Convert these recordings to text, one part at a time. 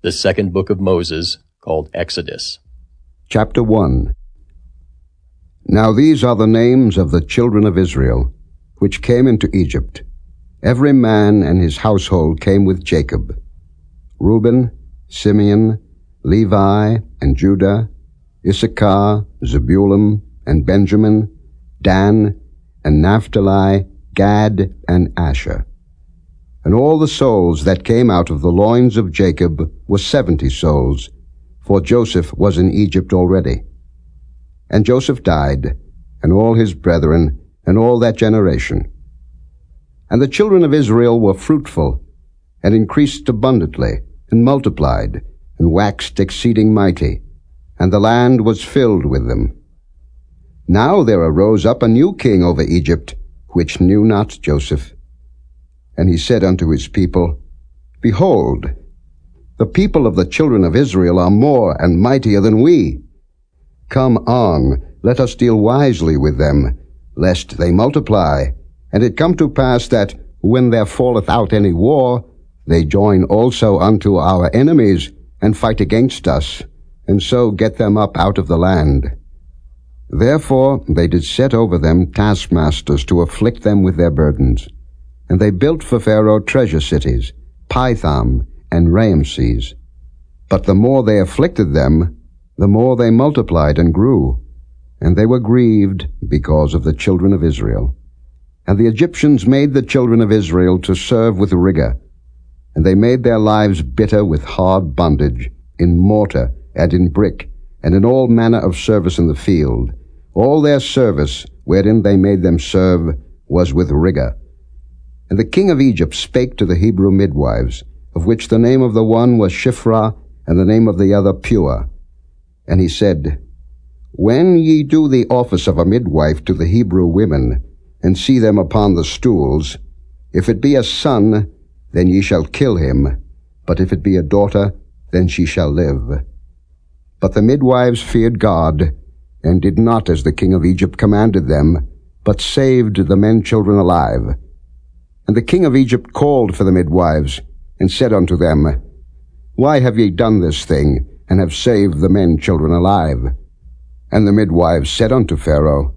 The second book of Moses, called Exodus. Chapter 1. Now these are the names of the children of Israel, which came into Egypt. Every man and his household came with Jacob: Reuben, Simeon, Levi, and Judah, Issachar, Zebulun, and Benjamin, Dan, and Naphtali, Gad, and Asher. And all the souls that came out of the loins of Jacob were 70 souls, for Joseph was in Egypt already. And Joseph died, and all his brethren, and all that generation. And the children of Israel were fruitful, and increased abundantly, and multiplied, and waxed exceeding mighty, and the land was filled with them. Now there arose up a new king over Egypt, which knew not Joseph. And he said unto his people, Behold, the people of the children of Israel are more and mightier than we. Come on, let us deal wisely with them, lest they multiply. And it come to pass that, when there falleth out any war, they join also unto our enemies, and fight against us, and so get them up out of the land. Therefore they did set over them taskmasters to afflict them with their burdens. And they built for Pharaoh treasure cities, Pithom and Raamses. But the more they afflicted them, the more they multiplied and grew. And they were grieved because of the children of Israel. And the Egyptians made the children of Israel to serve with rigor. And they made their lives bitter with hard bondage, in mortar and in brick, and in all manner of service in the field. All their service, wherein they made them serve, was with rigor. And the king of Egypt spake to the Hebrew midwives, of which the name of the one was Shiphrah, and the name of the other Pua. And he said, When ye do the office of a midwife to the Hebrew women, and see them upon the stools, if it be a son, then ye shall kill him, but if it be a daughter, then she shall live. But the midwives feared God, and did not as the king of Egypt commanded them, but saved the men children alive. And the king of Egypt called for the midwives, and said unto them, Why have ye done this thing, and have saved the men children alive? And the midwives said unto Pharaoh,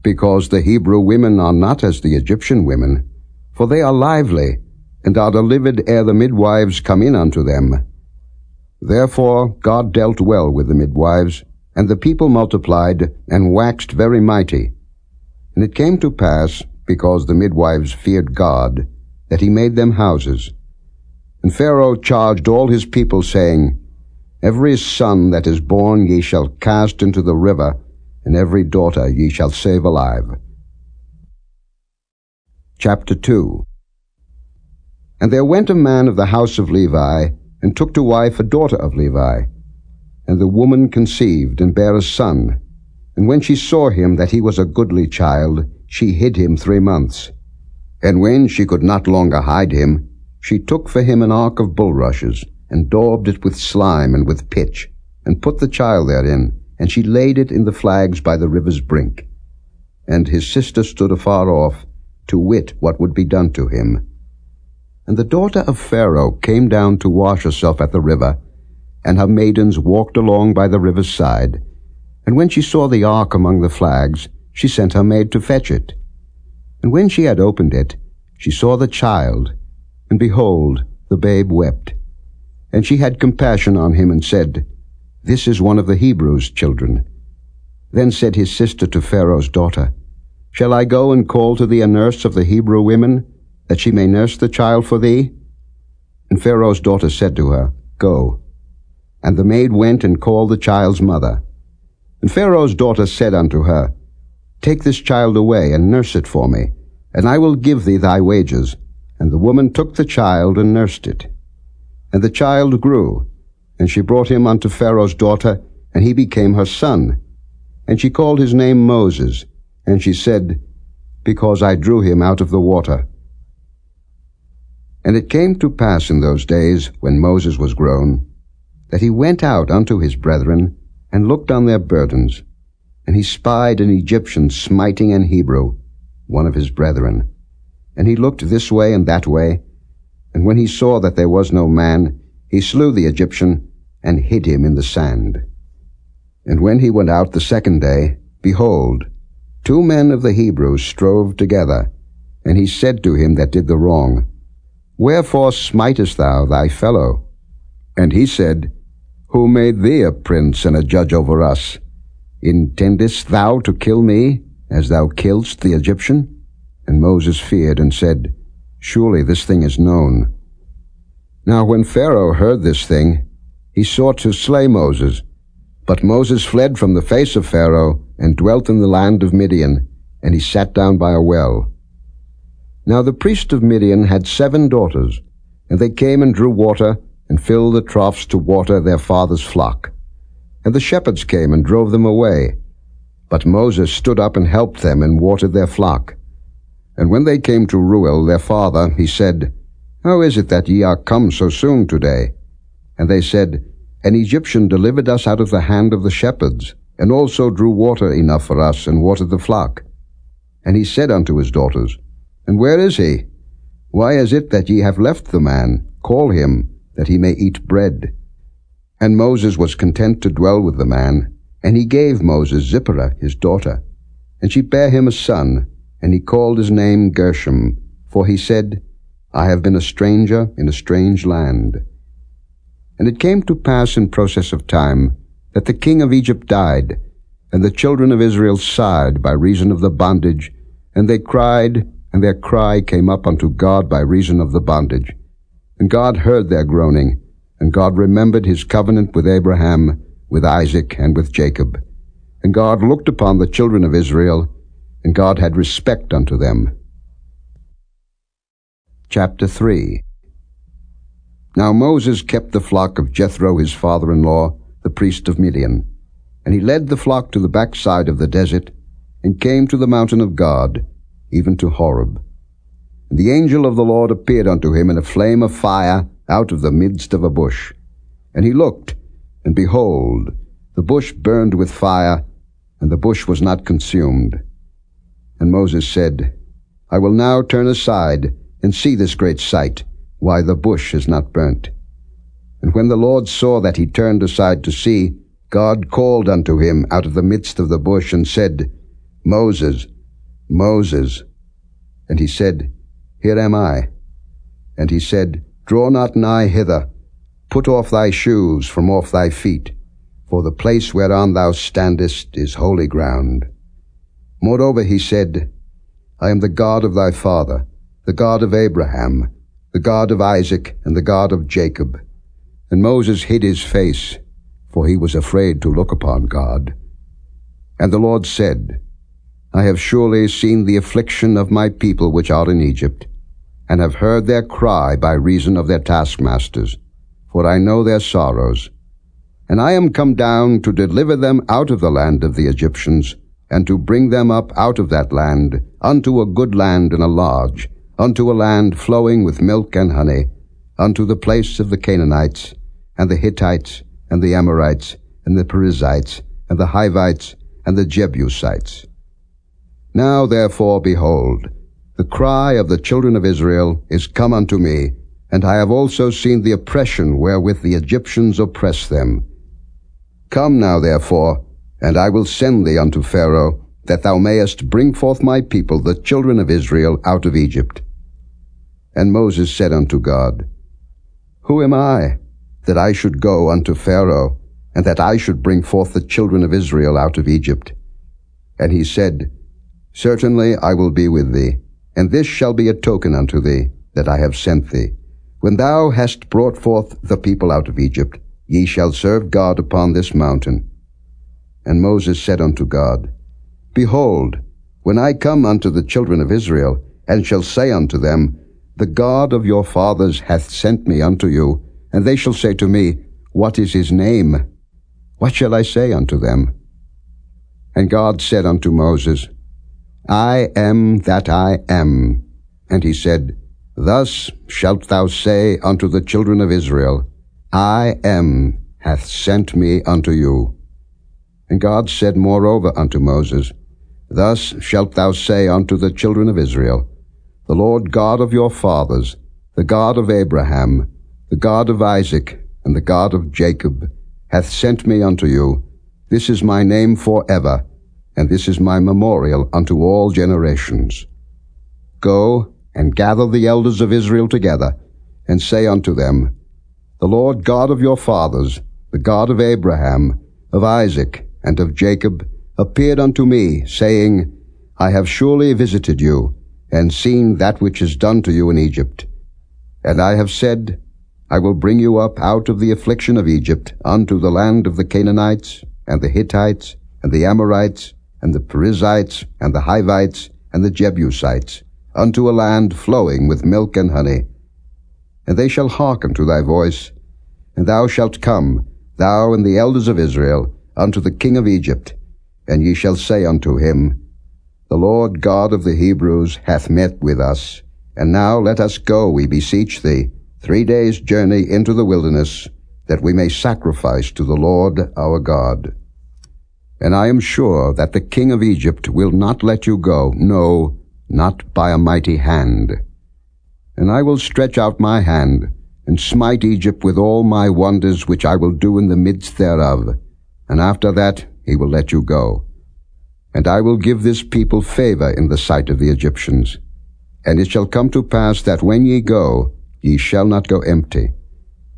Because the Hebrew women are not as the Egyptian women, for they are lively, and are delivered ere the midwives come in unto them. Therefore God dealt well with the midwives, and the people multiplied, and waxed very mighty. And it came to pass, because the midwives feared God, that he made them houses. And Pharaoh charged all his people, saying, Every son that is born ye shall cast into the river, and every daughter ye shall save alive. Chapter 2. And there went a man of the house of Levi, and took to wife a daughter of Levi. And the woman conceived, and bare a son. And when she saw him that he was a goodly child, she hid him 3 months. And when she could not longer hide him, she took for him an ark of bulrushes, and daubed it with slime and with pitch, and put the child therein, and she laid it in the flags by the river's brink. And his sister stood afar off, to wit what would be done to him. And the daughter of Pharaoh came down to wash herself at the river, and her maidens walked along by the river's side. And when she saw the ark among the flags, she sent her maid to fetch it. And when she had opened it, she saw the child, and behold, the babe wept. And she had compassion on him, and said, This is one of the Hebrews' children. Then said his sister to Pharaoh's daughter, Shall I go and call to thee a nurse of the Hebrew women, that she may nurse the child for thee? And Pharaoh's daughter said to her, Go. And the maid went and called the child's mother. And Pharaoh's daughter said unto her, Take this child away, and nurse it for me, and I will give thee thy wages. And the woman took the child, and nursed it. And the child grew, and she brought him unto Pharaoh's daughter, and he became her son. And she called his name Moses, and she said, Because I drew him out of the water. And it came to pass in those days, when Moses was grown, that he went out unto his brethren, and looked on their burdens. And he spied an Egyptian smiting an Hebrew, one of his brethren. And he looked this way and that way, and when he saw that there was no man, he slew the Egyptian and hid him in the sand. And when he went out the second day, behold, 2 men of the Hebrews strove together, and he said to him that did the wrong, Wherefore smitest thou thy fellow? And he said, Who made thee a prince and a judge over us? Intendest thou to kill me, as thou killedst the Egyptian? And Moses feared and said, Surely this thing is known. Now when Pharaoh heard this thing, he sought to slay Moses. But Moses fled from the face of Pharaoh, and dwelt in the land of Midian, and he sat down by a well. Now the priest of Midian had 7 daughters, and they came and drew water, and filled the troughs to water their father's flock. And the shepherds came and drove them away. But Moses stood up and helped them, and watered their flock. And when they came to Reuel their father, he said, How is it that ye are come so soon today? And they said, An Egyptian delivered us out of the hand of the shepherds, and also drew water enough for us, and watered the flock. And he said unto his daughters, And where is he? Why is it that ye have left the man? Call him, that he may eat bread. And Moses was content to dwell with the man, and he gave Moses Zipporah his daughter. And she bare him a son, and he called his name Gershom, for he said, I have been a stranger in a strange land. And it came to pass in process of time, that the king of Egypt died, and the children of Israel sighed by reason of the bondage, and they cried, and their cry came up unto God by reason of the bondage. And God heard their groaning, and God remembered his covenant with Abraham, with Isaac, and with Jacob. And God looked upon the children of Israel, and God had respect unto them. Chapter 3. Now Moses kept the flock of Jethro his father-in-law, the priest of Midian. And he led the flock to the backside of the desert, and came to the mountain of God, even to Horeb. And the angel of the Lord appeared unto him in a flame of fire out of the midst of a bush. And he looked, and behold, the bush burned with fire, and the bush was not consumed. And Moses said, I will now turn aside, and see this great sight, why the bush is not burnt. And when the Lord saw that he turned aside to see, God called unto him out of the midst of the bush, and said, Moses, Moses. And he said, Here am I. And he said, Draw not nigh hither, put off thy shoes from off thy feet, for the place whereon thou standest is holy ground. Moreover he said, I am the God of thy father, the God of Abraham, the God of Isaac, and the God of Jacob. And Moses hid his face, for he was afraid to look upon God. And the Lord said, I have surely seen the affliction of my people which are in Egypt, and have heard their cry by reason of their taskmasters, for I know their sorrows. And I am come down to deliver them out of the land of the Egyptians, and to bring them up out of that land unto a good land and a large, unto a land flowing with milk and honey, unto the place of the Canaanites, and the Hittites, and the Amorites, and the Perizzites, and the Hivites, and the Jebusites. Now therefore, behold, the cry of the children of Israel is come unto me, and I have also seen the oppression wherewith the Egyptians oppress them. Come now therefore, and I will send thee unto Pharaoh, that thou mayest bring forth my people, the children of Israel, out of Egypt. And Moses said unto God, Who am I, that I should go unto Pharaoh, and that I should bring forth the children of Israel out of Egypt? And he said, Certainly I will be with thee, and this shall be a token unto thee, that I have sent thee. When thou hast brought forth the people out of Egypt, ye shall serve God upon this mountain. And Moses said unto God, Behold, when I come unto the children of Israel, and shall say unto them, The God of your fathers hath sent me unto you, and they shall say to me, What is his name? What shall I say unto them? And God said unto Moses, I am that I am. And he said, Thus shalt thou say unto the children of Israel, I am hath sent me unto you. And God said moreover unto Moses, Thus shalt thou say unto the children of Israel, The Lord God of your fathers, the God of Abraham, the God of Isaac and the God of Jacob, hath sent me unto you. This is my name forever, and this is my memorial unto all generations. Go and gather the elders of Israel together, and say unto them, The Lord God of your fathers, the God of Abraham, of Isaac, and of Jacob, appeared unto me, saying, I have surely visited you, and seen that which is done to you in Egypt. And I have said, I will bring you up out of the affliction of Egypt unto the land of the Canaanites, and the Hittites, and the Amorites, and the Perizzites, and the Hivites, and the Jebusites, unto a land flowing with milk and honey. And they shall hearken to thy voice, and thou shalt come, thou and the elders of Israel, unto the king of Egypt, and ye shall say unto him, The Lord God of the Hebrews hath met with us, and now let us go, we beseech thee, 3 days' journey into the wilderness, that we may sacrifice to the Lord our God. And I am sure that the king of Egypt will not let you go, no, not by a mighty hand. And I will stretch out my hand, and smite Egypt with all my wonders which I will do in the midst thereof, and after that he will let you go. And I will give this people favor in the sight of the Egyptians. And it shall come to pass that when ye go, ye shall not go empty.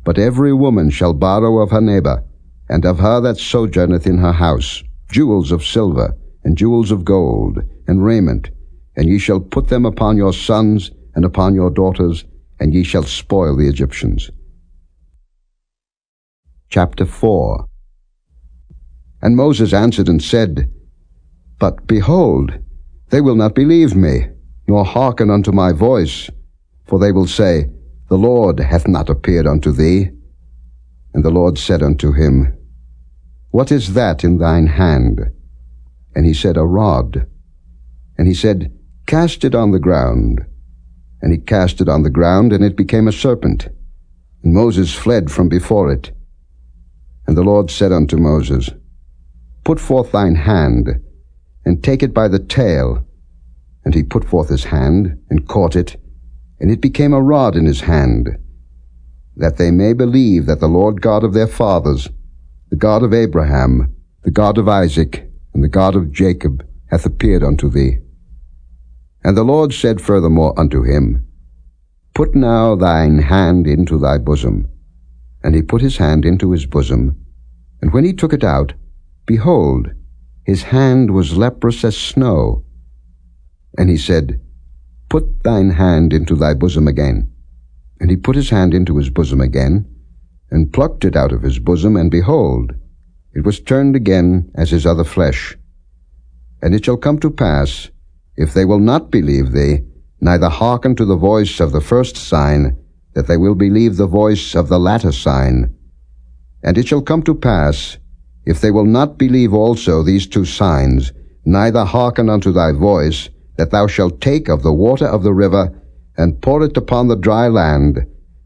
But every woman shall borrow of her neighbor, and of her that sojourneth in her house, jewels of silver, and jewels of gold, and raiment, and ye shall put them upon your sons and upon your daughters, and ye shall spoil the Egyptians. Chapter 4. And Moses answered and said, But behold, they will not believe me, nor hearken unto my voice, for they will say, The Lord hath not appeared unto thee. And the Lord said unto him, What is that in thine hand? And he said, A rod. And he said, Cast it on the ground. And he cast it on the ground, and it became a serpent. And Moses fled from before it. And the Lord said unto Moses, Put forth thine hand, and take it by the tail. And he put forth his hand, and caught it, and it became a rod in his hand, that they may believe that the Lord God of their fathers, the God of Abraham, the God of Isaac, and the God of Jacob, hath appeared unto thee. And the Lord said furthermore unto him, Put now thine hand into thy bosom. And he put his hand into his bosom, and when he took it out, behold, his hand was leprous as snow. And he said, Put thine hand into thy bosom again. And he put his hand into his bosom again, and plucked it out of his bosom, and behold, it was turned again as his other flesh. And it shall come to pass, if they will not believe thee, neither hearken to the voice of the first sign, that they will believe the voice of the latter sign. And it shall come to pass, if they will not believe also these 2 signs, neither hearken unto thy voice, that thou shalt take of the water of the river, and pour it upon the dry land,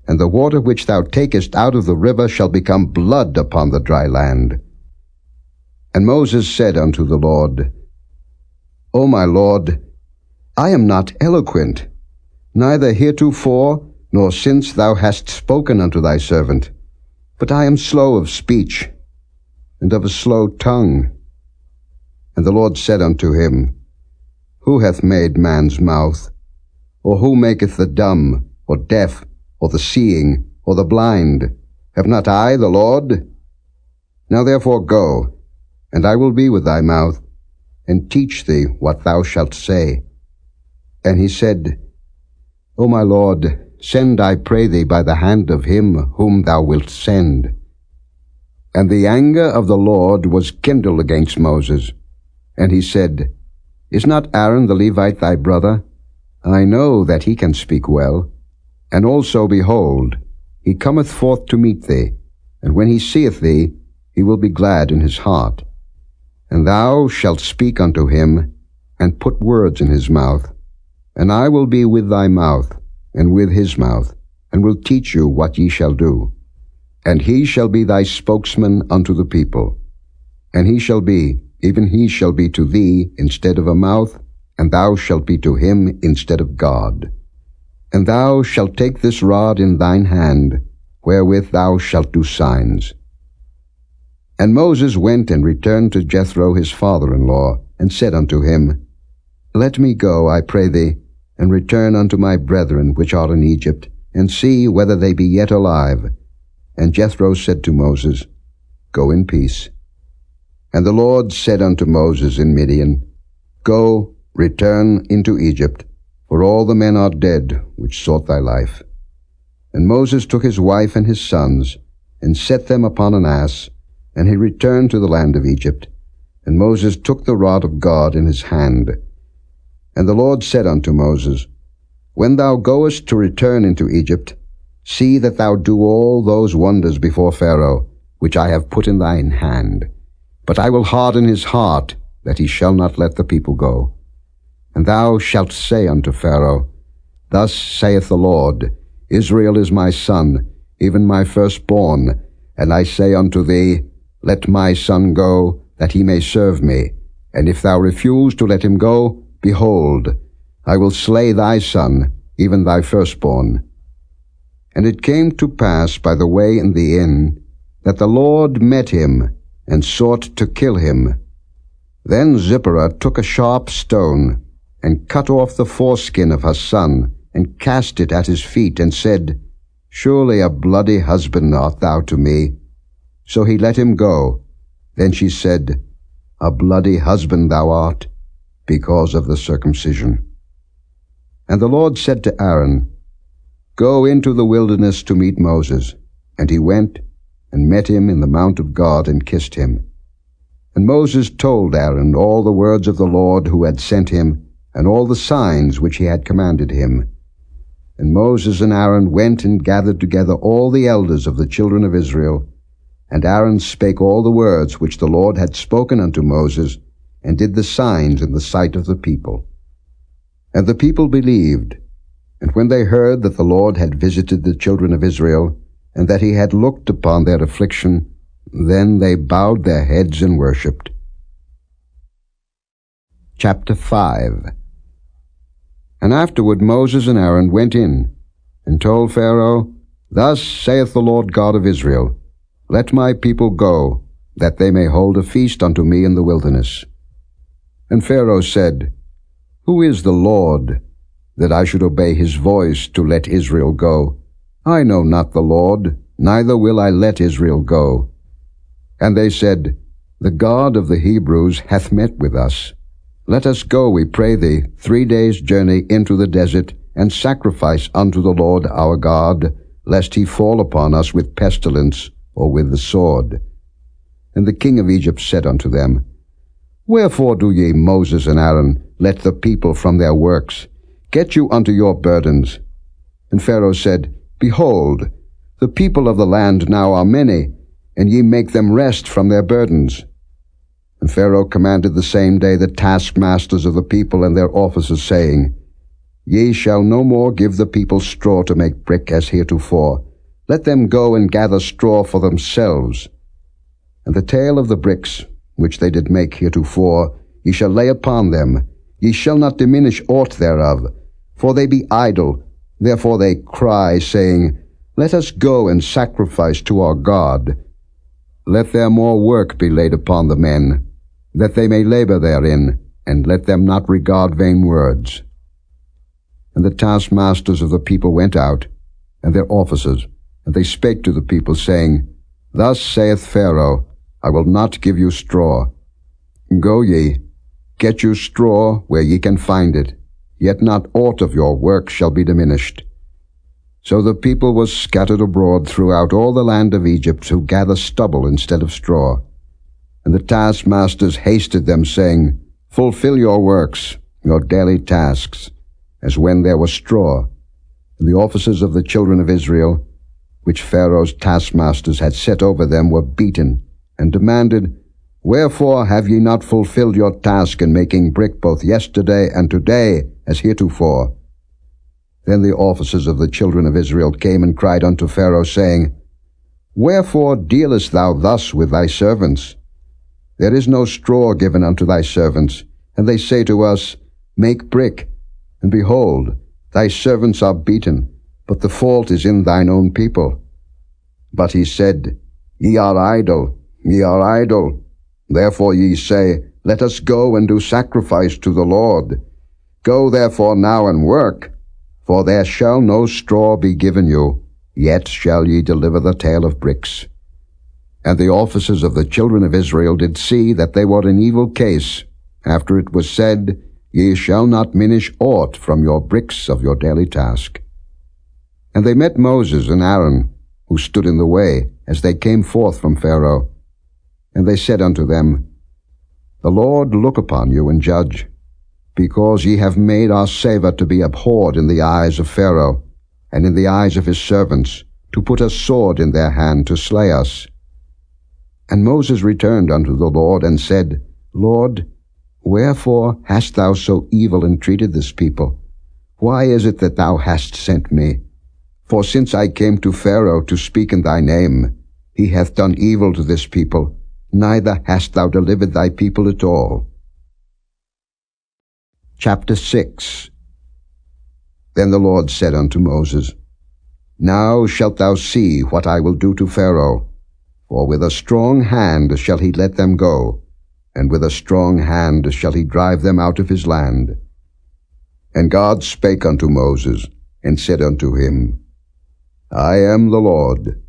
and the water which thou takest out of the river shall become blood upon the dry land. And Moses said unto the Lord, O my Lord, I am not eloquent, neither heretofore, nor since thou hast spoken unto thy servant, but I am slow of speech, and of a slow tongue. And the Lord said unto him, Who hath made man's mouth? Or who maketh the dumb, or deaf, or the seeing, or the blind? Have not I the Lord? Now therefore go, and I will be with thy mouth, and teach thee what thou shalt say. And he said, O my Lord, send, I pray thee, by the hand of him whom thou wilt send. And the anger of the Lord was kindled against Moses. And he said, Is not Aaron the Levite thy brother? I know that he can speak well. And also, behold, he cometh forth to meet thee, and when he seeth thee, he will be glad in his heart. And thou shalt speak unto him, and put words in his mouth. And I will be with thy mouth, and with his mouth, and will teach you what ye shall do. And he shall be thy spokesman unto the people. And he shall be, even he shall be to thee instead of a mouth, and thou shalt be to him instead of God. And thou shalt take this rod in thine hand, wherewith thou shalt do signs. And Moses went and returned to Jethro his father-in-law, and said unto him, Let me go, I pray thee, and return unto my brethren which are in Egypt, and see whether they be yet alive. And Jethro said to Moses, Go in peace. And the Lord said unto Moses in Midian, Go, return into Egypt, for all the men are dead which sought thy life. And Moses took his wife and his sons, and set them upon an ass, and he returned to the land of Egypt. And Moses took the rod of God in his hand. And the Lord said unto Moses, When thou goest to return into Egypt, see that thou do all those wonders before Pharaoh, which I have put in thine hand. But I will harden his heart, that he shall not let the people go. And thou shalt say unto Pharaoh, Thus saith the Lord, Israel is my son, even my firstborn, and I say unto thee, Let my son go, that he may serve me. And if thou refuse to let him go, behold, I will slay thy son, even thy firstborn. And it came to pass by the way in the inn, that the Lord met him, and sought to kill him. Then Zipporah took a sharp stone, and cut off the foreskin of her son, and cast it at his feet, and said, Surely a bloody husband art thou to me. So he let him go. Then she said, A bloody husband thou art, because of the circumcision. And the Lord said to Aaron, Go into the wilderness to meet Moses. And he went, and met him in the mount of God, and kissed him. And Moses told Aaron all the words of the Lord who had sent him, and all the signs which he had commanded him. And Moses and Aaron went and gathered together all the elders of the children of Israel. And Aaron spake all the words which the Lord had spoken unto Moses, and did the signs in the sight of the people. And the people believed. And when they heard that the Lord had visited the children of Israel, and that he had looked upon their affliction, then they bowed their heads and worshipped. Chapter 5. And afterward Moses and Aaron went in, and told Pharaoh, Thus saith the Lord God of Israel, Let my people go, that they may hold a feast unto me in the wilderness. And Pharaoh said, Who is the Lord, that I should obey his voice to let Israel go? I know not the Lord, neither will I let Israel go. And they said, The God of the Hebrews hath met with us. Let us go, we pray thee, 3 days' journey into the desert, and sacrifice unto the Lord our God, lest he fall upon us with pestilence, or with the sword. And the king of Egypt said unto them, Wherefore do ye, Moses and Aaron, let the people from their works? Get you unto your burdens. And Pharaoh said, Behold, the people of the land now are many, and ye make them rest from their burdens. And Pharaoh commanded the same day the taskmasters of the people and their officers, saying, Ye shall no more give the people straw to make brick as heretofore. Let them go and gather straw for themselves. And the tale of the bricks, which they did make heretofore, ye shall lay upon them. Ye shall not diminish aught thereof, for they be idle. Therefore they cry, saying, Let us go and sacrifice to our God. Let their more work be laid upon the men, that they may labor therein, and let them not regard vain words. And the taskmasters of the people went out, and their officers, and they spake to the people, saying, Thus saith Pharaoh, I will not give you straw. Go ye, get you straw where ye can find it, yet not aught of your work shall be diminished. So the people was scattered abroad throughout all the land of Egypt, who gather stubble instead of straw. And the taskmasters hasted them, saying, Fulfill your works, your daily tasks, as when there was straw. And the officers of the children of Israel, which Pharaoh's taskmasters had set over them, were beaten, and demanded, Wherefore have ye not fulfilled your task in making brick both yesterday and today, as heretofore? Then the officers of the children of Israel came and cried unto Pharaoh, saying, Wherefore dealest thou thus with thy servants? There is no straw given unto thy servants, and they say to us, Make brick. And behold, thy servants are beaten, but the fault is in thine own people. But he said, Ye are idle, ye are idle. Therefore ye say, Let us go and do sacrifice to the Lord. Go therefore now and work, for there shall no straw be given you, yet shall ye deliver the tale of bricks. And the officers of the children of Israel did see that they were in evil case, after it was said, Ye shall not minish aught from your bricks of your daily task. And they met Moses and Aaron, who stood in the way, as they came forth from Pharaoh. And they said unto them, The Lord look upon you and judge, because ye have made our savour to be abhorred in the eyes of Pharaoh, and in the eyes of his servants, to put a sword in their hand to slay us. And Moses returned unto the Lord, and said, Lord, wherefore hast thou so evil entreated this people? Why is it that thou hast sent me? For since I came to Pharaoh to speak in thy name, he hath done evil to this people, neither hast thou delivered thy people at all. Chapter 6. Then the Lord said unto Moses, Now shalt thou see what I will do to Pharaoh, for with a strong hand shall he let them go, and with a strong hand shall he drive them out of his land. And God spake unto Moses, and said unto him, I am the Lord.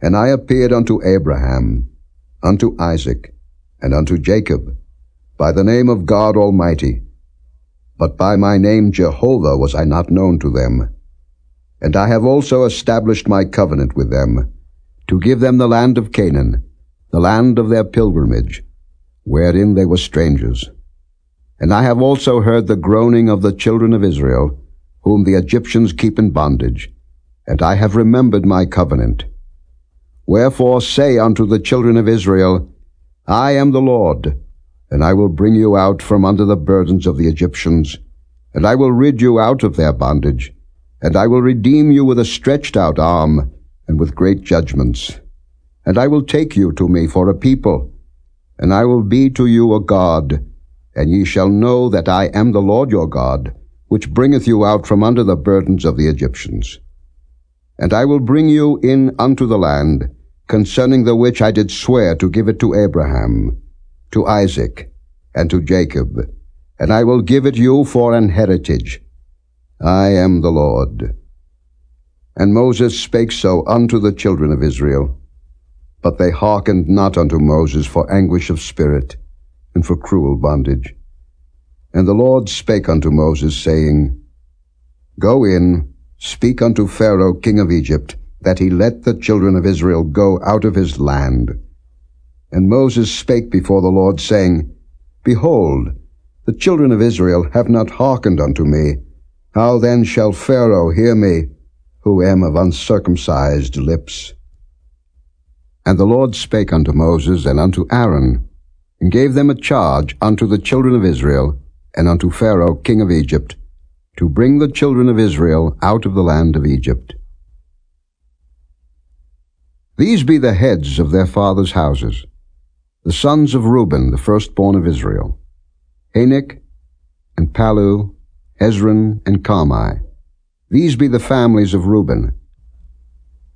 And I appeared unto Abraham, unto Isaac, and unto Jacob, by the name of God Almighty. But by my name Jehovah was I not known to them. And I have also established my covenant with them, to give them the land of Canaan, the land of their pilgrimage, wherein they were strangers. And I have also heard the groaning of the children of Israel, whom the Egyptians keep in bondage, and I have remembered my covenant. Wherefore say unto the children of Israel, I am the Lord, and I will bring you out from under the burdens of the Egyptians, and I will rid you out of their bondage, and I will redeem you with a stretched out arm, and with great judgments. And I will take you to me for a people, and I will be to you a God, and ye shall know that I am the Lord your God, which bringeth you out from under the burdens of the Egyptians. And I will bring you in unto the land, concerning the which I did swear to give it to Abraham, to Isaac, and to Jacob, and I will give it you for an heritage. I am the Lord. And Moses spake so unto the children of Israel, but they hearkened not unto Moses for anguish of spirit, and for cruel bondage. And the Lord spake unto Moses, saying, Go in, speak unto Pharaoh king of Egypt, that he let the children of Israel go out of his land. And Moses spake before the Lord, saying, Behold, the children of Israel have not hearkened unto me. How then shall Pharaoh hear me, who am of uncircumcised lips? And the Lord spake unto Moses and unto Aaron, and gave them a charge unto the children of Israel, and unto Pharaoh king of Egypt, to bring the children of Israel out of the land of Egypt. These be the heads of their fathers' houses, the sons of Reuben, the firstborn of Israel, Hanok, and Palu, Hezron, and Carmi. These be the families of Reuben.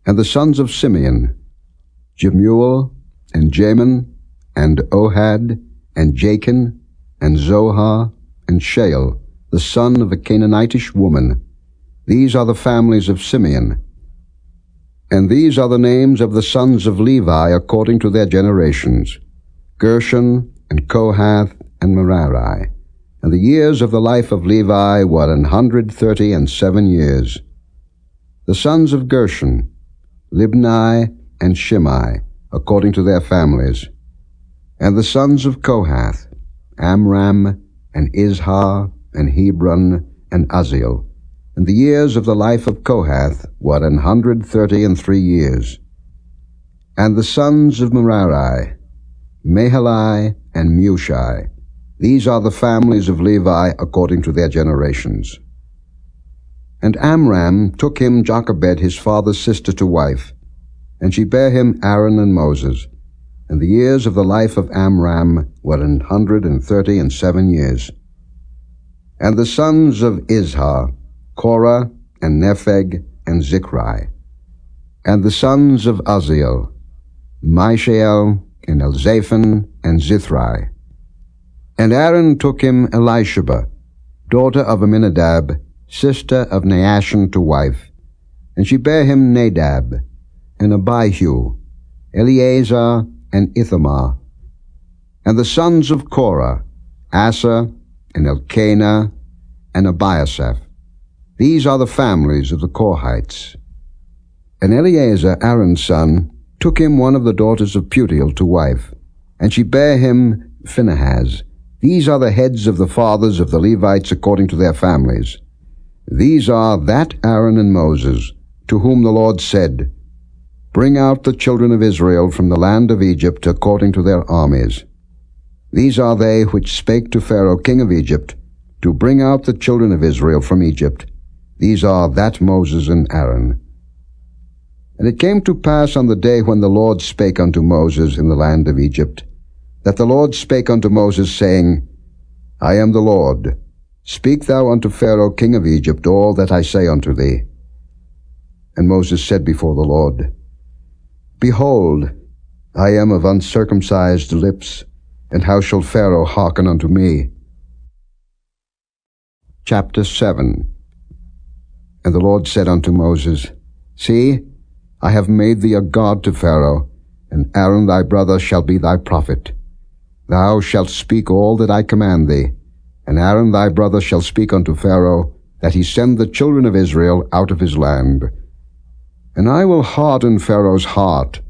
And the sons of Simeon, Jemuel, and Jamin, and Ohad, and Jachin, and Zohar, and Shael, the son of a Canaanitish woman. These are the families of Simeon. And these are the names of the sons of Levi according to their generations, Gershon, and Kohath, and Merari. And the years of the life of Levi were 137 years. The sons of Gershon, Libni, and Shimei, according to their families. And the sons of Kohath, Amram, and Izhar, and Hebron, and Uzziel. And the years of the life of Kohath were 133 years. And the sons of Merari, Mahali, and Mushi. These are the families of Levi according to their generations. And Amram took him Jochebed his father's sister to wife, and she bare him Aaron and Moses. And the years of the life of Amram were 137 years. And the sons of Izhar, Korah, and Nepheg, and Zichri. And the sons of Uzziel, Mishael, and Elzaphan, and Zithri. And Aaron took him Elisheba, daughter of Amminadab, sister of Naashon, to wife. And she bare him Nadab, and Abihu, Eleazar, and Ithamar. And the sons of Korah, Asa, and Elkanah, and Abiasaph. These are the families of the Korhites. And Eleazar, Aaron's son, took him one of the daughters of Putiel to wife, and she bare him Phinehas. These are the heads of the fathers of the Levites according to their families. These are that Aaron and Moses, to whom the Lord said, Bring out the children of Israel from the land of Egypt according to their armies. These are they which spake to Pharaoh king of Egypt, to bring out the children of Israel from Egypt. These are that Moses and Aaron. And it came to pass on the day when the Lord spake unto Moses in the land of Egypt, that the Lord spake unto Moses, saying, I am the Lord. Speak thou unto Pharaoh king of Egypt all that I say unto thee. And Moses said before the Lord, Behold, I am of uncircumcised lips, and how shall Pharaoh hearken unto me? Chapter 7. And the Lord said unto Moses, See, I have made thee a god to Pharaoh, and Aaron thy brother shall be thy prophet. Thou shalt speak all that I command thee, and Aaron thy brother shall speak unto Pharaoh, that he send the children of Israel out of his land. And I will harden Pharaoh's heart,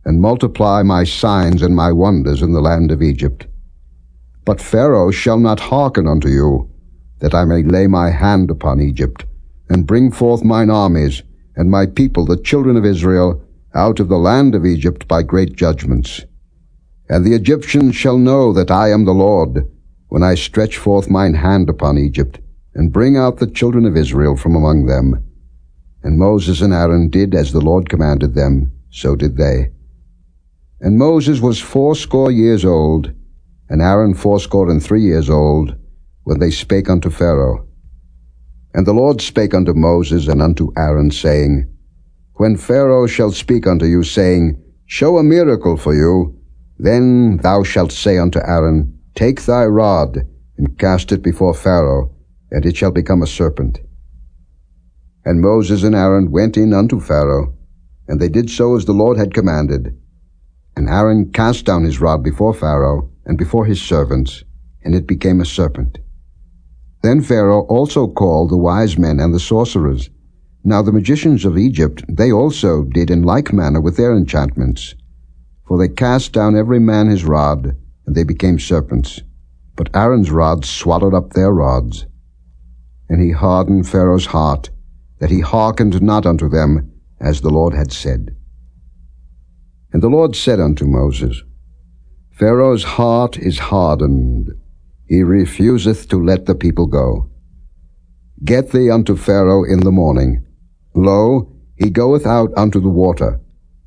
and multiply my signs and my wonders in the land of Egypt. But Pharaoh shall not hearken unto you, that I may lay my hand upon Egypt, and bring forth mine armies, and my people the children of Israel, out of the land of Egypt by great judgments. And the Egyptians shall know that I am the Lord, when I stretch forth mine hand upon Egypt, and bring out the children of Israel from among them. And Moses and Aaron did as the Lord commanded them, so did they. And Moses was 80 years old, and Aaron 83 years old, when they spake unto Pharaoh. And the Lord spake unto Moses and unto Aaron, saying, When Pharaoh shall speak unto you, saying, Show a miracle for you, then thou shalt say unto Aaron, Take thy rod, and cast it before Pharaoh, and it shall become a serpent. And Moses and Aaron went in unto Pharaoh, and they did so as the Lord had commanded. And Aaron cast down his rod before Pharaoh, and before his servants, and it became a serpent. Then Pharaoh also called the wise men and the sorcerers. Now the magicians of Egypt, they also did in like manner with their enchantments. For they cast down every man his rod, and they became serpents. But Aaron's rod swallowed up their rods. And he hardened Pharaoh's heart, that he hearkened not unto them, as the Lord had said. And the Lord said unto Moses, Pharaoh's heart is hardened. He refuseth to let the people go. Get thee unto Pharaoh in the morning. Lo, he goeth out unto the water,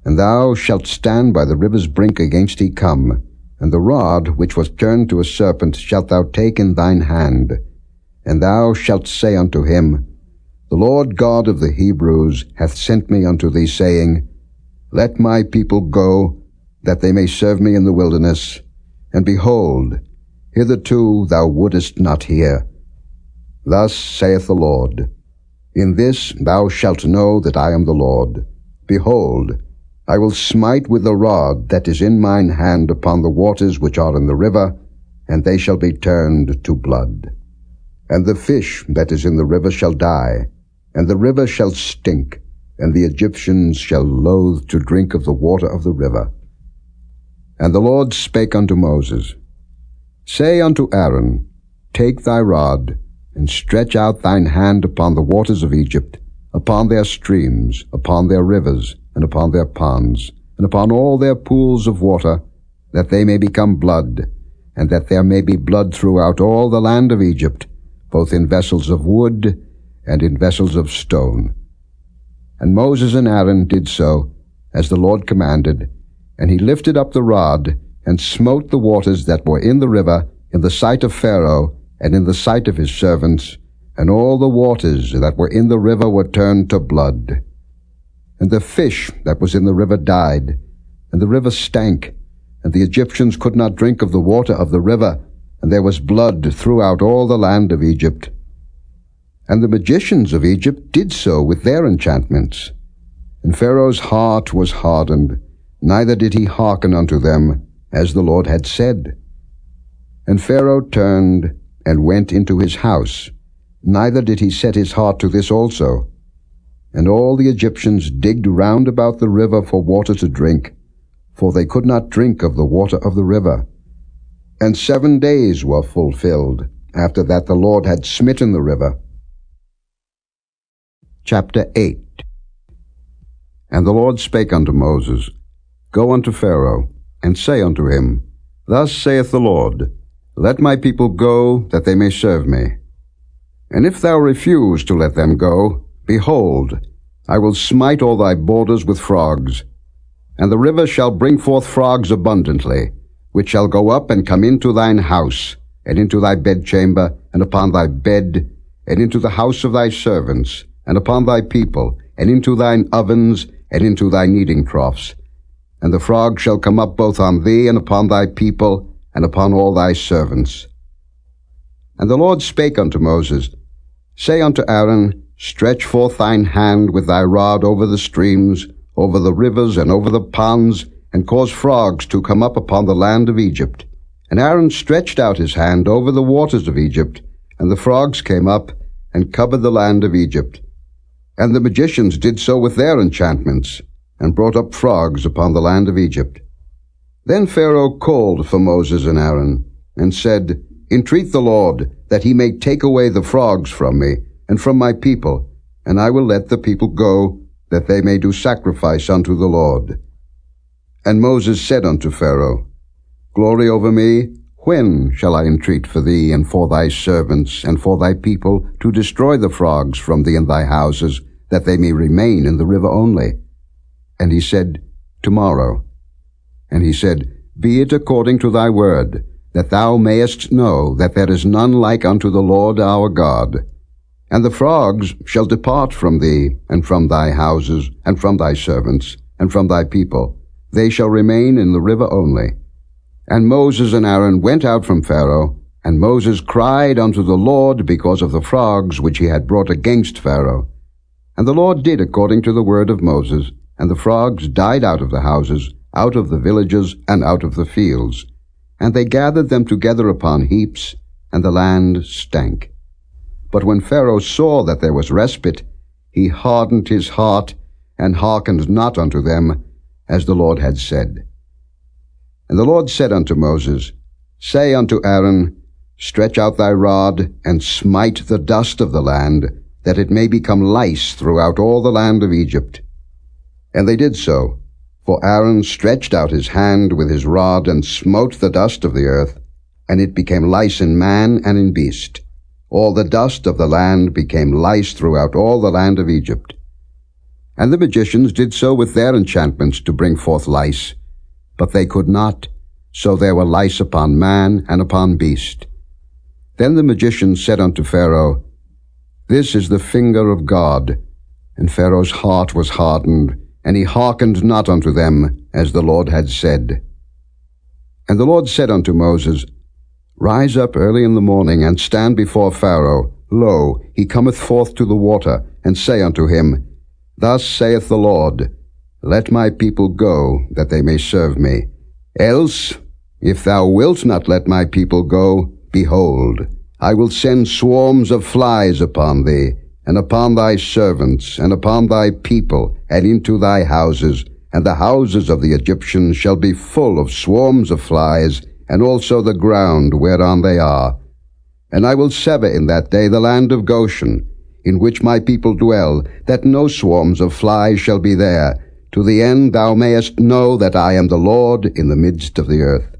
and thou shalt stand by the river's brink against he come, and the rod which was turned to a serpent shalt thou take in thine hand, and thou shalt say unto him, The Lord God of the Hebrews hath sent me unto thee, saying, Let my people go, that they may serve me in the wilderness. And behold, hitherto thou wouldest not hear. Thus saith the Lord, In this thou shalt know that I am the Lord. Behold, I will smite with the rod that is in mine hand upon the waters which are in the river, and they shall be turned to blood. And the fish that is in the river shall die, and the river shall stink, and the Egyptians shall loathe to drink of the water of the river. And the Lord spake unto Moses, Say unto Aaron, Take thy rod, and stretch out thine hand upon the waters of Egypt, upon their streams, upon their rivers, and upon their ponds, and upon all their pools of water, that they may become blood, and that there may be blood throughout all the land of Egypt, both in vessels of wood and in vessels of stone. And Moses and Aaron did so, as the Lord commanded, and he lifted up the rod, and smote the waters that were in the river, in the sight of Pharaoh, and in the sight of his servants, and all the waters that were in the river were turned to blood. And the fish that was in the river died, and the river stank, and the Egyptians could not drink of the water of the river, and there was blood throughout all the land of Egypt. And the magicians of Egypt did so with their enchantments. And Pharaoh's heart was hardened, neither did he hearken unto them, as the Lord had said. And Pharaoh turned and went into his house, neither did he set his heart to this also. And all the Egyptians digged round about the river for water to drink, for they could not drink of the water of the river. And 7 days were fulfilled, after that the Lord had smitten the river. Chapter 8. And the Lord spake unto Moses, Go unto Pharaoh, and say unto him, Thus saith the Lord, Let my people go, that they may serve me. And if thou refuse to let them go, behold, I will smite all thy borders with frogs. And the river shall bring forth frogs abundantly, which shall go up and come into thine house, and into thy bedchamber, and upon thy bed, and into the house of thy servants, and upon thy people, and into thine ovens, and into thy kneading troughs. And the frog shall come up both on thee, and upon thy people, and upon all thy servants. And the Lord spake unto Moses, Say unto Aaron, Stretch forth thine hand with thy rod over the streams, over the rivers, and over the ponds, and cause frogs to come up upon the land of Egypt. And Aaron stretched out his hand over the waters of Egypt, and the frogs came up, and covered the land of Egypt. And the magicians did so with their enchantments, and brought up frogs upon the land of Egypt. Then Pharaoh called for Moses and Aaron, and said, Entreat the Lord, that he may take away the frogs from me, and from my people, and I will let the people go, that they may do sacrifice unto the Lord. And Moses said unto Pharaoh, Glory over me, when shall I entreat for thee, and for thy servants, and for thy people, to destroy the frogs from thee and thy houses, that they may remain in the river only? And he said, Tomorrow. And he said, Be it according to thy word, that thou mayest know that there is none like unto the Lord our God. And the frogs shall depart from thee, and from thy houses, and from thy servants, and from thy people. They shall remain in the river only. And Moses and Aaron went out from Pharaoh, and Moses cried unto the Lord because of the frogs which he had brought against Pharaoh. And the Lord did according to the word of Moses, and the frogs died out of the houses, out of the villages, and out of the fields. And they gathered them together upon heaps, and the land stank. But when Pharaoh saw that there was respite, he hardened his heart, and hearkened not unto them, as the Lord had said. And the Lord said unto Moses, Say unto Aaron, Stretch out thy rod, and smite the dust of the land, that it may become lice throughout all the land of Egypt. And they did so, for Aaron stretched out his hand with his rod, and smote the dust of the earth, and it became lice in man and in beast. All the dust of the land became lice throughout all the land of Egypt. And the magicians did so with their enchantments to bring forth lice, but they could not, so there were lice upon man and upon beast. Then the magicians said unto Pharaoh, This is the finger of God. And Pharaoh's heart was hardened, and he hearkened not unto them, as the Lord had said. And the Lord said unto Moses, Rise up early in the morning, and stand before Pharaoh. Lo, he cometh forth to the water, and say unto him, Thus saith the Lord, Let my people go, that they may serve me. Else, if thou wilt not let my people go, behold, I will send swarms of flies upon thee, and upon thy servants, and upon thy people, and into thy houses, and the houses of the Egyptians shall be full of swarms of flies, and also the ground whereon they are. And I will sever in that day the land of Goshen, in which my people dwell, that no swarms of flies shall be there, to the end thou mayest know that I am the Lord in the midst of the earth.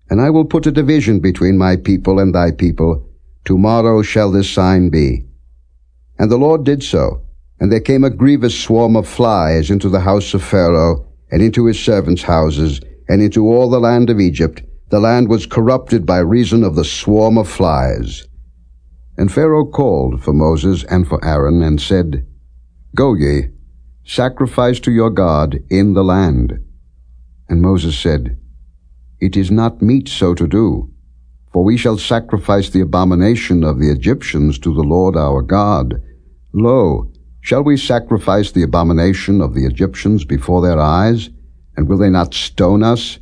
And I will put a division between my people and thy people. Tomorrow shall this sign be. And the Lord did so, and there came a grievous swarm of flies into the house of Pharaoh, and into his servants' houses, and into all the land of Egypt. The land was corrupted by reason of the swarm of flies. And Pharaoh called for Moses and for Aaron, and said, Go ye, Sacrifice to your God in the land. And Moses said, It is not meet so to do, for we shall sacrifice the abomination of the Egyptians to the Lord our God. Lo, shall we sacrifice the abomination of the Egyptians before their eyes, and will they not stone us?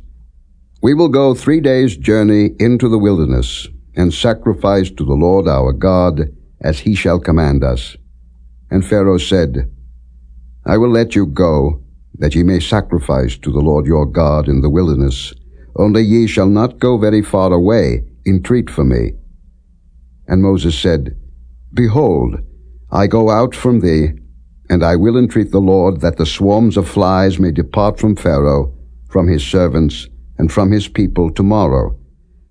We will go 3 days' journey into the wilderness, and sacrifice to the Lord our God, as he shall command us. And Pharaoh said, I will let you go, that ye may sacrifice to the Lord your God in the wilderness. Only ye shall not go very far away, entreat for me. And Moses said, Behold, I go out from thee, and I will entreat the Lord that the swarms of flies may depart from Pharaoh, from his servants, and from his people tomorrow.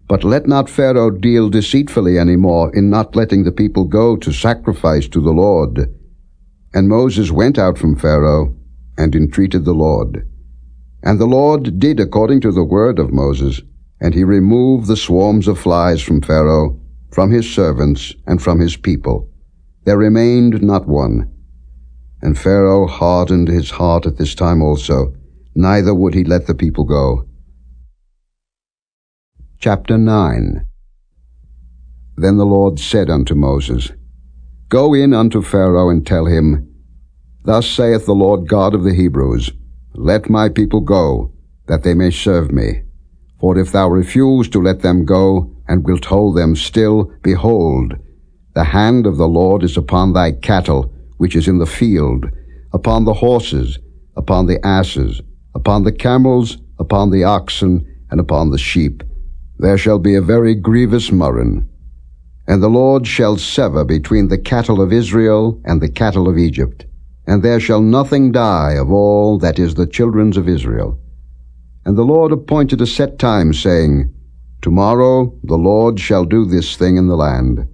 But let not Pharaoh deal deceitfully any more in not letting the people go to sacrifice to the Lord. And Moses went out from Pharaoh, and entreated the Lord. And the Lord did according to the word of Moses, and he removed the swarms of flies from Pharaoh, from his servants, and from his people. There remained not one. And Pharaoh hardened his heart at this time also, neither would he let the people go. Chapter 9. Then the Lord said unto Moses, Go in unto Pharaoh, and tell him, Thus saith the Lord God of the Hebrews, Let my people go, that they may serve me. For if thou refuse to let them go, and wilt hold them still, behold, the hand of the Lord is upon thy cattle, which is in the field, upon the horses, upon the asses, upon the camels, upon the oxen, and upon the sheep. There shall be a very grievous murrain. And the Lord shall sever between the cattle of Israel and the cattle of Egypt, and there shall nothing die of all that is the children's of Israel. And the Lord appointed a set time, saying, Tomorrow the Lord shall do this thing in the land.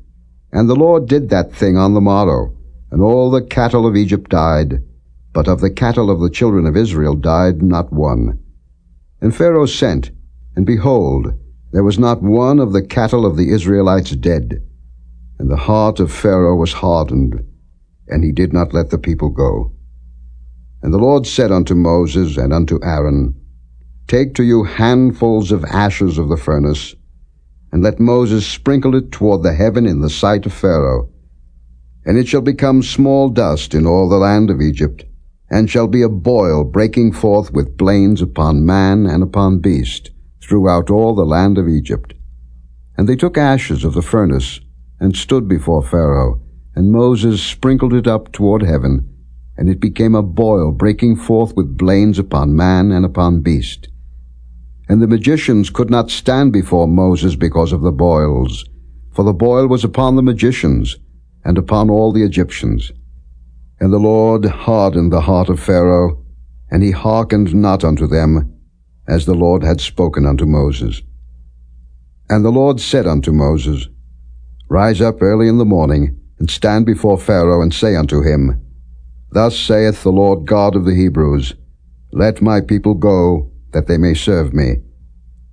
And the Lord did that thing on the morrow, and all the cattle of Egypt died, but of the cattle of the children of Israel died not one. And Pharaoh sent, and behold, there was not one of the cattle of the Israelites dead. And the heart of Pharaoh was hardened, and he did not let the people go. And the Lord said unto Moses and unto Aaron, Take to you handfuls of ashes of the furnace, and let Moses sprinkle it toward the heaven in the sight of Pharaoh. And it shall become small dust in all the land of Egypt, and shall be a boil breaking forth with blains upon man and upon beast, throughout all the land of Egypt. And they took ashes of the furnace, and stood before Pharaoh, and Moses sprinkled it up toward heaven, and it became a boil breaking forth with blains upon man and upon beast. And the magicians could not stand before Moses because of the boils, for the boil was upon the magicians, and upon all the Egyptians. And the Lord hardened the heart of Pharaoh, and he hearkened not unto them, as the Lord had spoken unto Moses. And the Lord said unto Moses, Rise up early in the morning, and stand before Pharaoh, and say unto him, Thus saith the Lord God of the Hebrews, Let my people go, that they may serve me.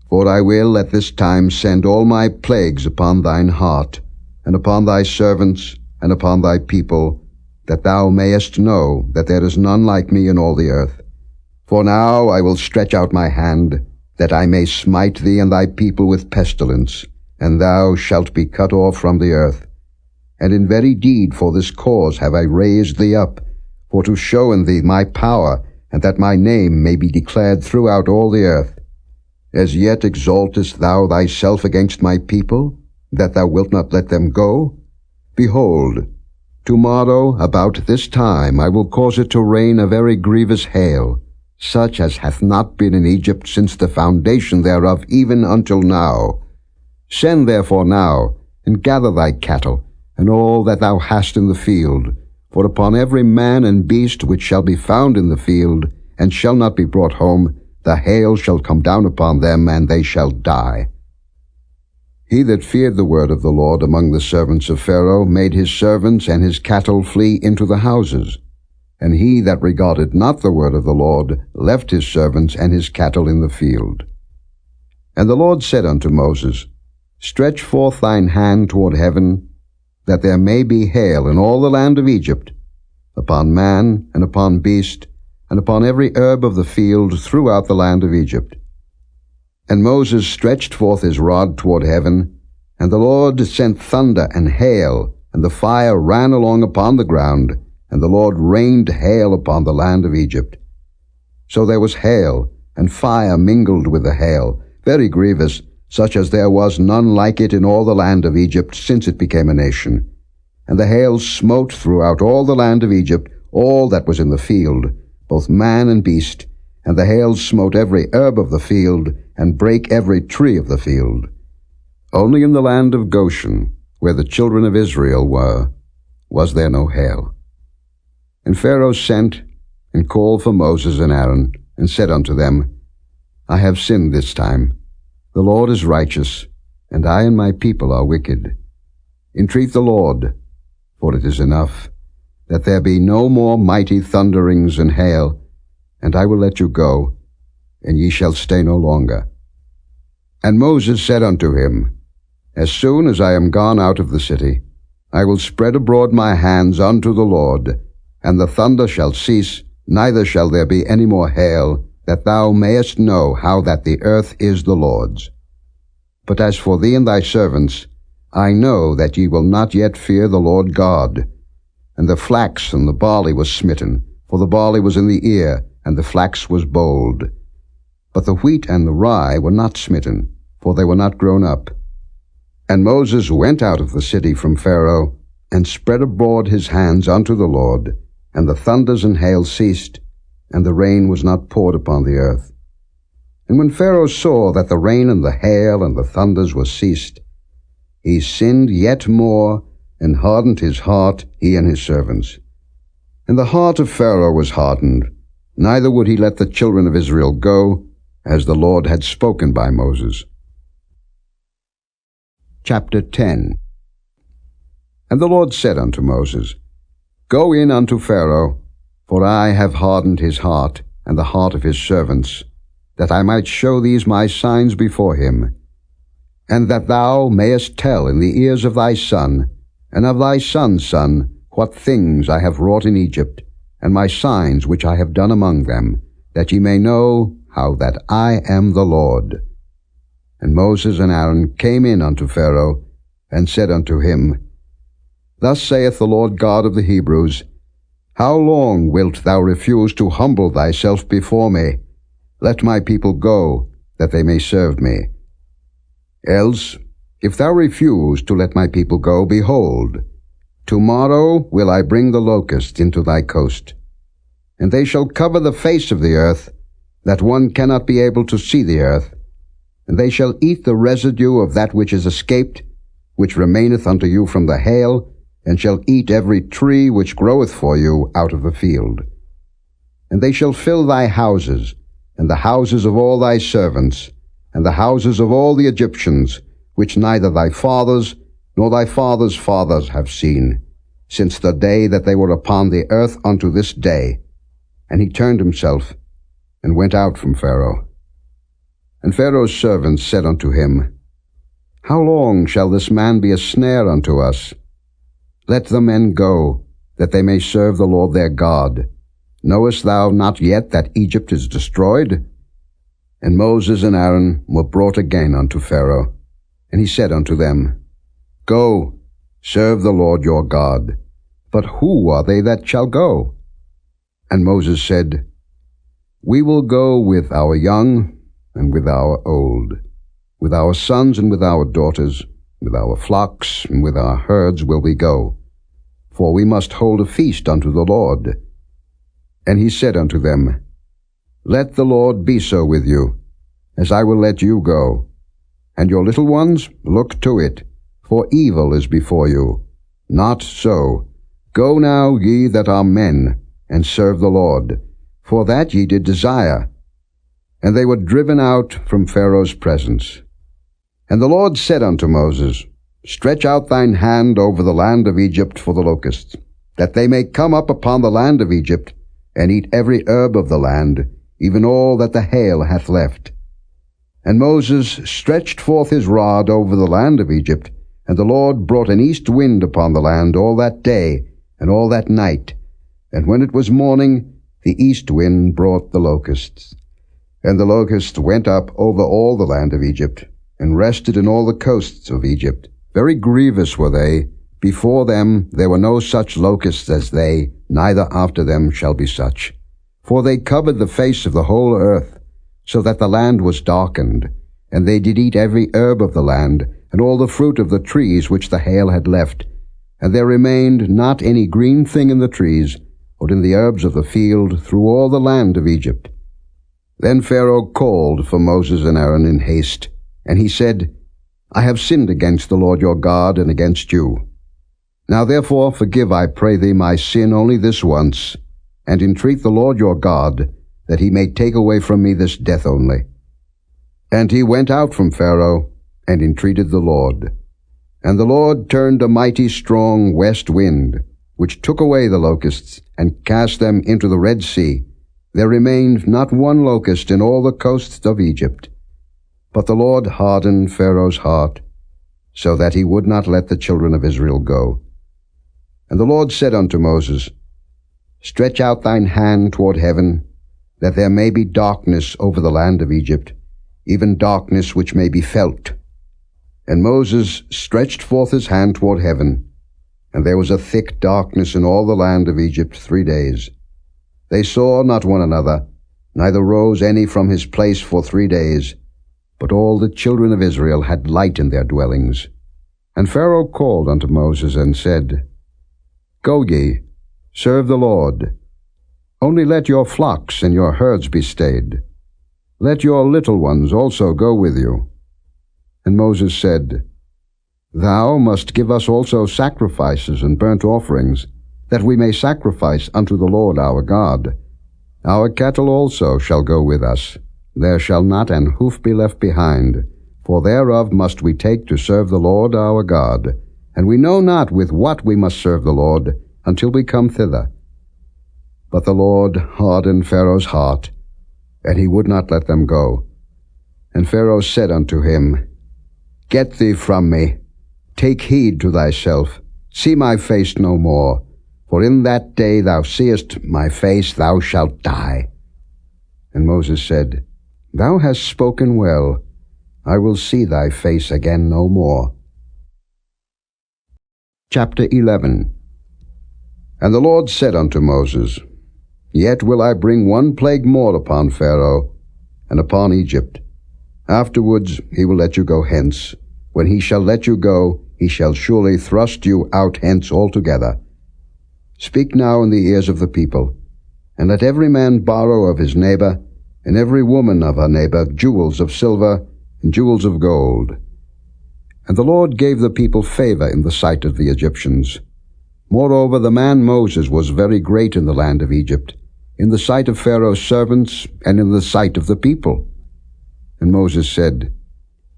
For I will at this time send all my plagues upon thine heart, and upon thy servants, and upon thy people, that thou mayest know that there is none like me in all the earth. For now I will stretch out my hand, that I may smite thee and thy people with pestilence, and thou shalt be cut off from the earth. And in very deed for this cause have I raised thee up, for to show in thee my power, and that my name may be declared throughout all the earth. As yet exaltest thou thyself against my people, that thou wilt not let them go? Behold, tomorrow about this time I will cause it to rain a very grievous hail, such as hath not been in Egypt since the foundation thereof even until now. Send therefore now, and gather thy cattle, and all that thou hast in the field, for upon every man and beast which shall be found in the field, and shall not be brought home, the hail shall come down upon them, and they shall die. He that feared the word of the Lord among the servants of Pharaoh made his servants and his cattle flee into the houses. And he that regarded not the word of the Lord left his servants and his cattle in the field. And the Lord said unto Moses, Stretch forth thine hand toward heaven, that there may be hail in all the land of Egypt, upon man, and upon beast, and upon every herb of the field throughout the land of Egypt. And Moses stretched forth his rod toward heaven, and the Lord sent thunder and hail, and the fire ran along upon the ground, and the Lord rained hail upon the land of Egypt. So there was hail, and fire mingled with the hail, very grievous, such as there was none like it in all the land of Egypt since it became a nation. And the hail smote throughout all the land of Egypt all that was in the field, both man and beast, and the hail smote every herb of the field, and brake every tree of the field. Only in the land of Goshen, where the children of Israel were, was there no hail. And Pharaoh sent and called for Moses and Aaron, and said unto them, I have sinned this time. The Lord is righteous, and I and my people are wicked. Entreat the Lord, for it is enough, that there be no more mighty thunderings and hail, and I will let you go, and ye shall stay no longer. And Moses said unto him, As soon as I am gone out of the city, I will spread abroad my hands unto the Lord, and the thunder shall cease, neither shall there be any more hail, that thou mayest know how that the earth is the Lord's. But as for thee and thy servants, I know that ye will not yet fear the Lord God. And the flax and the barley was smitten, for the barley was in the ear, and the flax was bold. But the wheat and the rye were not smitten, for they were not grown up. And Moses went out of the city from Pharaoh, and spread abroad his hands unto the Lord, and the thunders and hail ceased, and the rain was not poured upon the earth. And when Pharaoh saw that the rain and the hail and the thunders were ceased, he sinned yet more, and hardened his heart, he and his servants. And the heart of Pharaoh was hardened, neither would he let the children of Israel go, as the Lord had spoken by Moses. Chapter 10. And the Lord said unto Moses, Go in unto Pharaoh, for I have hardened his heart, and the heart of his servants, that I might show these my signs before him, and that thou mayest tell in the ears of thy son, and of thy son's son, what things I have wrought in Egypt, and my signs which I have done among them, that ye may know how that I am the Lord. And Moses and Aaron came in unto Pharaoh, and said unto him, Thus saith the Lord God of the Hebrews, How long wilt thou refuse to humble thyself before me? Let my people go, that they may serve me. Else, if thou refuse to let my people go, behold, tomorrow will I bring the locusts into thy coast, and they shall cover the face of the earth, that one cannot be able to see the earth, and they shall eat the residue of that which is escaped, which remaineth unto you from the hail, and shall eat every tree which groweth for you out of the field. And they shall fill thy houses, and the houses of all thy servants, and the houses of all the Egyptians, which neither thy fathers nor thy fathers' fathers have seen, since the day that they were upon the earth unto this day. And he turned himself, and went out from Pharaoh. And Pharaoh's servants said unto him, How long shall this man be a snare unto us? Let the men go, that they may serve the Lord their God. Knowest thou not yet that Egypt is destroyed? And Moses and Aaron were brought again unto Pharaoh. And he said unto them, Go, serve the Lord your God. But who are they that shall go? And Moses said, We will go with our young and with our old, with our sons and with our daughters, with our flocks and with our herds will we go, for we must hold a feast unto the Lord. And he said unto them, Let the Lord be so with you, as I will let you go. And your little ones, look to it, for evil is before you. Not so. Go now, ye that are men, and serve the Lord, for that ye did desire. And they were driven out from Pharaoh's presence. And the Lord said unto Moses, Stretch out thine hand over the land of Egypt for the locusts, that they may come up upon the land of Egypt, and eat every herb of the land, even all that the hail hath left. And Moses stretched forth his rod over the land of Egypt, and the Lord brought an east wind upon the land all that day and all that night, And when it was morning, the east wind brought the locusts. And the locusts went up over all the land of Egypt, and rested in all the coasts of Egypt. Very grievous were they. Before them there were no such locusts as they, neither after them shall be such. For they covered the face of the whole earth, so that the land was darkened. And they did eat every herb of the land, and all the fruit of the trees which the hail had left. And there remained not any green thing in the trees, or in the herbs of the field, through all the land of Egypt. Then Pharaoh called for Moses and Aaron in haste, and he said, I have sinned against the Lord your God and against you. Now therefore forgive, I pray thee, my sin only this once, and entreat the Lord your God, that he may take away from me this death only. And he went out from Pharaoh, and entreated the Lord. And the Lord turned a mighty strong west wind, which took away the locusts, and cast them into the Red Sea. There remained not one locust in all the coasts of Egypt. But the Lord hardened Pharaoh's heart, so that he would not let the children of Israel go. And the Lord said unto Moses, Stretch out thine hand toward heaven, that there may be darkness over the land of Egypt, even darkness which may be felt. And Moses stretched forth his hand toward heaven, and there was a thick darkness in all the land of Egypt 3 days. They saw not one another, neither rose any from his place for 3 days. But all the children of Israel had light in their dwellings. And Pharaoh called unto Moses and said, Go ye, serve the Lord. Only let your flocks and your herds be stayed. Let your little ones also go with you. And Moses said, Thou must give us also sacrifices and burnt offerings, that we may sacrifice unto the Lord our God. Our cattle also shall go with us. There shall not an hoof be left behind, for thereof must we take to serve the Lord our God. And we know not with what we must serve the Lord, until we come thither. But the Lord hardened Pharaoh's heart, and he would not let them go. And Pharaoh said unto him, Get thee from me, take heed to thyself, see my face no more, for in that day thou seest my face thou shalt die. And Moses said, Thou hast spoken well. I will see thy face again no more. Chapter 11. And the Lord said unto Moses, Yet will I bring one plague more upon Pharaoh, and upon Egypt. Afterwards he will let you go hence. When he shall let you go, he shall surely thrust you out hence altogether. Speak now in the ears of the people, and let every man borrow of his neighbor, and every woman of her neighbor, jewels of silver and jewels of gold. And the Lord gave the people favor in the sight of the Egyptians. Moreover, the man Moses was very great in the land of Egypt, in the sight of Pharaoh's servants, and in the sight of the people. And Moses said,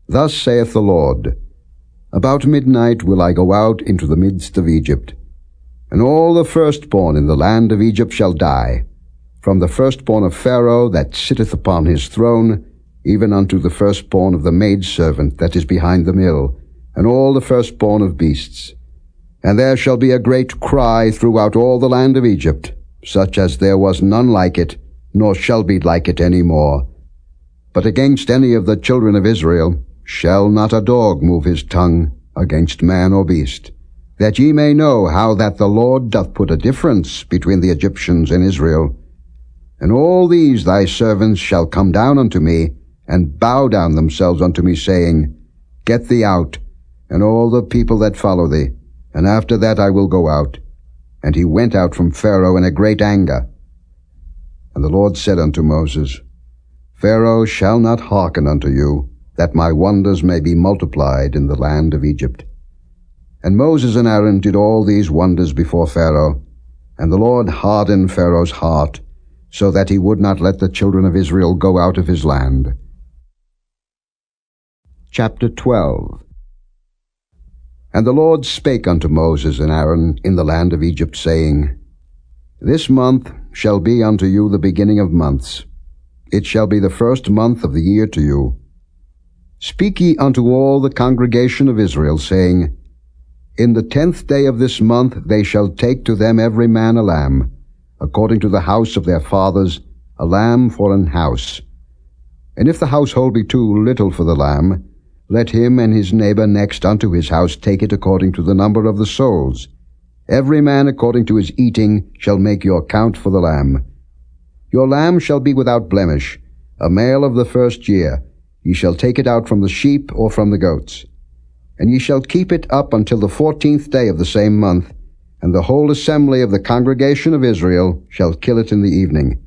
Thus saith the Lord, About midnight will I go out into the midst of Egypt, and all the firstborn in the land of Egypt shall die, from the firstborn of Pharaoh that sitteth upon his throne, even unto the firstborn of the maidservant that is behind the mill, and all the firstborn of beasts. And there shall be a great cry throughout all the land of Egypt, such as there was none like it, nor shall be like it any more. But against any of the children of Israel shall not a dog move his tongue against man or beast, that ye may know how that the Lord doth put a difference between the Egyptians and Israel. And all these thy servants shall come down unto me, and bow down themselves unto me, saying, Get thee out, and all the people that follow thee, and after that I will go out. And he went out from Pharaoh in a great anger. And the Lord said unto Moses, Pharaoh shall not hearken unto you, that my wonders may be multiplied in the land of Egypt. And Moses and Aaron did all these wonders before Pharaoh, and the Lord hardened Pharaoh's heart, so that he would not let the children of Israel go out of his land. Chapter 12. And the Lord spake unto Moses and Aaron in the land of Egypt, saying, This month shall be unto you the beginning of months. It shall be the first month of the year to you. Speak ye unto all the congregation of Israel, saying, In the 10th day of this month they shall take to them every man a lamb, according to the house of their fathers, a lamb for an house. And if the household be too little for the lamb, let him and his neighbor next unto his house take it according to the number of the souls. Every man according to his eating shall make your count for the lamb. Your lamb shall be without blemish, a male of the first year. Ye shall take it out from the sheep or from the goats. And ye shall keep it up until the 14th day of the same month, and the whole assembly of the congregation of Israel shall kill it in the evening.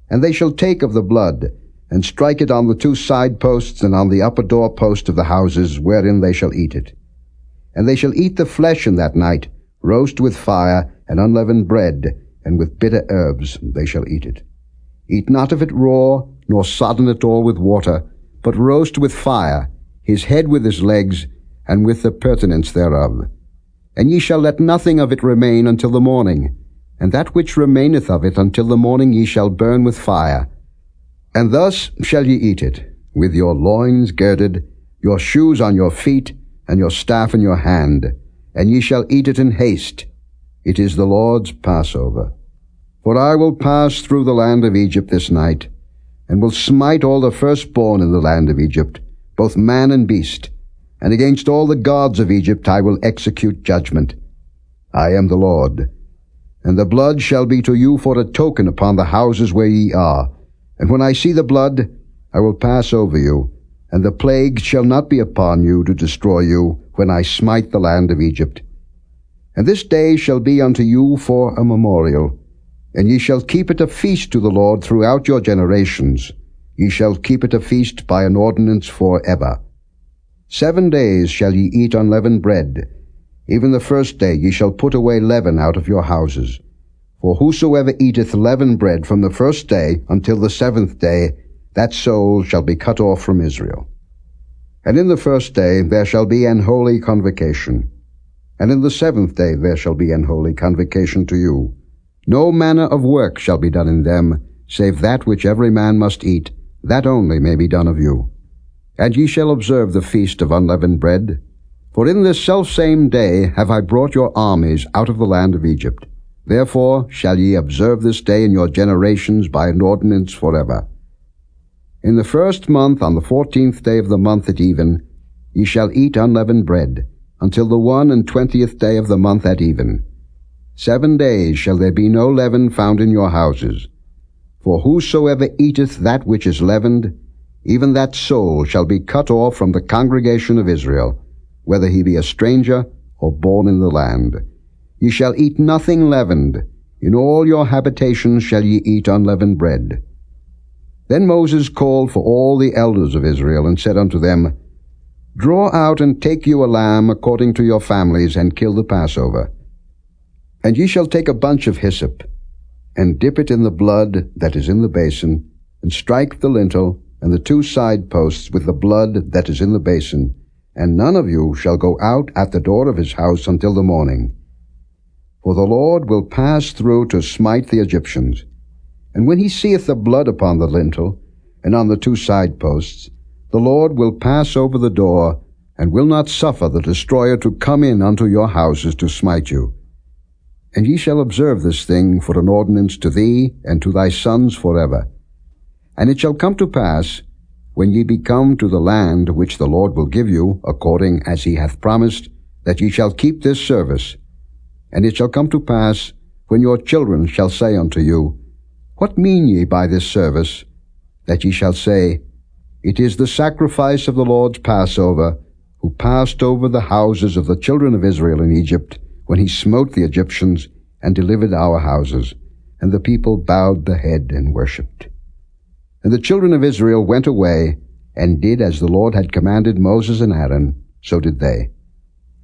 And they shall take of the blood, and strike it on the 2 side posts and on the upper door post of the houses wherein they shall eat it. And they shall eat the flesh in that night, roast with fire, and unleavened bread, and with bitter herbs they shall eat it. Eat not of it raw, nor sodden it all with water, but roast with fire, his head with his legs, and with the purtenance thereof. And ye shall let nothing of it remain until the morning, and that which remaineth of it until the morning ye shall burn with fire. And thus shall ye eat it, with your loins girded, your shoes on your feet, and your staff in your hand, and ye shall eat it in haste. It is the Lord's Passover. For I will pass through the land of Egypt this night, and will smite all the firstborn in the land of Egypt, both man and beast, and against all the gods of Egypt I will execute judgment. I am the Lord. And the blood shall be to you for a token upon the houses where ye are. And when I see the blood, I will pass over you, and the plague shall not be upon you to destroy you, when I smite the land of Egypt. And this day shall be unto you for a memorial, and ye shall keep it a feast to the Lord throughout your generations. Ye shall keep it a feast by an ordinance for ever. 7 days shall ye eat unleavened bread. Even the first day ye shall put away leaven out of your houses. For whosoever eateth leavened bread from the first day until the 7th day, that soul shall be cut off from Israel. And in the first day there shall be an holy convocation. And in the 7th day there shall be an holy convocation to you. No manner of work shall be done in them, save that which every man must eat, that only may be done of you. And ye shall observe the feast of unleavened bread. For in this selfsame day have I brought your armies out of the land of Egypt. Therefore shall ye observe this day in your generations by an ordinance forever. In the 1st month, on the 14th day of the month at even, ye shall eat unleavened bread, until the 21st day of the month at even. 7 days shall there be no leaven found in your houses. For whosoever eateth that which is leavened, even that soul shall be cut off from the congregation of Israel, whether he be a stranger or born in the land. Ye shall eat nothing leavened. In all your habitations shall ye eat unleavened bread. Then Moses called for all the elders of Israel, and said unto them, Draw out and take you a lamb according to your families, and kill the Passover. And ye shall take a bunch of hyssop, and dip it in the blood that is in the basin, and strike the lintel and the 2 side posts with the blood that is in the basin, and none of you shall go out at the door of his house until the morning. For the Lord will pass through to smite the Egyptians. And when he seeth the blood upon the lintel, and on the 2 side posts, the Lord will pass over the door, and will not suffer the destroyer to come in unto your houses to smite you. And ye shall observe this thing for an ordinance to thee and to thy sons forever. And it shall come to pass, when ye be come to the land which the Lord will give you, according as he hath promised, that ye shall keep this service. And it shall come to pass, when your children shall say unto you, What mean ye by this service? That ye shall say, It is the sacrifice of the Lord's Passover, who passed over the houses of the children of Israel in Egypt, when he smote the Egyptians, and delivered our houses. And the people bowed the head and worshipped. And the children of Israel went away, and did as the Lord had commanded Moses and Aaron, so did they.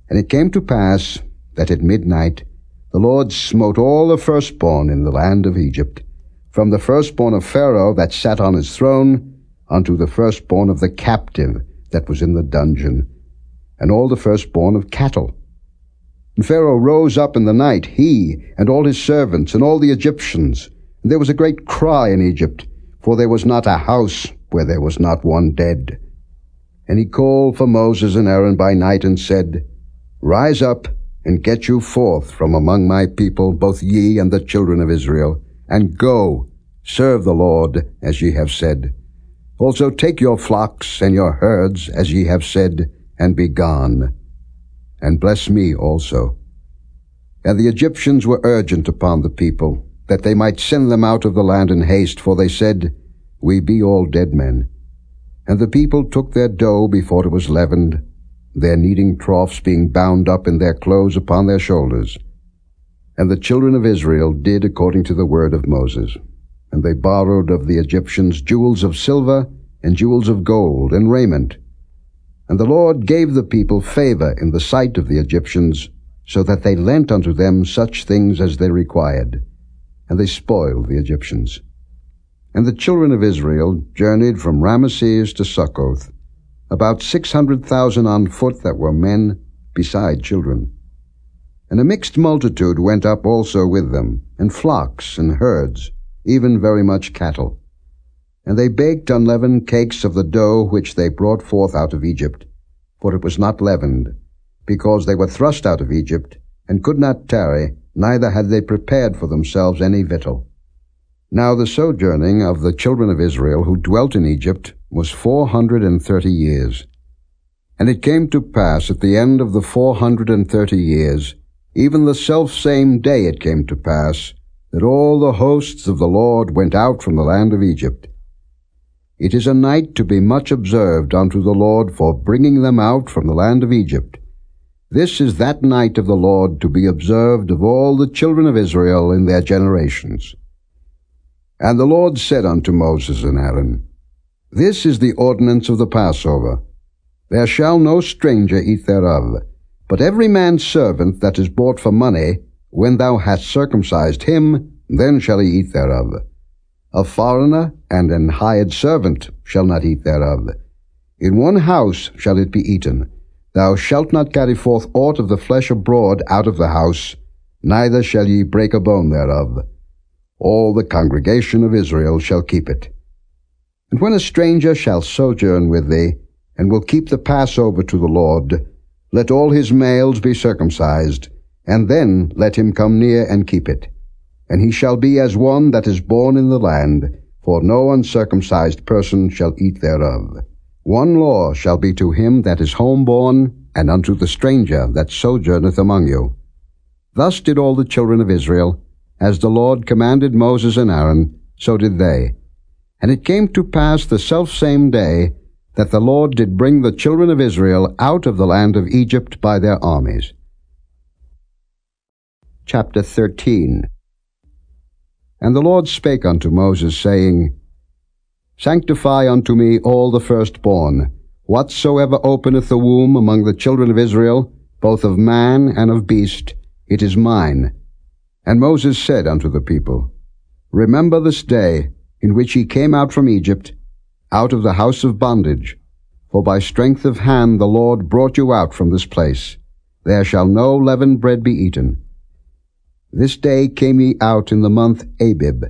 And it came to pass, that at midnight the Lord smote all the firstborn in the land of Egypt, from the firstborn of Pharaoh that sat on his throne, unto the firstborn of the captive that was in the dungeon, and all the firstborn of cattle. And Pharaoh rose up in the night, he, and all his servants, and all the Egyptians. And there was a great cry in Egypt, for there was not a house where there was not one dead. And he called for Moses and Aaron by night, and said, Rise up, and get you forth from among my people, both ye and the children of Israel, and go, serve the Lord, as ye have said. Also take your flocks and your herds, as ye have said, and be gone, and bless me also. And the Egyptians were urgent upon the people, that they might send them out of the land in haste, for they said, We be all dead men. And the people took their dough before it was leavened, their kneading troughs being bound up in their clothes upon their shoulders. And the children of Israel did according to the word of Moses. And they borrowed of the Egyptians jewels of silver, and jewels of gold, and raiment. And the Lord gave the people favor in the sight of the Egyptians, so that they lent unto them such things as they required. And they spoiled the Egyptians. And the children of Israel journeyed from Ramesses to Succoth, about 600,000 on foot that were men, beside children. And a mixed multitude went up also with them, and flocks and herds, even very much cattle. And they baked unleavened cakes of the dough which they brought forth out of Egypt, for it was not leavened, because they were thrust out of Egypt, and could not tarry, neither had they prepared for themselves any victual. Now the sojourning of the children of Israel who dwelt in Egypt was 430 years. And it came to pass at the end of the 430 years, even the selfsame day it came to pass, that all the hosts of the Lord went out from the land of Egypt. It is a night to be much observed unto the Lord for bringing them out from the land of Egypt. This is that night of the Lord to be observed of all the children of Israel in their generations. And the Lord said unto Moses and Aaron, This is the ordinance of the Passover. There shall no stranger eat thereof, but every man's servant that is bought for money, when thou hast circumcised him, then shall he eat thereof. A foreigner and an hired servant shall not eat thereof. In one house shall it be eaten. Thou shalt not carry forth aught of the flesh abroad out of the house, neither shall ye break a bone thereof. All the congregation of Israel shall keep it. And when a stranger shall sojourn with thee, and will keep the Passover to the Lord, let all his males be circumcised, and then let him come near and keep it. And he shall be as one that is born in the land, for no uncircumcised person shall eat thereof. One law shall be to him that is homeborn, and unto the stranger that sojourneth among you. Thus did all the children of Israel, as the Lord commanded Moses and Aaron, so did they. And it came to pass the selfsame day, that the Lord did bring the children of Israel out of the land of Egypt by their armies. Chapter 13. And the Lord spake unto Moses, saying, Sanctify unto me all the firstborn, whatsoever openeth the womb among the children of Israel, both of man and of beast, it is mine. And Moses said unto the people, Remember this day, in which ye came out from Egypt, out of the house of bondage. For by strength of hand the Lord brought you out from this place. There shall no leavened bread be eaten. This day came ye out in the month Abib.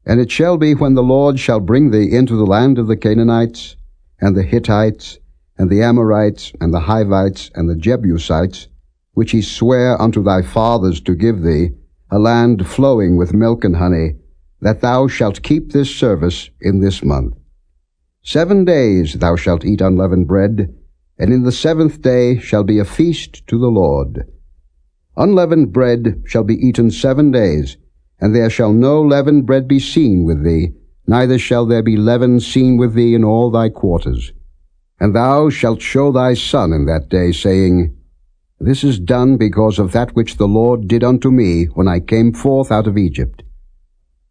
And it shall be when the Lord shall bring thee into the land of the Canaanites, and the Hittites, and the Amorites, and the Hivites, and the Jebusites, which he sware unto thy fathers to give thee, a land flowing with milk and honey, that thou shalt keep this service in this month. 7 days thou shalt eat unleavened bread, and in the 7th day shall be a feast to the Lord. Unleavened bread shall be eaten 7 days, and there shall no leavened bread be seen with thee, neither shall there be leaven seen with thee in all thy quarters. And thou shalt show thy son in that day, saying, This is done because of that which the Lord did unto me when I came forth out of Egypt.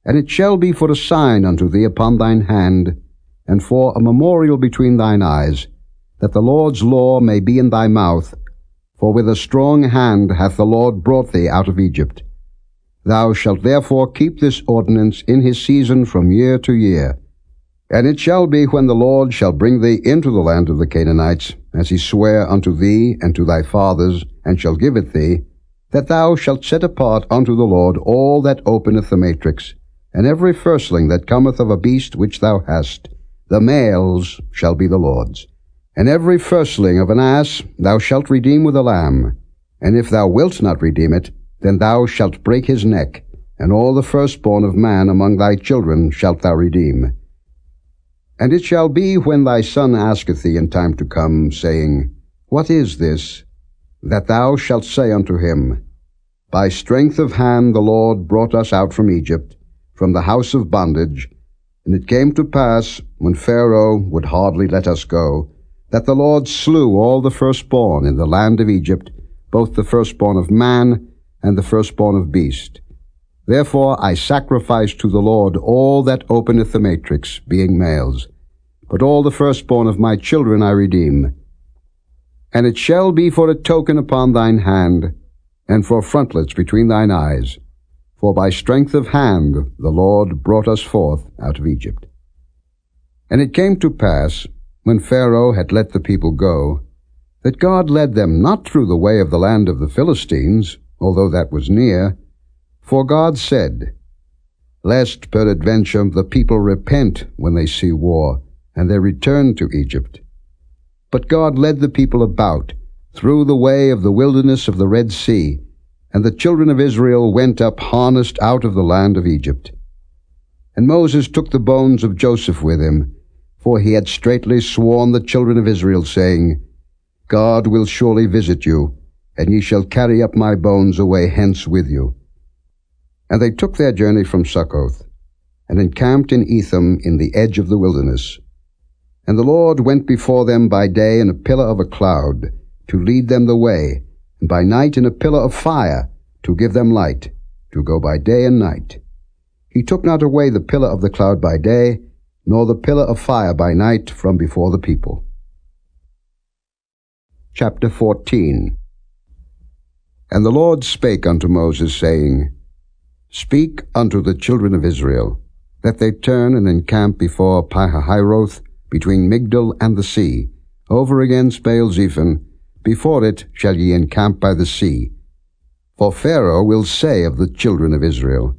And it shall be for a sign unto thee upon thine hand, and for a memorial between thine eyes, that the Lord's law may be in thy mouth, for with a strong hand hath the Lord brought thee out of Egypt. Thou shalt therefore keep this ordinance in his season from year to year. And it shall be when the Lord shall bring thee into the land of the Canaanites, as he sware unto thee and to thy fathers, and shall give it thee, that thou shalt set apart unto the Lord all that openeth the matrix, and every firstling that cometh of a beast which thou hast, the males shall be the Lord's. And every firstling of an ass thou shalt redeem with a lamb. And if thou wilt not redeem it, then thou shalt break his neck, and all the firstborn of man among thy children shalt thou redeem. And it shall be, when thy son asketh thee in time to come, saying, What is this? That thou shalt say unto him, By strength of hand the Lord brought us out from Egypt, from the house of bondage. And it came to pass, when Pharaoh would hardly let us go, that the Lord slew all the firstborn in the land of Egypt, both the firstborn of man and the firstborn of beast. Therefore I sacrifice to the Lord all that openeth the matrix, being males. But all the firstborn of my children I redeem. And it shall be for a token upon thine hand, and for frontlets between thine eyes. For by strength of hand the Lord brought us forth out of Egypt. And it came to pass, when Pharaoh had let the people go, that God led them not through the way of the land of the Philistines, although that was near. For God said, Lest peradventure the people repent when they see war, and they return to Egypt. But God led the people about through the way of the wilderness of the Red Sea, and the children of Israel went up harnessed out of the land of Egypt. And Moses took the bones of Joseph with him, for he had straitly sworn the children of Israel, saying, God will surely visit you, and ye shall carry up my bones away hence with you. And they took their journey from Succoth, and encamped in Etham in the edge of the wilderness. And the Lord went before them by day in a pillar of a cloud, to lead them the way, and by night in a pillar of fire, to give them light, to go by day and night. He took not away the pillar of the cloud by day, nor the pillar of fire by night from before the people. Chapter 14. And the Lord spake unto Moses, saying, Speak unto the children of Israel, that they turn and encamp before Pihahiroth, between Migdol and the sea, over against Baal-zephon. Before it shall ye encamp by the sea. For Pharaoh will say of the children of Israel,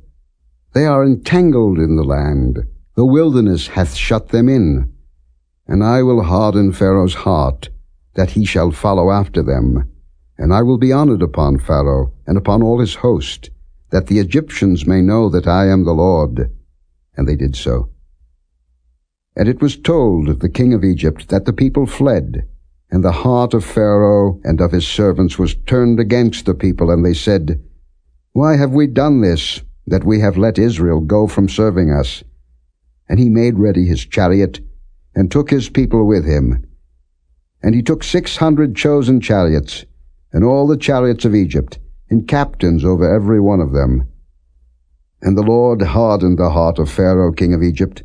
They are entangled in the land, the wilderness hath shut them in. And I will harden Pharaoh's heart, that he shall follow after them. And I will be honored upon Pharaoh, and upon all his host, that the Egyptians may know that I am the Lord. And they did so. And it was told the king of Egypt that the people fled, and the heart of Pharaoh and of his servants was turned against the people, and they said, Why have we done this, that we have let Israel go from serving us? And he made ready his chariot, and took his people with him. And he took 600 chosen chariots, and all the chariots of Egypt, and captains over every one of them. And the Lord hardened the heart of Pharaoh king of Egypt,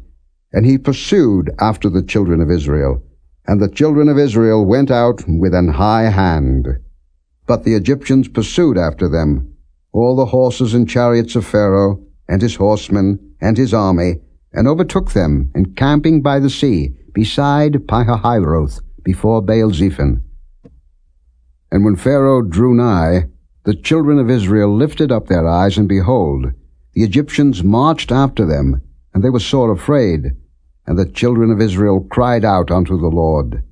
and he pursued after the children of Israel. And the children of Israel went out with an high hand. But the Egyptians pursued after them, all the horses and chariots of Pharaoh, and his horsemen, and his army, and overtook them, encamping by the sea, beside Pihahiroth, before Baal-zephon. And when Pharaoh drew nigh, the children of Israel lifted up their eyes, and behold, the Egyptians marched after them, and they were sore afraid. And the children of Israel cried out unto the Lord.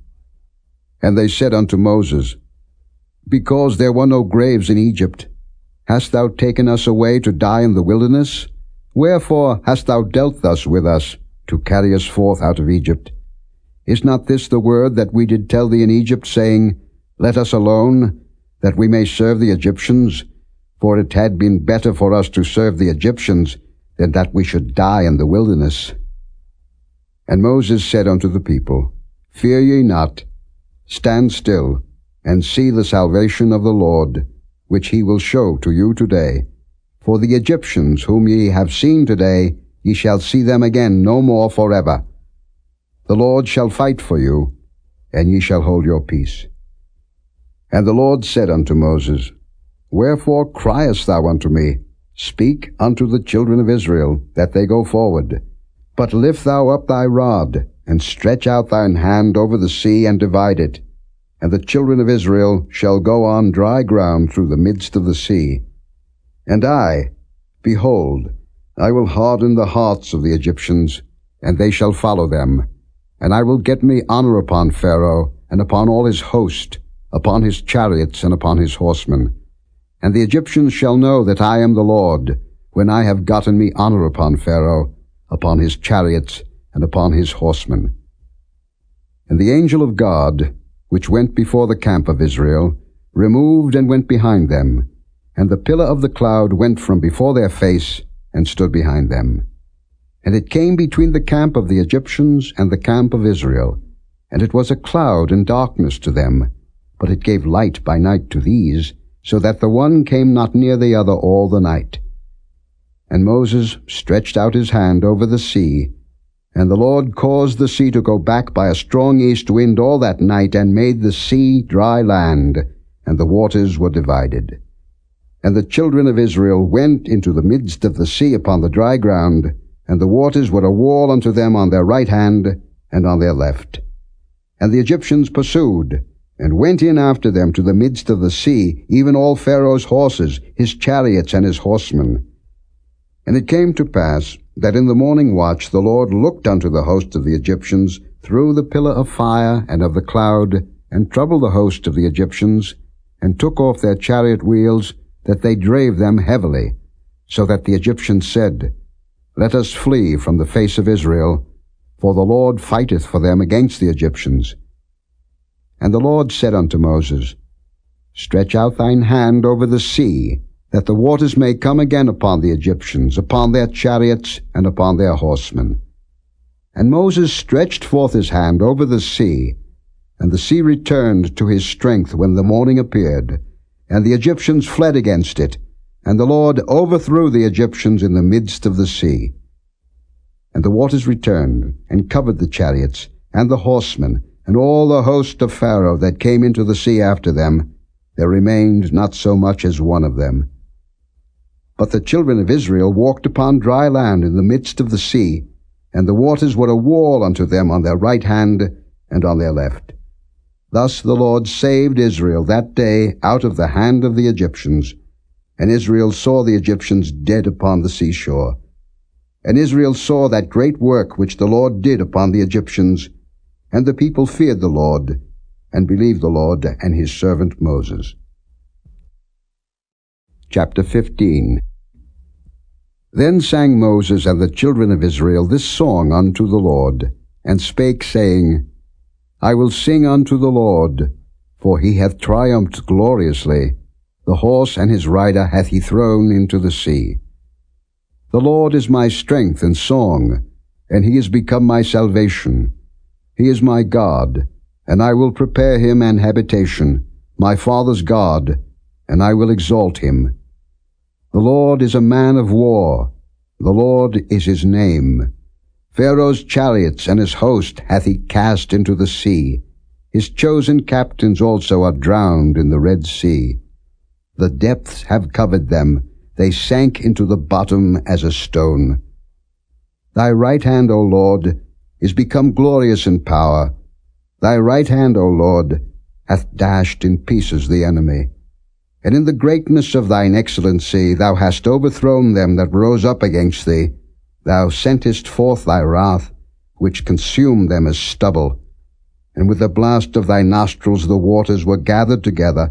And they said unto Moses, Because there were no graves in Egypt, hast thou taken us away to die in the wilderness? Wherefore hast thou dealt thus with us, to carry us forth out of Egypt? Is not this the word that we did tell thee in Egypt, saying, Let us alone, that we may serve the Egyptians? For it had been better for us to serve the Egyptians, than that we should die in the wilderness. And Moses said unto the people, Fear ye not, stand still, and see the salvation of the Lord, which he will show to you today. For the Egyptians whom ye have seen today, ye shall see them again no more forever. The Lord shall fight for you, and ye shall hold your peace. And the Lord said unto Moses, Wherefore criest thou unto me? Speak unto the children of Israel, that they go forward. But lift thou up thy rod, and stretch out thine hand over the sea, and divide it. And the children of Israel shall go on dry ground through the midst of the sea. And I, behold, I will harden the hearts of the Egyptians, and they shall follow them. And I will get me honor upon Pharaoh, and upon all his host, upon his chariots and upon his horsemen. And the Egyptians shall know that I am the Lord, when I have gotten me honor upon Pharaoh, upon his chariots, and upon his horsemen. And the angel of God, which went before the camp of Israel, removed and went behind them, and the pillar of the cloud went from before their face, and stood behind them. And it came between the camp of the Egyptians and the camp of Israel, and it was a cloud and darkness to them, but it gave light by night to these, so that the one came not near the other all the night. And Moses stretched out his hand over the sea, and the Lord caused the sea to go back by a strong east wind all that night, and made the sea dry land, and the waters were divided. And the children of Israel went into the midst of the sea upon the dry ground, and the waters were a wall unto them on their right hand and on their left. And the Egyptians pursued, and went in after them to the midst of the sea, even all Pharaoh's horses, his chariots, and his horsemen. And it came to pass that in the morning watch the Lord looked unto the host of the Egyptians through the pillar of fire and of the cloud, and troubled the host of the Egyptians, and took off their chariot wheels, that they drave them heavily, so that the Egyptians said, Let us flee from the face of Israel, for the Lord fighteth for them against the Egyptians. And the Lord said unto Moses, Stretch out thine hand over the sea, that the waters may come again upon the Egyptians, upon their chariots, and upon their horsemen. And Moses stretched forth his hand over the sea, and the sea returned to his strength when the morning appeared, and the Egyptians fled against it, and the Lord overthrew the Egyptians in the midst of the sea. And the waters returned, and covered the chariots, and the horsemen, and all the host of Pharaoh that came into the sea after them. There remained not so much as one of them. But the children of Israel walked upon dry land in the midst of the sea, and the waters were a wall unto them on their right hand and on their left. Thus the Lord saved Israel that day out of the hand of the Egyptians. And Israel saw the Egyptians dead upon the seashore. And Israel saw that great work which the Lord did upon the Egyptians. And the people feared the Lord, and believed the Lord and his servant Moses. Chapter 15. Then sang Moses and the children of Israel this song unto the Lord, and spake, saying, I will sing unto the Lord, for he hath triumphed gloriously. The horse and his rider hath he thrown into the sea. The Lord is my strength and song, and he is become my salvation. He is my God, and I will prepare him an habitation, my father's God, and I will exalt him. The Lord is a man of war, the Lord is his name. Pharaoh's chariots and his host hath he cast into the sea. His chosen captains also are drowned in the Red Sea. The depths have covered them, they sank into the bottom as a stone. Thy right hand, O Lord, is become glorious in power. Thy right hand, O Lord, hath dashed in pieces the enemy. And in the greatness of thine excellency thou hast overthrown them that rose up against thee. Thou sentest forth thy wrath, which consumed them as stubble. And with the blast of thy nostrils the waters were gathered together.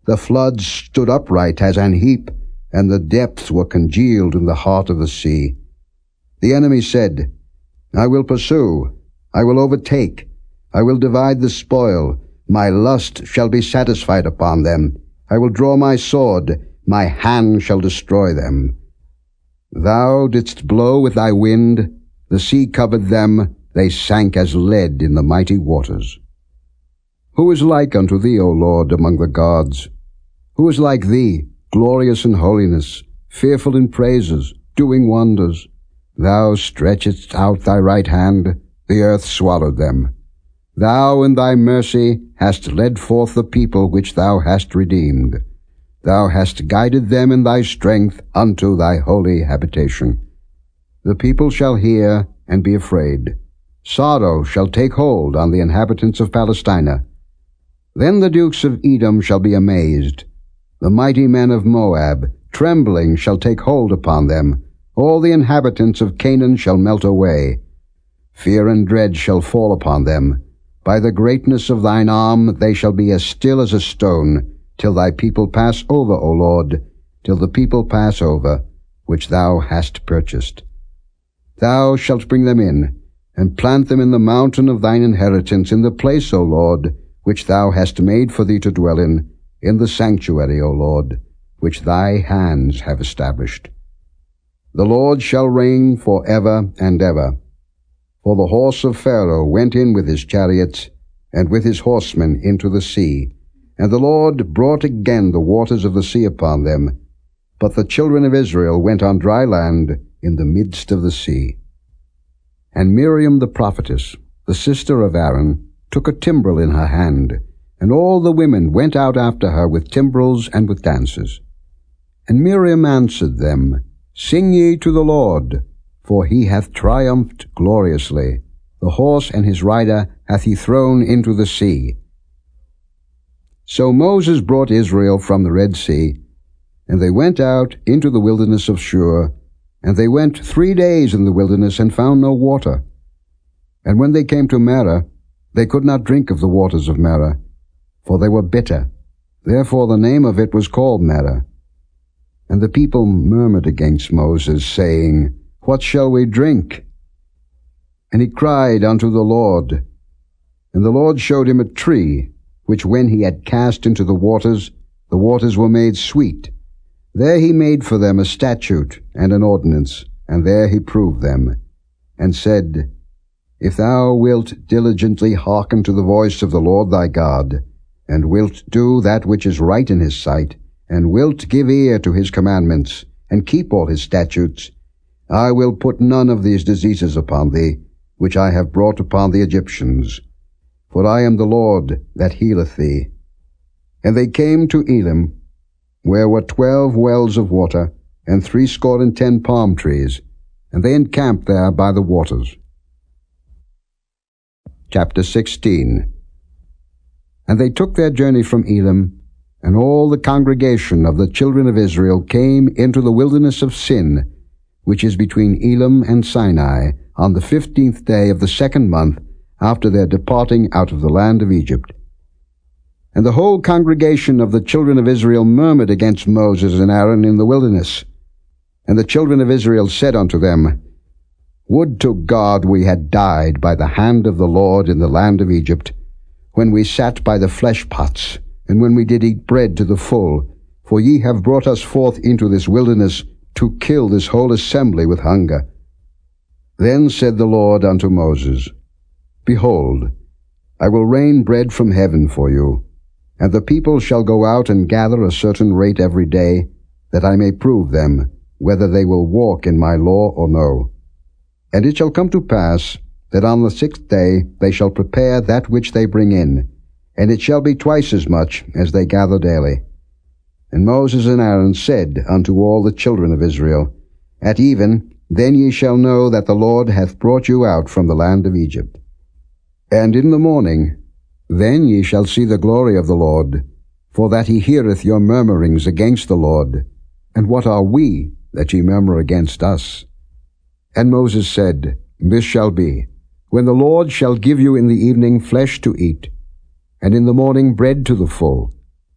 The floods stood upright as an heap, and the depths were congealed in the heart of the sea. The enemy said, I will pursue, I will overtake, I will divide the spoil, my lust shall be satisfied upon them. I will draw my sword, my hand shall destroy them. Thou didst blow with thy wind, the sea covered them, they sank as lead in the mighty waters. Who is like unto thee, O Lord, among the gods? Who is like thee, glorious in holiness, fearful in praises, doing wonders? Thou stretchedst out thy right hand, the earth swallowed them. Thou in thy mercy hast led forth the people which thou hast redeemed. Thou hast guided them in thy strength unto thy holy habitation. The people shall hear and be afraid. Sorrow shall take hold on the inhabitants of Palestina. Then the dukes of Edom shall be amazed. The mighty men of Moab, trembling, shall take hold upon them. All the inhabitants of Canaan shall melt away. Fear and dread shall fall upon them. By the greatness of thine arm they shall be as still as a stone, till thy people pass over, O Lord, till the people pass over, which thou hast purchased. Thou shalt bring them in, and plant them in the mountain of thine inheritance, in the place, O Lord, which thou hast made for thee to dwell in the sanctuary, O Lord, which thy hands have established. The Lord shall reign for ever and ever. For the horse of Pharaoh went in with his chariots, and with his horsemen into the sea, and the Lord brought again the waters of the sea upon them. But the children of Israel went on dry land in the midst of the sea. And Miriam the prophetess, the sister of Aaron, took a timbrel in her hand, and all the women went out after her with timbrels and with dances. And Miriam answered them, Sing ye to the Lord, for he hath triumphed gloriously. The horse and his rider hath he thrown into the sea. So Moses brought Israel from the Red Sea, and they went out into the wilderness of Shur, and they went 3 days in the wilderness and found no water. And when they came to Marah, they could not drink of the waters of Marah, for they were bitter. Therefore the name of it was called Marah. And the people murmured against Moses, saying, What shall we drink? And he cried unto the Lord. And the Lord showed him a tree, which when he had cast into the waters were made sweet. There he made for them a statute and an ordinance, and there he proved them, and said, If thou wilt diligently hearken to the voice of the Lord thy God, and wilt do that which is right in his sight, and wilt give ear to his commandments, and keep all his statutes, I will put none of these diseases upon thee, which I have brought upon the Egyptians. For I am the Lord that healeth thee. And they came to Elim, where were 12 wells of water, and 70 palm trees, and they encamped there by the waters. Chapter 16. And they took their journey from Elim, and all the congregation of the children of Israel came into the wilderness of Sin, which is between Elim and Sinai, on the 15th day of the 2nd month after their departing out of the land of Egypt. And the whole congregation of the children of Israel murmured against Moses and Aaron in the wilderness. And the children of Israel said unto them, Would to God we had died by the hand of the Lord in the land of Egypt, when we sat by the flesh pots, and when we did eat bread to the full, for ye have brought us forth into this wilderness to kill this whole assembly with hunger. Then said the Lord unto Moses, Behold, I will rain bread from heaven for you, and the people shall go out and gather a certain rate every day, that I may prove them, whether they will walk in my law or no. And it shall come to pass, that on the 6th day they shall prepare that which they bring in, and it shall be twice as much as they gather daily. And Moses and Aaron said unto all the children of Israel, At even, then ye shall know that the Lord hath brought you out from the land of Egypt. And in the morning, then ye shall see the glory of the Lord, for that he heareth your murmurings against the Lord. And what are we, that ye murmur against us? And Moses said, This shall be, when the Lord shall give you in the evening flesh to eat, and in the morning bread to the full,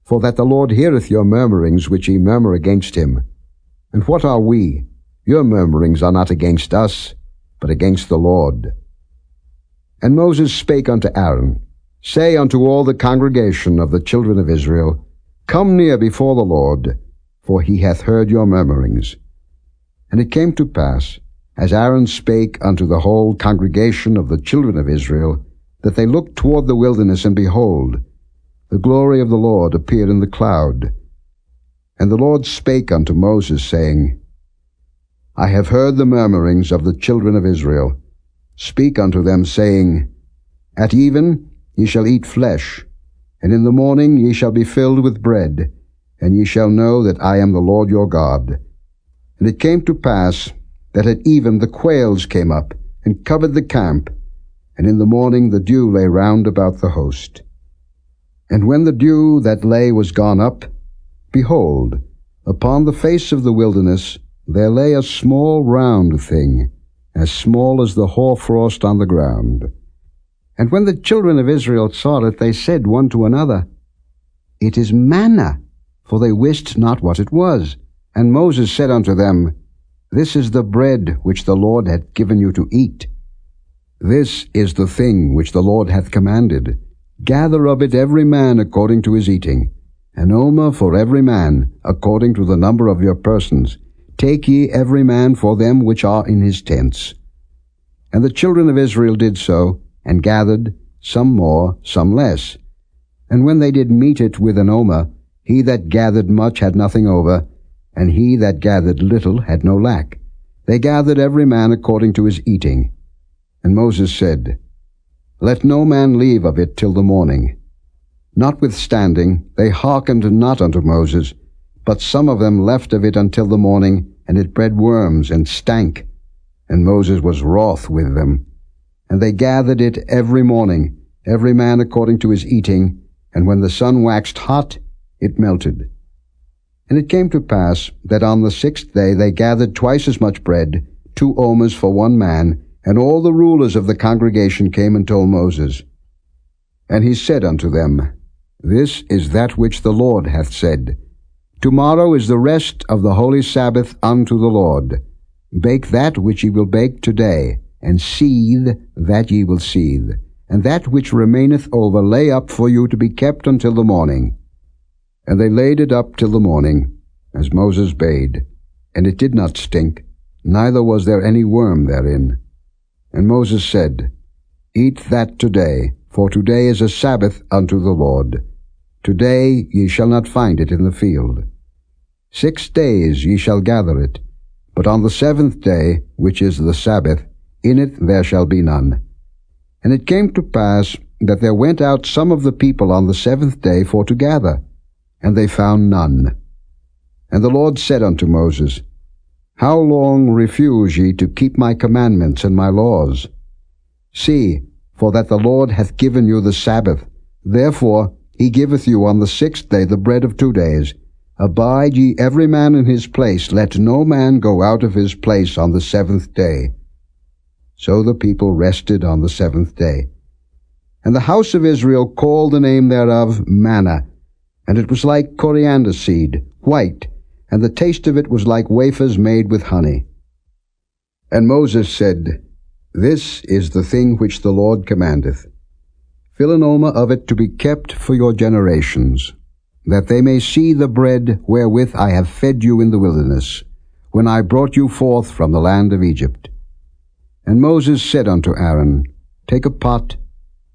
for that the Lord heareth your murmurings which ye murmur against him. And what are we? Your murmurings are not against us, but against the Lord. And Moses spake unto Aaron, Say unto all the congregation of the children of Israel, Come near before the Lord, for he hath heard your murmurings. And it came to pass, as Aaron spake unto the whole congregation of the children of Israel, that they looked toward the wilderness, and behold, the glory of the Lord appeared in the cloud. And the Lord spake unto Moses, saying, I have heard the murmurings of the children of Israel. Speak unto them, saying, At even ye shall eat flesh, and in the morning ye shall be filled with bread, and ye shall know that I am the Lord your God. And it came to pass, that at even the quails came up, and covered the camp, and in the morning the dew lay round about the host. And when the dew that lay was gone up, behold, upon the face of the wilderness there lay a small round thing, as small as the hoarfrost on the ground. And when the children of Israel saw it, they said one to another, It is manna, for they wist not what it was. And Moses said unto them, This is the bread which the Lord hath given you to eat. This is the thing which the Lord hath commanded. Gather of it every man according to his eating, an omer for every man, according to the number of your persons. Take ye every man for them which are in his tents. And the children of Israel did so, and gathered, some more, some less. And when they did meet it with an omer, he that gathered much had nothing over, and he that gathered little had no lack. They gathered every man according to his eating. And Moses said, Let no man leave of it till the morning. Notwithstanding, they hearkened not unto Moses, but some of them left of it until the morning, and it bred worms, and stank. And Moses was wroth with them. And they gathered it every morning, every man according to his eating, and when the sun waxed hot, it melted. And it came to pass that on the 6th day they gathered twice as much bread, 2 omers for one man, and all the rulers of the congregation came and told Moses. And he said unto them, This is that which the Lord hath said. Tomorrow is the rest of the holy Sabbath unto the Lord. Bake that which ye will bake today, and seethe that ye will seethe, and that which remaineth over lay up for you to be kept until the morning. And they laid it up till the morning, as Moses bade, and it did not stink, neither was there any worm therein. And Moses said, Eat that today, for today is a Sabbath unto the Lord. Today ye shall not find it in the field. 6 days ye shall gather it, but on the 7th day, which is the Sabbath, in it there shall be none. And it came to pass that there went out some of the people on the 7th day for to gather, and they found none. And the Lord said unto Moses, How long refuse ye to keep my commandments and my laws? See, for that the Lord hath given you the Sabbath, therefore he giveth you on the 6th day the bread of 2 days. Abide ye every man in his place, let no man go out of his place on the 7th day. So the people rested on the 7th day. And the house of Israel called the name thereof manna, and it was like coriander seed, white, and the taste of it was like wafers made with honey. And Moses said, This is the thing which the Lord commandeth. Fill an omer of it to be kept for your generations, that they may see the bread wherewith I have fed you in the wilderness, when I brought you forth from the land of Egypt. And Moses said unto Aaron, Take a pot,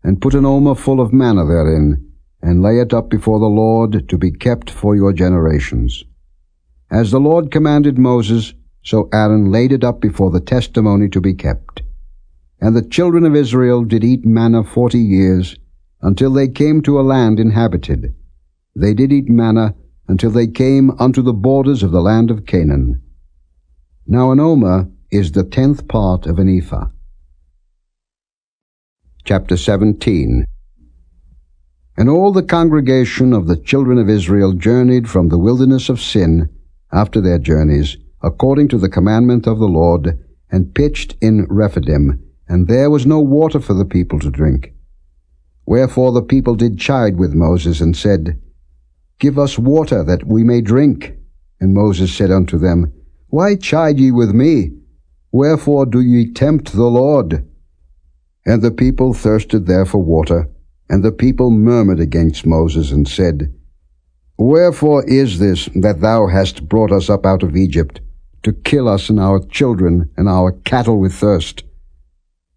and put an omer full of manna therein, and lay it up before the Lord to be kept for your generations. As the Lord commanded Moses, so Aaron laid it up before the testimony to be kept. And the children of Israel did eat manna 40 years, until they came to a land inhabited. They did eat manna until they came unto the borders of the land of Canaan. Now an omer is the 10th part of an ephah. Chapter 17. And all the congregation of the children of Israel journeyed from the wilderness of Sin after their journeys, according to the commandment of the Lord, and pitched in Rephidim, and there was no water for the people to drink. Wherefore the people did chide with Moses, and said, Give us water, that we may drink. And Moses said unto them, Why chide ye with me? Wherefore do ye tempt the Lord? And the people thirsted there for water, and the people murmured against Moses, and said, Wherefore is this that thou hast brought us up out of Egypt, to kill us and our children and our cattle with thirst?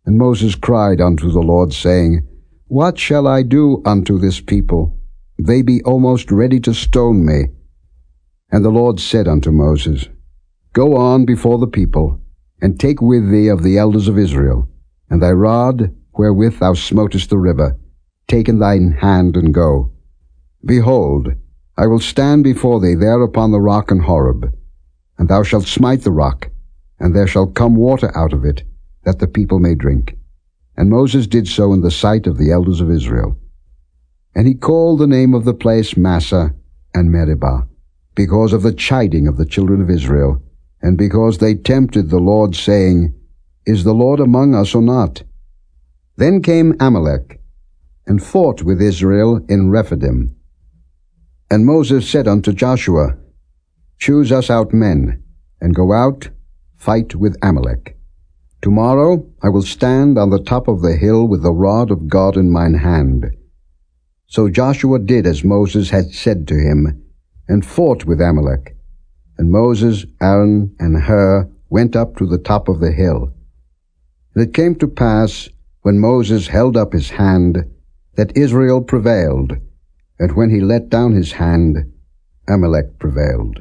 And Moses cried unto the Lord, saying, What shall I do unto this people? They be almost ready to stone me. And the Lord said unto Moses, Go on before the people, and take with thee of the elders of Israel, and thy rod wherewith thou smotest the river, take in thine hand, and go. Behold, I will stand before thee there upon the rock in Horeb, and thou shalt smite the rock, and there shall come water out of it, that the people may drink. And Moses did so in the sight of the elders of Israel. And he called the name of the place Massah and Meribah, because of the chiding of the children of Israel, and because they tempted the Lord, saying, Is the Lord among us or not? Then came Amalek, and fought with Israel in Rephidim. And Moses said unto Joshua, Choose us out men, and go out, fight with Amalek. Tomorrow I will stand on the top of the hill with the rod of God in mine hand. So Joshua did as Moses had said to him, and fought with Amalek. And Moses, Aaron, and Hur went up to the top of the hill. And it came to pass, when Moses held up his hand, that Israel prevailed, and when he let down his hand, Amalek prevailed.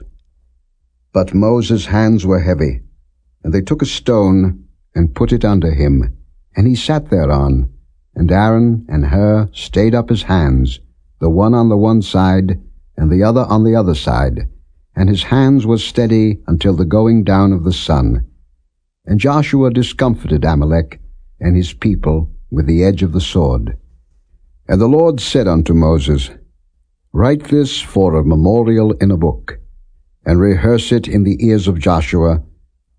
But Moses' hands were heavy, and they took a stone, and put it under him, and he sat thereon, and Aaron and Hur stayed up his hands, the one on the one side, and the other on the other side, and his hands were steady until the going down of the sun. And Joshua discomfited Amalek and his people with the edge of the sword. And the Lord said unto Moses, Write this for a memorial in a book, and rehearse it in the ears of Joshua,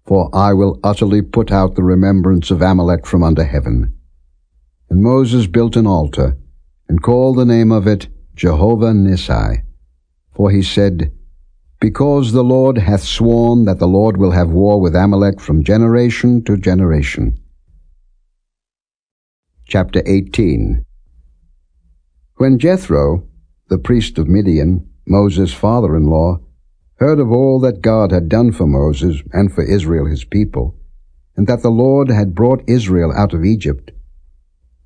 for I will utterly put out the remembrance of Amalek from under heaven. And Moses built an altar, and called the name of it Jehovah Nissi. For he said, Because the Lord hath sworn that the Lord will have war with Amalek from generation to generation. Chapter 18. When Jethro, the priest of Midian, Moses' father-in-law, heard of all that God had done for Moses and for Israel his people, and that the Lord had brought Israel out of Egypt,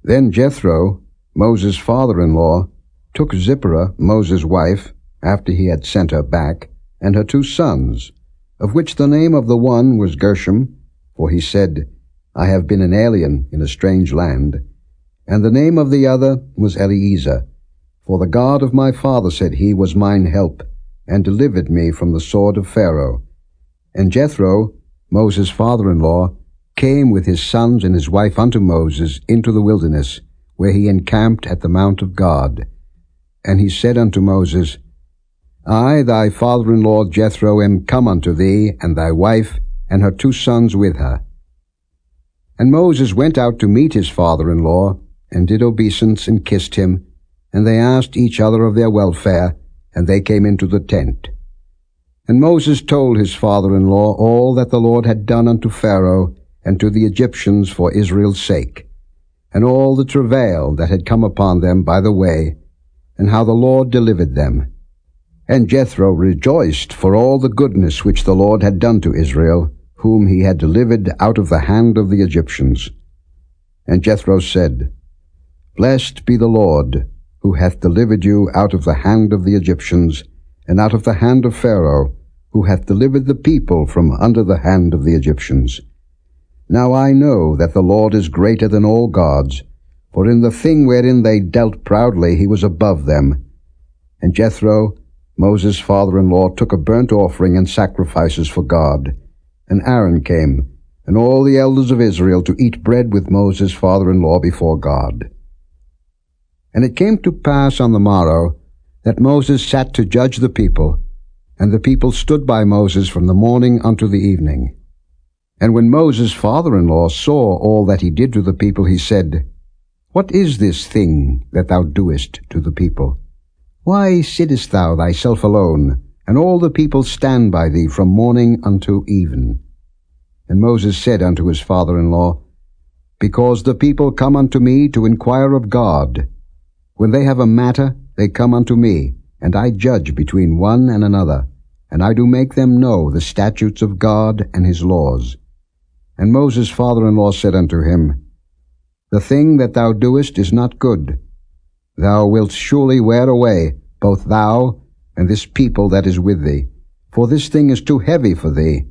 then Jethro, Moses' father-in-law, took Zipporah, Moses' wife, after he had sent her back, and her 2 sons, of which the name of the one was Gershom, for he said, I have been an alien in a strange land, and the name of the other was Eliezer, for the God of my father, said he, was mine help, and delivered me from the sword of Pharaoh. And Jethro, Moses' father-in-law, came with his sons and his wife unto Moses into the wilderness, where he encamped at the mount of God. And he said unto Moses, I, thy father-in-law Jethro, am come unto thee, and thy wife, and her 2 sons with her. And Moses went out to meet his father-in-law, and did obeisance, and kissed him, and they asked each other of their welfare, and they came into the tent. And Moses told his father-in-law all that the Lord had done unto Pharaoh and to the Egyptians for Israel's sake, and all the travail that had come upon them by the way, and how the Lord delivered them. And Jethro rejoiced for all the goodness which the Lord had done to Israel, whom he had delivered out of the hand of the Egyptians. And Jethro said, Blessed be the Lord, who hath delivered you out of the hand of the Egyptians, and out of the hand of Pharaoh, who hath delivered the people from under the hand of the Egyptians. Now I know that the Lord is greater than all gods, for in the thing wherein they dealt proudly he was above them. And Jethro, Moses' father-in-law, took a burnt offering and sacrifices for God. And Aaron came, and all the elders of Israel, to eat bread with Moses' father-in-law before God. And it came to pass on the morrow that Moses sat to judge the people, and the people stood by Moses from the morning unto the evening. And when Moses' father-in-law saw all that he did to the people, he said, What is this thing that thou doest to the people? Why sittest thou thyself alone, and all the people stand by thee from morning unto even? And Moses said unto his father-in-law, Because the people come unto me to inquire of God. When they have a matter, they come unto me, and I judge between one and another, and I do make them know the statutes of God and his laws. And Moses' father-in-law said unto him, The thing that thou doest is not good. Thou wilt surely wear away, both thou and this people that is with thee, for this thing is too heavy for thee.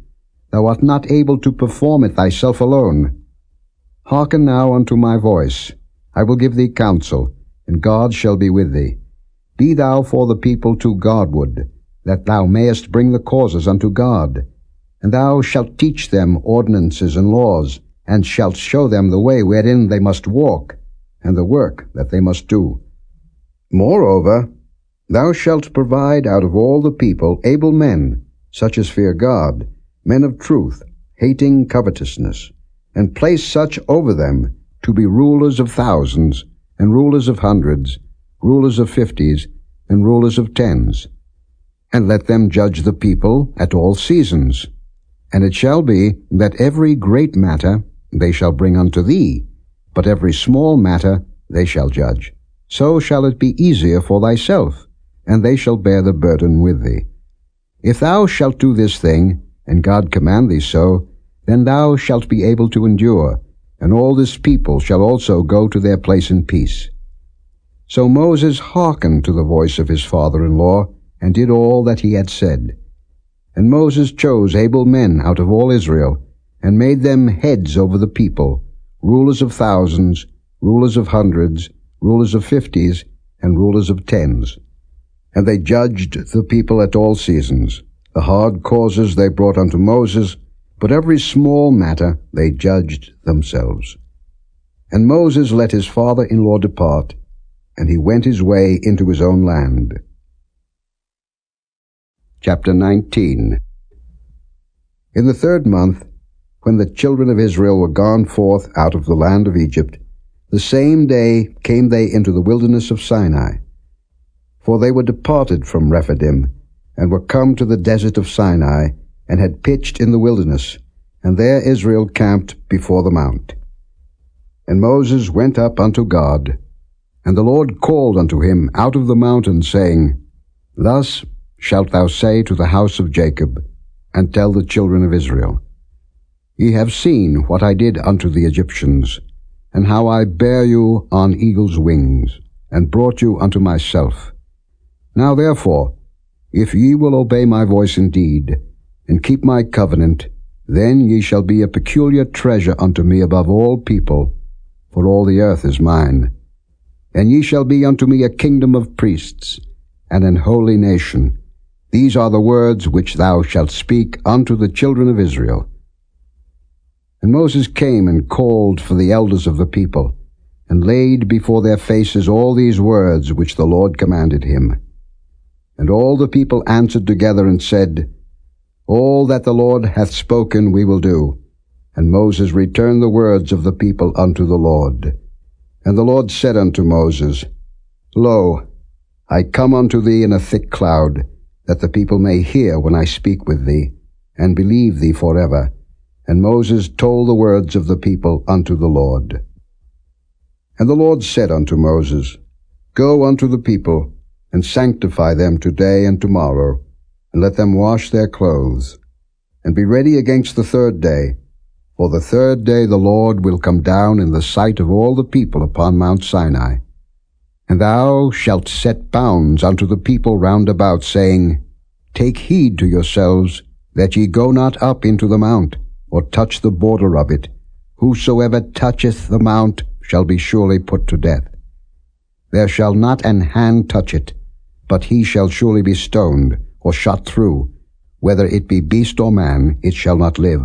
Thou art not able to perform it thyself alone. Hearken now unto my voice. I will give thee counsel, and God shall be with thee. Be thou for the people too Godward, that thou mayest bring the causes unto God. And thou shalt teach them ordinances and laws, and shalt show them the way wherein they must walk, and the work that they must do. Moreover, thou shalt provide out of all the people able men, such as fear God, men of truth, hating covetousness, and place such over them, to be rulers of thousands, and rulers of hundreds, rulers of 50s, and rulers of 10s. And let them judge the people at all seasons. And it shall be that every great matter they shall bring unto thee, but every small matter they shall judge. So shall it be easier for thyself, and they shall bear the burden with thee. If thou shalt do this thing, and God command thee so, then thou shalt be able to endure, and all this people shall also go to their place in peace. So Moses hearkened to the voice of his father-in-law, and did all that he had said. And Moses chose able men out of all Israel, and made them heads over the people, rulers of thousands, rulers of hundreds, rulers of 50s, and rulers of 10s. And they judged the people at all seasons. The hard causes they brought unto Moses, but every small matter they judged themselves. And Moses let his father-in-law depart, and he went his way into his own land. Chapter 19. In the 3rd month, when the children of Israel were gone forth out of the land of Egypt, the same day came they into the wilderness of Sinai. For they were departed from Rephidim, and were come to the desert of Sinai, and had pitched in the wilderness, and there Israel camped before the mount. And Moses went up unto God, and the Lord called unto him out of the mountain, saying, Thus shalt thou say to the house of Jacob, and tell the children of Israel, Ye have seen what I did unto the Egyptians, and how I bare you on eagle's wings, and brought you unto myself. Now therefore, if ye will obey my voice indeed, and keep my covenant, then ye shall be a peculiar treasure unto me above all people, for all the earth is mine. And ye shall be unto me a kingdom of priests, and an holy nation. These are the words which thou shalt speak unto the children of Israel. And Moses came and called for the elders of the people, and laid before their faces all these words which the Lord commanded him. And all the people answered together and said, All that the Lord hath spoken we will do. And Moses returned the words of the people unto the Lord. And the Lord said unto Moses, Lo, I come unto thee in a thick cloud, that the people may hear when I speak with thee, and believe thee forever. And Moses told the words of the people unto the Lord. And the Lord said unto Moses, Go unto the people, and sanctify them today and tomorrow, and let them wash their clothes, and be ready against the 3rd day. For the 3rd day the Lord will come down in the sight of all the people upon Mount Sinai. And thou shalt set bounds unto the people round about, saying, Take heed to yourselves, that ye go not up into the mount, or touch the border of it. Whosoever toucheth the mount shall be surely put to death. There shall not an hand touch it, but he shall surely be stoned, or shot through. Whether it be beast or man, it shall not live.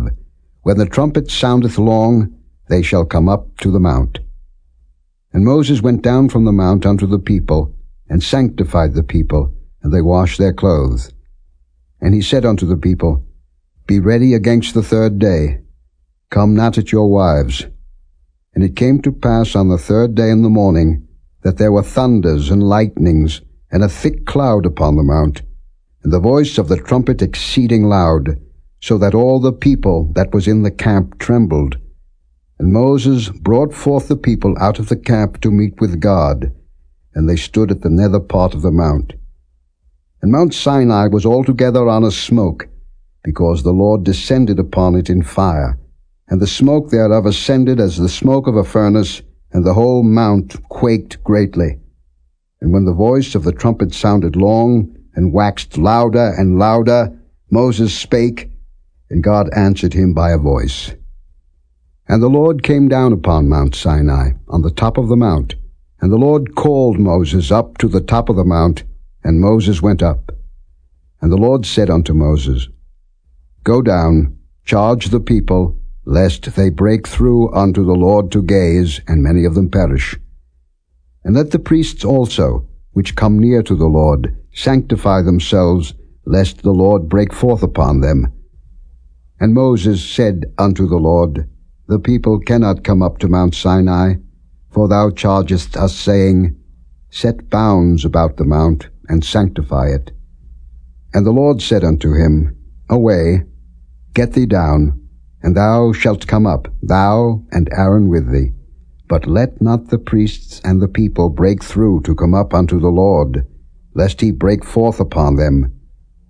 When the trumpet soundeth long, they shall come up to the mount. And Moses went down from the mount unto the people, and sanctified the people, and they washed their clothes. And he said unto the people, Be ready against the 3rd day. Come not at your wives. And it came to pass on the 3rd day in the morning, that there were thunders and lightnings, and a thick cloud upon the mount, and the voice of the trumpet exceeding loud, so that all the people that was in the camp trembled. And Moses brought forth the people out of the camp to meet with God, and they stood at the nether part of the mount. And Mount Sinai was altogether on a smoke, because the Lord descended upon it in fire, and the smoke thereof ascended as the smoke of a furnace, and the whole mount quaked greatly. And when the voice of the trumpet sounded long, and waxed louder and louder, Moses spake, and God answered him by a voice. And the Lord came down upon Mount Sinai, on the top of the mount, and the Lord called Moses up to the top of the mount, and Moses went up. And the Lord said unto Moses, Go down, charge the people, lest they break through unto the Lord to gaze, and many of them perish. And let the priests also, which come near to the Lord, sanctify themselves, lest the Lord break forth upon them. And Moses said unto the Lord, The people cannot come up to Mount Sinai, for thou chargest us, saying, Set bounds about the mount, and sanctify it. And the Lord said unto him, Away, get thee down, and thou shalt come up, thou and Aaron with thee. But let not the priests and the people break through to come up unto the Lord, lest he break forth upon them.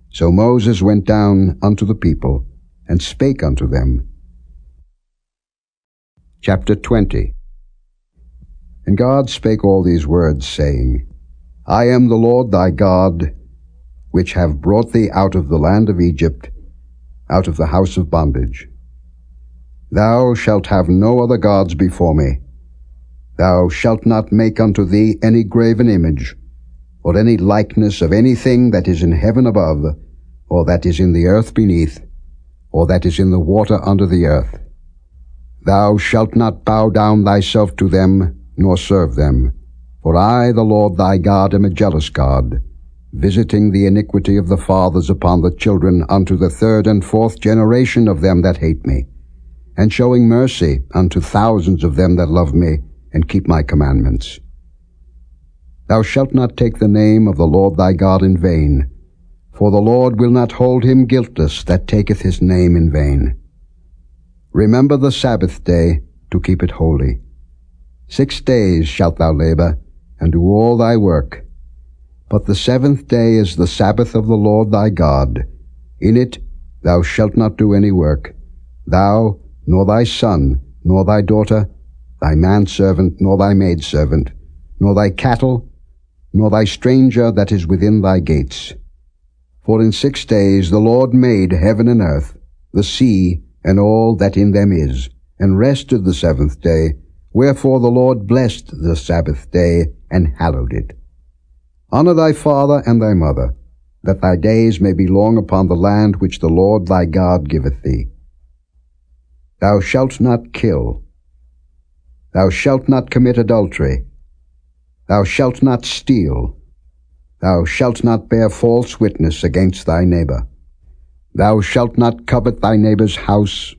So Moses went down unto the people, and spake unto them. Chapter 20. And God spake all these words, saying, I am the Lord thy God, which have brought thee out of the land of Egypt, out of the house of bondage. Thou shalt have no other gods before me. Thou shalt not make unto thee any graven image, or any likeness of anything that is in heaven above, or that is in the earth beneath, or that is in the water under the earth. Thou shalt not bow down thyself to them, nor serve them. For I, the Lord thy God, am a jealous God, visiting the iniquity of the fathers upon the children unto the third and fourth generation of them that hate me, and showing mercy unto thousands of them that love me, and keep my commandments. Thou shalt not take the name of the Lord thy God in vain, for the Lord will not hold him guiltless that taketh his name in vain. Remember the Sabbath day to keep it holy. 6 days shalt thou labor, and do all thy work. But the seventh day is the Sabbath of the Lord thy God. In it thou shalt not do any work, thou, nor thy son, nor thy daughter, thy manservant, nor thy maidservant, nor thy cattle, nor thy stranger that is within thy gates. For in 6 days the Lord made heaven and earth, the sea, and all that in them is, and rested the seventh day. Wherefore the Lord blessed the Sabbath day, and hallowed it. Honor thy father and thy mother, that thy days may be long upon the land which the Lord thy God giveth thee. Thou shalt not kill. Thou shalt not commit adultery. Thou shalt not steal. Thou shalt not bear false witness against thy neighbor. Thou shalt not covet thy neighbor's house.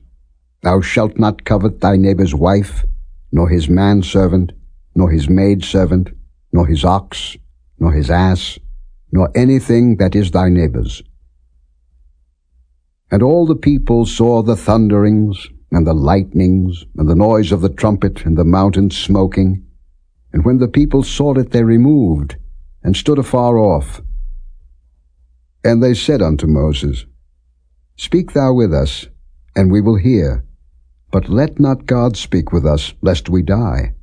Thou shalt not covet thy neighbor's wife, nor his manservant, nor his maidservant, nor his ox, nor his ass, nor anything that is thy neighbor's. And all the people saw the thunderings, and the lightnings, and the noise of the trumpet, and the mountain smoking. And when the people saw it, they removed, and stood afar off. And they said unto Moses, Speak thou with us, and we will hear. But let not God speak with us, lest we die.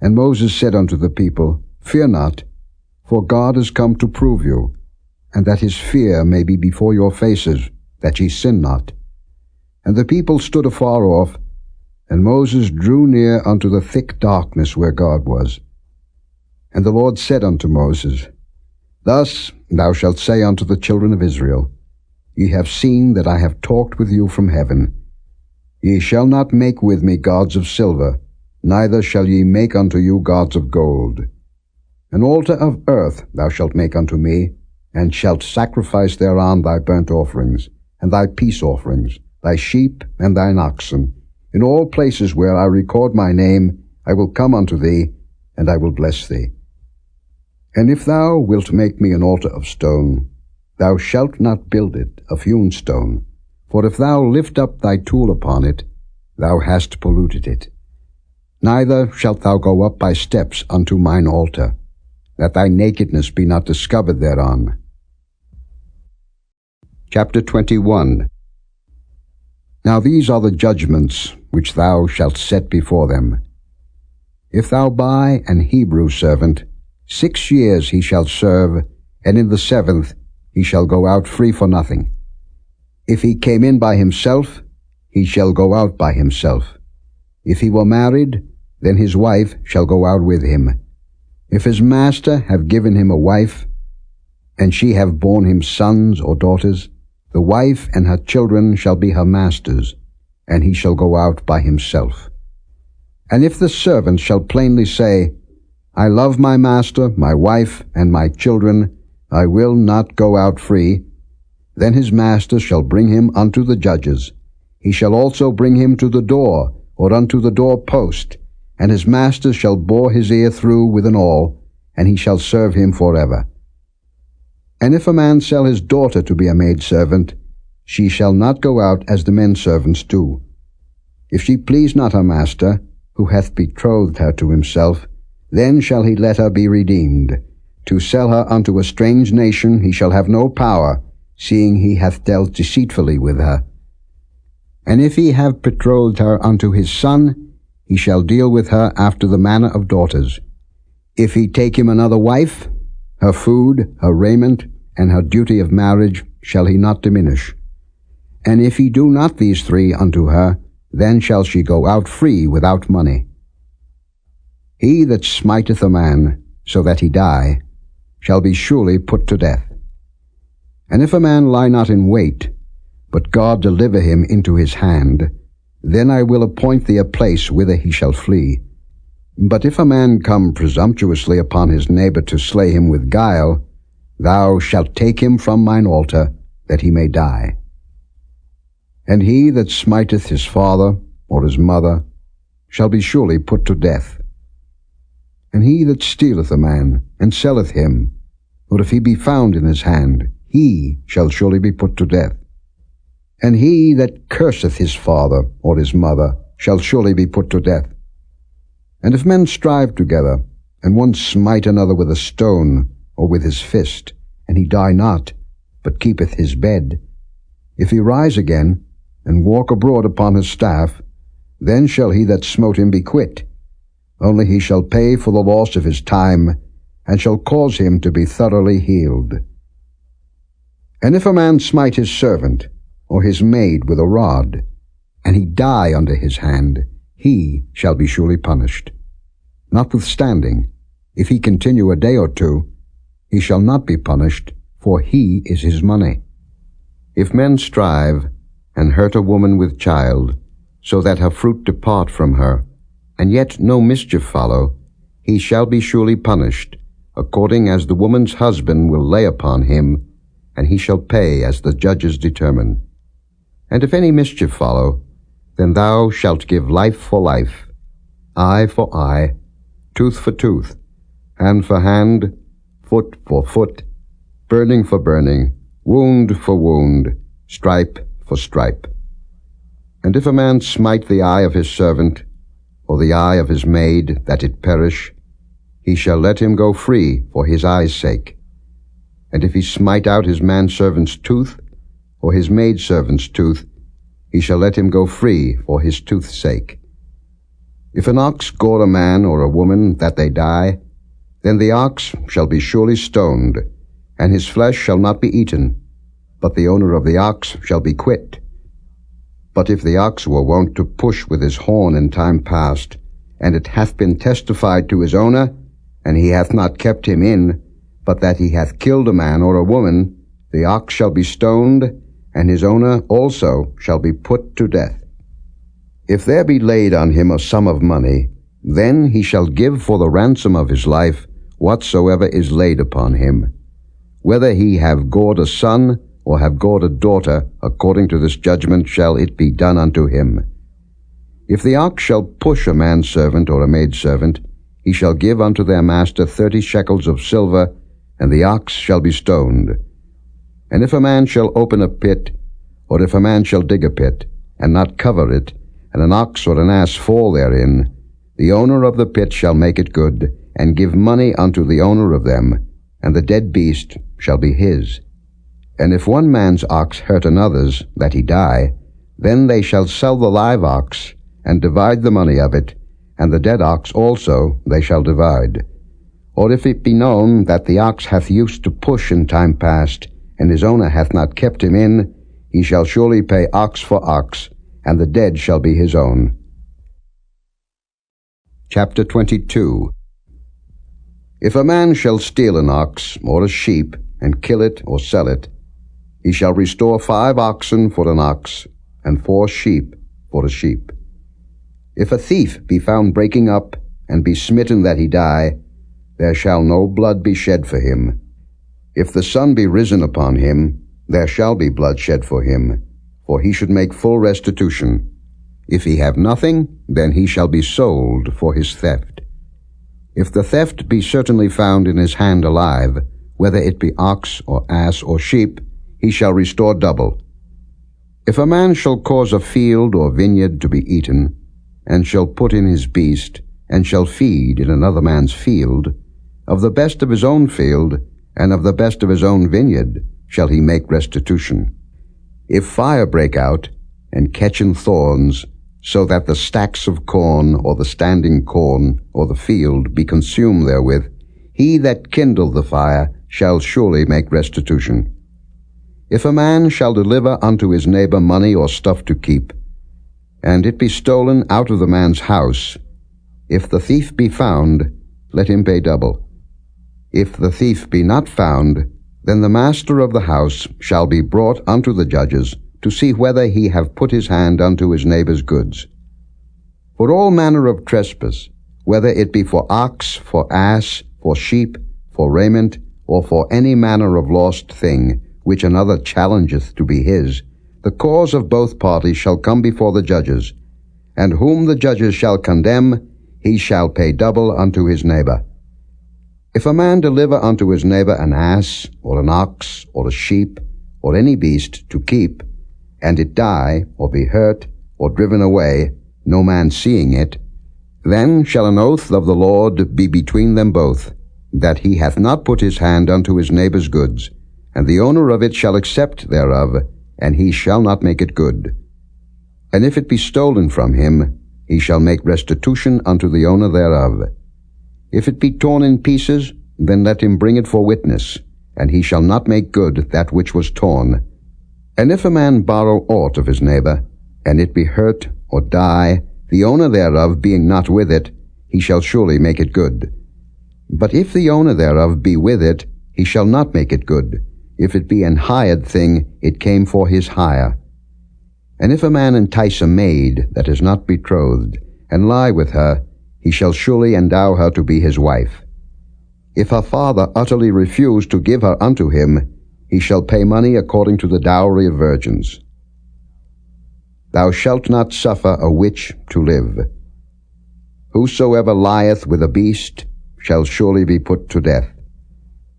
And Moses said unto the people, Fear not, for God is come to prove you, and that his fear may be before your faces, that ye sin not. And the people stood afar off, and Moses drew near unto the thick darkness where God was. And the Lord said unto Moses, Thus thou shalt say unto the children of Israel, Ye have seen that I have talked with you from heaven. Ye shall not make with me gods of silver, neither shall ye make unto you gods of gold. An altar of earth thou shalt make unto me, and shalt sacrifice thereon thy burnt offerings, and thy peace offerings, thy sheep and thine oxen. In all places where I record my name, I will come unto thee, and I will bless thee. And if thou wilt make me an altar of stone, thou shalt not build it of hewn stone, for if thou lift up thy tool upon it, thou hast polluted it. Neither shalt thou go up by steps unto mine altar, that thy nakedness be not discovered thereon. Chapter 21. Now these are the judgments which thou shalt set before them. If thou buy an Hebrew servant, 6 years he shall serve, and in the 7th he shall go out free for nothing. If he came in by himself, he shall go out by himself. If he were married, then his wife shall go out with him. If his master have given him a wife, and she have borne him sons or daughters, the wife and her children shall be her master's, and he shall go out by himself. And if the servant shall plainly say, I love my master, my wife, and my children, I will not go out free, then his master shall bring him unto the judges. He shall also bring him to the door, or unto the door post, and his master shall bore his ear through with an awl, and he shall serve him forever. And if a man sell his daughter to be a maidservant, she shall not go out as the men servants do. If she please not her master, who hath betrothed her to himself, then shall he let her be redeemed. To sell her unto a strange nation he shall have no power, seeing he hath dealt deceitfully with her. And if he have betrothed her unto his son, he shall deal with her after the manner of daughters. If he take him another wife, her food, her raiment, and her duty of marriage shall he not diminish. And if he do not these three unto her, then shall she go out free without money. He that smiteth a man, so that he die, shall be surely put to death. And if a man lie not in wait, but God deliver him into his hand, then I will appoint thee a place whither he shall flee. But if a man come presumptuously upon his neighbor to slay him with guile, thou shalt take him from mine altar, that he may die. And he that smiteth his father or his mother shall be surely put to death. And he that stealeth a man, and selleth him, or if he be found in his hand, he shall surely be put to death. And he that curseth his father or his mother shall surely be put to death. And if men strive together, and one smite another with a stone, or with his fist, and he die not, but keepeth his bed, if he rise again, and walk abroad upon his staff, then shall he that smote him be quit. Only he shall pay for the loss of his time, and shall cause him to be thoroughly healed. And if a man smite his servant, or his maid with a rod, and he die under his hand, he shall be surely punished. Notwithstanding, if he continue a day or two, he shall not be punished, for he is his money. If men strive, and hurt a woman with child, so that her fruit depart from her, and yet no mischief follow, he shall be surely punished, according as the woman's husband will lay upon him, and he shall pay as the judges determine. And if any mischief follow, then thou shalt give life for life, eye for eye, tooth for tooth, hand for hand, foot for foot, burning for burning, wound for wound, stripe for stripe. And if a man smite the eye of his servant, or the eye of his maid, that it perish, he shall let him go free for his eye's sake. And if he smite out his manservant's tooth, or his maidservant's tooth, he shall let him go free for his tooth's sake. If an ox gore a man or a woman, that they die, then the ox shall be surely stoned, and his flesh shall not be eaten, but the owner of the ox shall be quit. But if the ox were wont to push with his horn in time past, and it hath been testified to his owner, and he hath not kept him in, but that he hath killed a man or a woman, the ox shall be stoned, and his owner also shall be put to death. If there be laid on him a sum of money, then he shall give for the ransom of his life whatsoever is laid upon him. Whether he have gored a son, or have gored a daughter, according to this judgment shall it be done unto him. If the ox shall push a manservant or a maidservant, he shall give unto their master 30 shekels of silver, and the ox shall be stoned. And if a man shall open a pit, or if a man shall dig a pit, and not cover it, and an ox or an ass fall therein, the owner of the pit shall make it good, and give money unto the owner of them, and the dead beast shall be his. And if one man's ox hurt another's, that he die, then they shall sell the live ox, and divide the money of it, and the dead ox also they shall divide. Or if it be known that the ox hath used to push in time past, and his owner hath not kept him in, he shall surely pay ox for ox, and the dead shall be his own. Chapter 22. If a man shall steal an ox or a sheep, and kill it or sell it, he shall restore 5 oxen for an ox, and 4 sheep for a sheep. If a thief be found breaking up, and be smitten that he die, there shall no blood be shed for him. If the sun be risen upon him, there shall be blood shed for him, for he should make full restitution. If he have nothing, then he shall be sold for his theft. If the theft be certainly found in his hand alive, whether it be ox or ass or sheep, he shall restore double. If a man shall cause a field or vineyard to be eaten, and shall put in his beast, and shall feed in another man's field, of the best of his own field, and of the best of his own vineyard, shall he make restitution. If fire break out, and catch in thorns, so that the stacks of corn, or the standing corn, or the field be consumed therewith, he that kindled the fire shall surely make restitution. If a man shall deliver unto his neighbor money or stuff to keep, and it be stolen out of the man's house, if the thief be found, let him pay double. If the thief be not found, then the master of the house shall be brought unto the judges, to see whether he have put his hand unto his neighbor's goods. For all manner of trespass, whether it be for ox, for ass, for sheep, for raiment, or for any manner of lost thing, which another challengeth to be his, the cause of both parties shall come before the judges, and whom the judges shall condemn, he shall pay double unto his neighbor. If a man deliver unto his neighbor an ass, or an ox, or a sheep, or any beast to keep, and it die, or be hurt, or driven away, no man seeing it, then shall an oath of the Lord be between them both, that he hath not put his hand unto his neighbor's goods, and the owner of it shall accept thereof, and he shall not make it good. And if it be stolen from him, he shall make restitution unto the owner thereof. If it be torn in pieces, then let him bring it for witness, and he shall not make good that which was torn. And if a man borrow aught of his neighbor, and it be hurt or die, the owner thereof being not with it, he shall surely make it good. But if the owner thereof be with it, he shall not make it good. If it be an hired thing, it came for his hire. And if a man entice a maid that is not betrothed, and lie with her, he shall surely endow her to be his wife. If her father utterly refuse to give her unto him, he shall pay money according to the dowry of virgins. Thou shalt not suffer a witch to live. Whosoever lieth with a beast shall surely be put to death.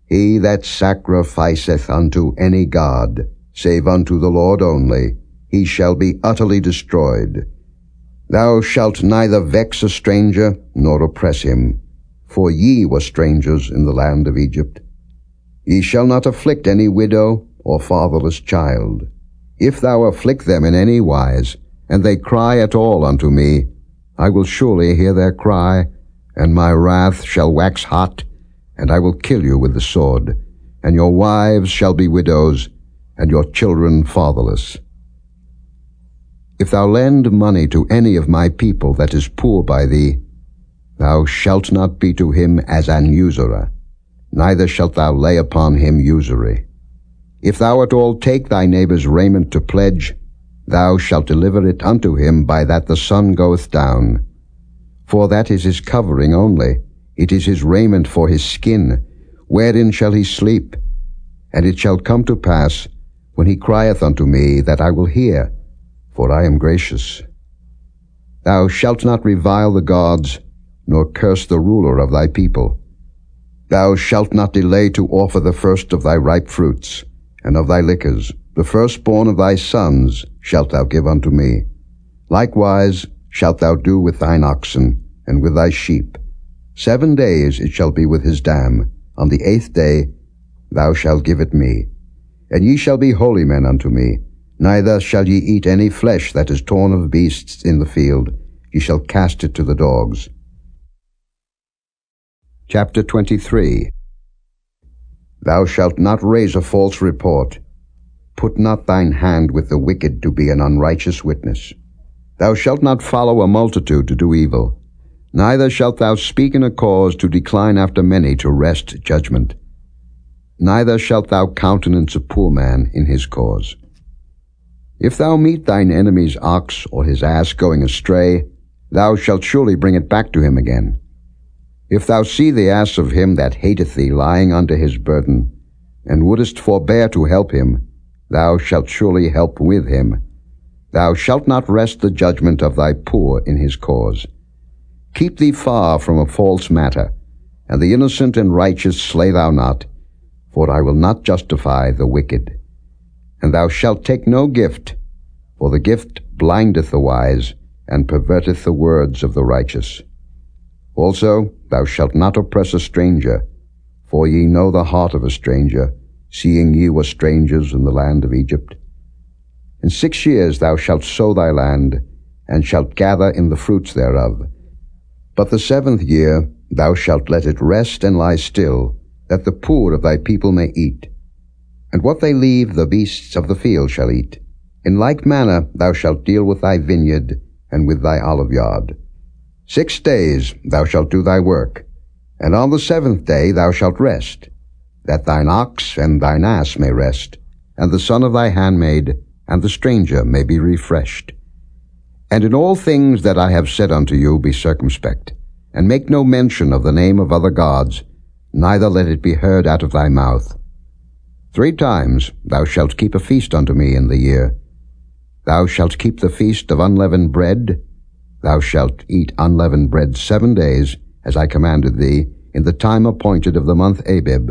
He that sacrificeth unto any god, save unto the Lord only, he shall be utterly destroyed. Thou shalt neither vex a stranger, nor oppress him, for ye were strangers in the land of Egypt. Ye shall not afflict any widow or fatherless child. If thou afflict them in any wise, and they cry at all unto me, I will surely hear their cry, and my wrath shall wax hot, and I will kill you with the sword, and your wives shall be widows, and your children fatherless. If thou lend money to any of my people that is poor by thee, thou shalt not be to him as an usurer, neither shalt thou lay upon him usury. If thou at all take thy neighbor's raiment to pledge, thou shalt deliver it unto him by that the sun goeth down. For that is his covering only, it is his raiment for his skin, wherein shall he sleep? And it shall come to pass, when he crieth unto me, that I will hear, for I am gracious. Thou shalt not revile the gods, nor curse the ruler of thy people. Thou shalt not delay to offer the first of thy ripe fruits, and of thy liquors, the firstborn of thy sons shalt thou give unto me. Likewise shalt thou do with thine oxen, and with thy sheep. 7 days it shall be with his dam. On the 8th day thou shalt give it me. And ye shall be holy men unto me. Neither shall ye eat any flesh that is torn of beasts in the field. Ye shall cast it to the dogs. Chapter 23. Thou shalt not raise a false report. Put not thine hand with the wicked to be an unrighteous witness. Thou shalt not follow a multitude to do evil. Neither shalt thou speak in a cause to decline after many to wrest judgment. Neither shalt thou countenance a poor man in his cause. If thou meet thine enemy's ox or his ass going astray, thou shalt surely bring it back to him again. If thou see the ass of him that hateth thee lying under his burden, and wouldest forbear to help him, thou shalt surely help with him. Thou shalt not wrest the judgment of thy poor in his cause. Keep thee far from a false matter, and the innocent and righteous slay thou not, for I will not justify the wicked. And thou shalt take no gift, for the gift blindeth the wise, and perverteth the words of the righteous. Also thou shalt not oppress a stranger, for ye know the heart of a stranger, seeing ye were strangers in the land of Egypt. In 6 years thou shalt sow thy land, and shalt gather in the fruits thereof. But the 7th year thou shalt let it rest and lie still, that the poor of thy people may eat. And what they leave the beasts of the field shall eat. In like manner thou shalt deal with thy vineyard and with thy oliveyard. 6 days thou shalt do thy work, and on the 7th day thou shalt rest, that thine ox and thine ass may rest, and the son of thy handmaid and the stranger may be refreshed. And in all things that I have said unto you be circumspect, and make no mention of the name of other gods, neither let it be heard out of thy mouth. 3 times thou shalt keep a feast unto me in the year. Thou shalt keep the feast of unleavened bread. Thou shalt eat unleavened bread 7 days, as I commanded thee, in the time appointed of the month Abib.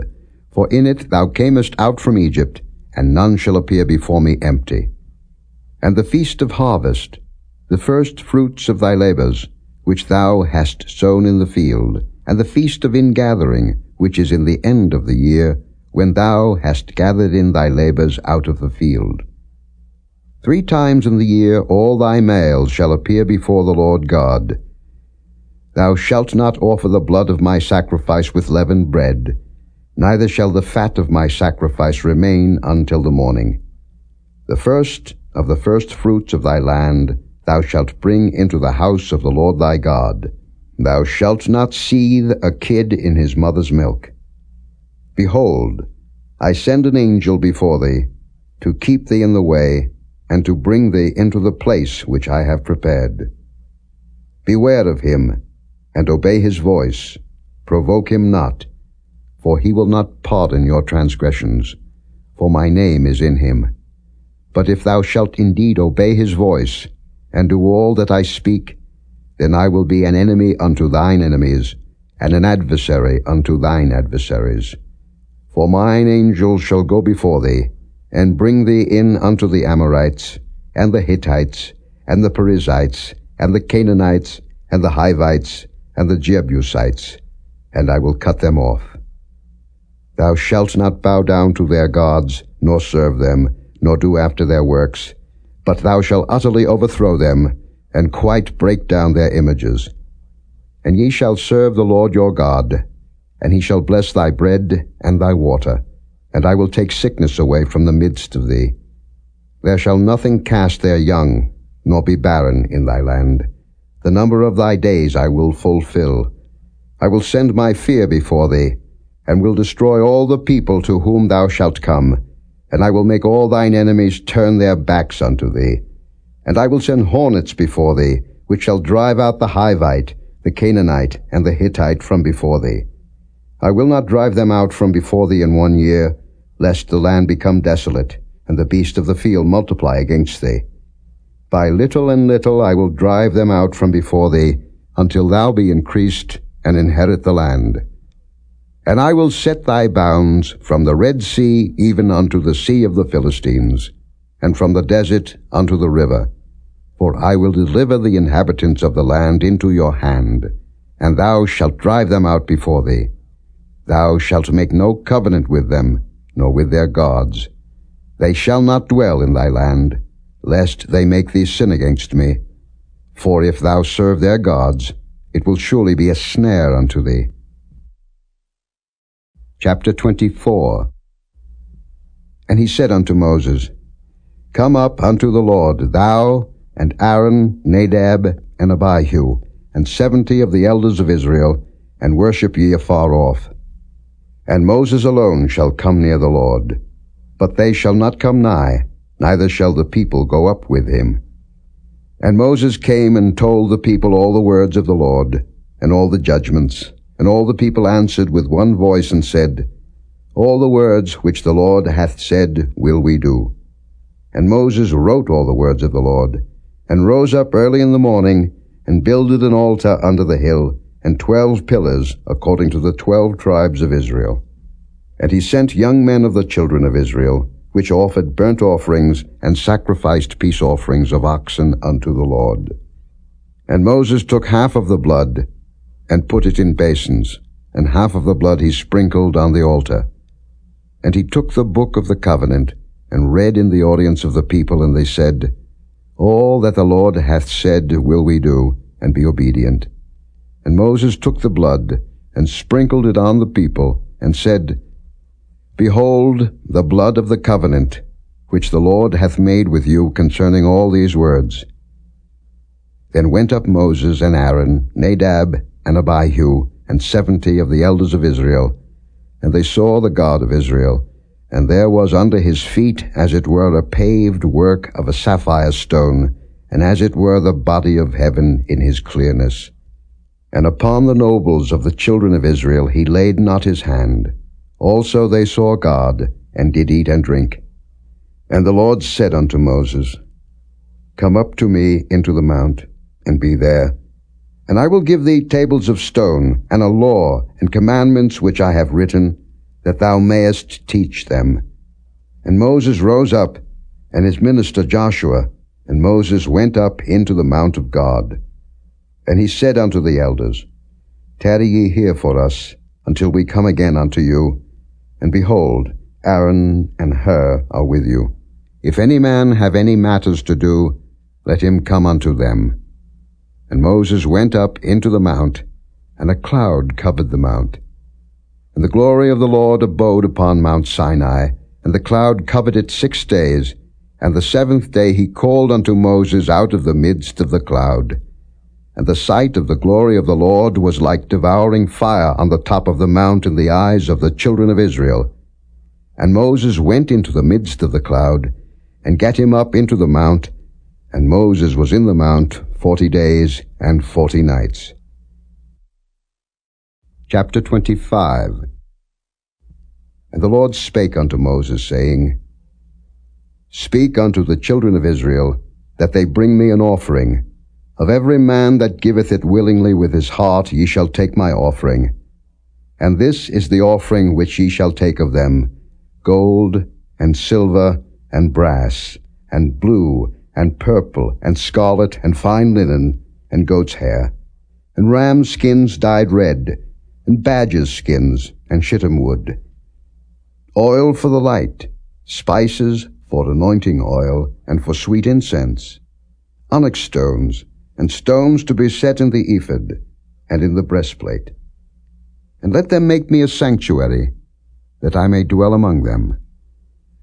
For in it thou camest out from Egypt, and none shall appear before me empty. And the feast of harvest, the first fruits of thy labors, which thou hast sown in the field, and the feast of ingathering, which is in the end of the year, when thou hast gathered in thy labors out of the field. 3 times in the year all thy males shall appear before the Lord God. Thou shalt not offer the blood of my sacrifice with leavened bread, neither shall the fat of my sacrifice remain until the morning. The first of the first fruits of thy land thou shalt bring into the house of the Lord thy God. Thou shalt not seethe a kid in his mother's milk. Behold, I send an angel before thee, to keep thee in the way, and to bring thee into the place which I have prepared. Beware of him, and obey his voice. Provoke him not, for he will not pardon your transgressions, for my name is in him. But if thou shalt indeed obey his voice, and do all that I speak, then I will be an enemy unto thine enemies, and an adversary unto thine adversaries. For mine angel shall go before thee, and bring thee in unto the Amorites, and the Hittites, and the Perizzites, and the Canaanites, and the Hivites, and the Jebusites, and I will cut them off. Thou shalt not bow down to their gods, nor serve them, nor do after their works, but thou shalt utterly overthrow them, and quite break down their images. And ye shall serve the Lord your God, and he shall bless thy bread and thy water, and I will take sickness away from the midst of thee. There shall nothing cast their young, nor be barren in thy land. The number of thy days I will fulfill. I will send my fear before thee, and will destroy all the people to whom thou shalt come, and I will make all thine enemies turn their backs unto thee. And I will send hornets before thee, which shall drive out the Hivite, the Canaanite, and the Hittite from before thee. I will not drive them out from before thee in 1 year, lest the land become desolate, and the beast of the field multiply against thee. By little and little I will drive them out from before thee, until thou be increased, and inherit the land. And I will set thy bounds from the Red Sea even unto the sea of the Philistines, and from the desert unto the river. For I will deliver the inhabitants of the land into your hand, and thou shalt drive them out before thee. Thou shalt make no covenant with them, nor with their gods. They shall not dwell in thy land, lest they make thee sin against me. For if thou serve their gods, it will surely be a snare unto thee. Chapter 24. And he said unto Moses, Come up unto the Lord, thou, and Aaron, Nadab, and Abihu, and 70 of the elders of Israel, and worship ye afar off. And Moses alone shall come near the Lord, but they shall not come nigh, neither shall the people go up with him. And Moses came and told the people all the words of the Lord, and all the judgments. And all the people answered with one voice and said, All the words which the Lord hath said will we do. And Moses wrote all the words of the Lord, and rose up early in the morning, and builded an altar under the hill, and 12 pillars, according to the 12 tribes of Israel. And he sent young men of the children of Israel, which offered burnt offerings, and sacrificed peace offerings of oxen unto the Lord. And Moses took half of the blood, and put it in basins, and half of the blood he sprinkled on the altar. And he took the book of the covenant, and read in the audience of the people, and they said, All that the Lord hath said will we do, and be obedient. And Moses took the blood, and sprinkled it on the people, and said, Behold the blood of the covenant, which the Lord hath made with you concerning all these words. Then went up Moses and Aaron, Nadab and Abihu, and 70 of the elders of Israel, and they saw the God of Israel, and there was under his feet as it were a paved work of a sapphire stone, and as it were the body of heaven in his clearness. And upon the nobles of the children of Israel he laid not his hand. Also they saw God, and did eat and drink. And the Lord said unto Moses, Come up to me into the mount, and be there. And I will give thee tables of stone, and a law, and commandments which I have written, that thou mayest teach them. And Moses rose up, and his minister Joshua, and Moses went up into the mount of God. And he said unto the elders, Tarry ye here for us, until we come again unto you. And behold, Aaron and Hur are with you. If any man have any matters to do, let him come unto them. And Moses went up into the mount, and a cloud covered the mount. And the glory of the Lord abode upon Mount Sinai, and the cloud covered it 6 days. And the 7th day he called unto Moses out of the midst of the cloud. And the sight of the glory of the Lord was like devouring fire on the top of the mount in the eyes of the children of Israel. And Moses went into the midst of the cloud, and gat him up into the mount, and Moses was in the mount 40 days and 40 nights. Chapter 25. And the Lord spake unto Moses, saying, Speak unto the children of Israel, that they bring me an offering. Of every man that giveth it willingly with his heart ye shall take my offering. And this is the offering which ye shall take of them, gold, and silver, and brass, and blue, and purple, and scarlet, and fine linen, and goat's hair, and rams' skins dyed red, and badgers' skins, and shittim wood, oil for the light, spices for anointing oil, and for sweet incense, onyx stones, and stones to be set in the ephod, and in the breastplate. And let them make me a sanctuary, that I may dwell among them.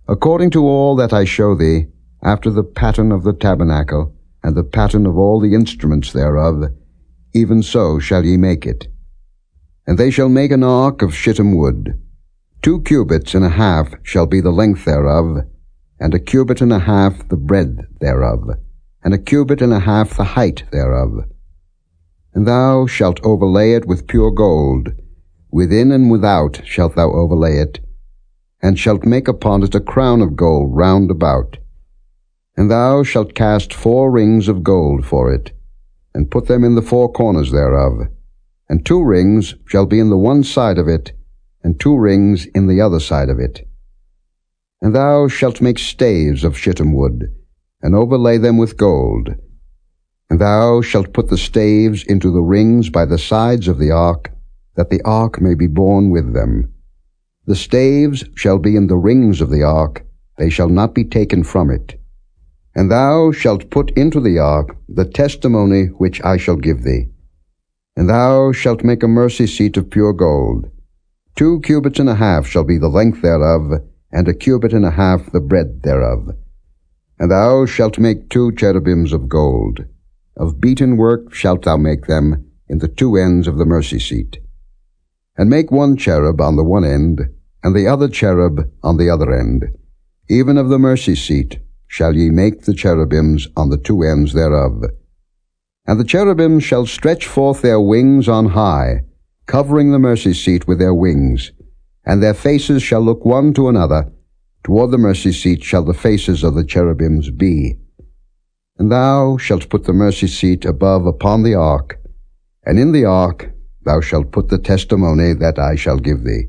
According to all that I show thee, after the pattern of the tabernacle, and the pattern of all the instruments thereof, even so shall ye make it. And they shall make an ark of shittim wood. 2 cubits and a half shall be the length thereof, and 1 cubit and a half the breadth thereof, and 1 cubit and a half the height thereof. And thou shalt overlay it with pure gold. Within and without shalt thou overlay it, and shalt make upon it a crown of gold round about. And thou shalt cast 4 rings of gold for it, and put them in the 4 corners thereof. And 2 rings shall be in the one side of it, and 2 rings in the other side of it. And thou shalt make staves of shittim wood, and overlay them with gold. And thou shalt put the staves into the rings by the sides of the ark, that the ark may be borne with them. The staves shall be in the rings of the ark, they shall not be taken from it. And thou shalt put into the ark the testimony which I shall give thee. And thou shalt make a mercy seat of pure gold. 2 cubits and a half shall be the length thereof, and 1 cubit and a half the breadth thereof. And thou shalt make 2 cherubims of gold. Of beaten work shalt thou make them in the 2 ends of the mercy seat. And make 1 cherub on the one end, and the other cherub on the other end. Even of the mercy seat shall ye make the cherubims on the 2 ends thereof. And the cherubims shall stretch forth their wings on high, covering the mercy seat with their wings, and their faces shall look one to another, Toward the mercy seat shall the faces of the cherubims be. And thou shalt put the mercy seat above upon the ark, and in the ark thou shalt put the testimony that I shall give thee.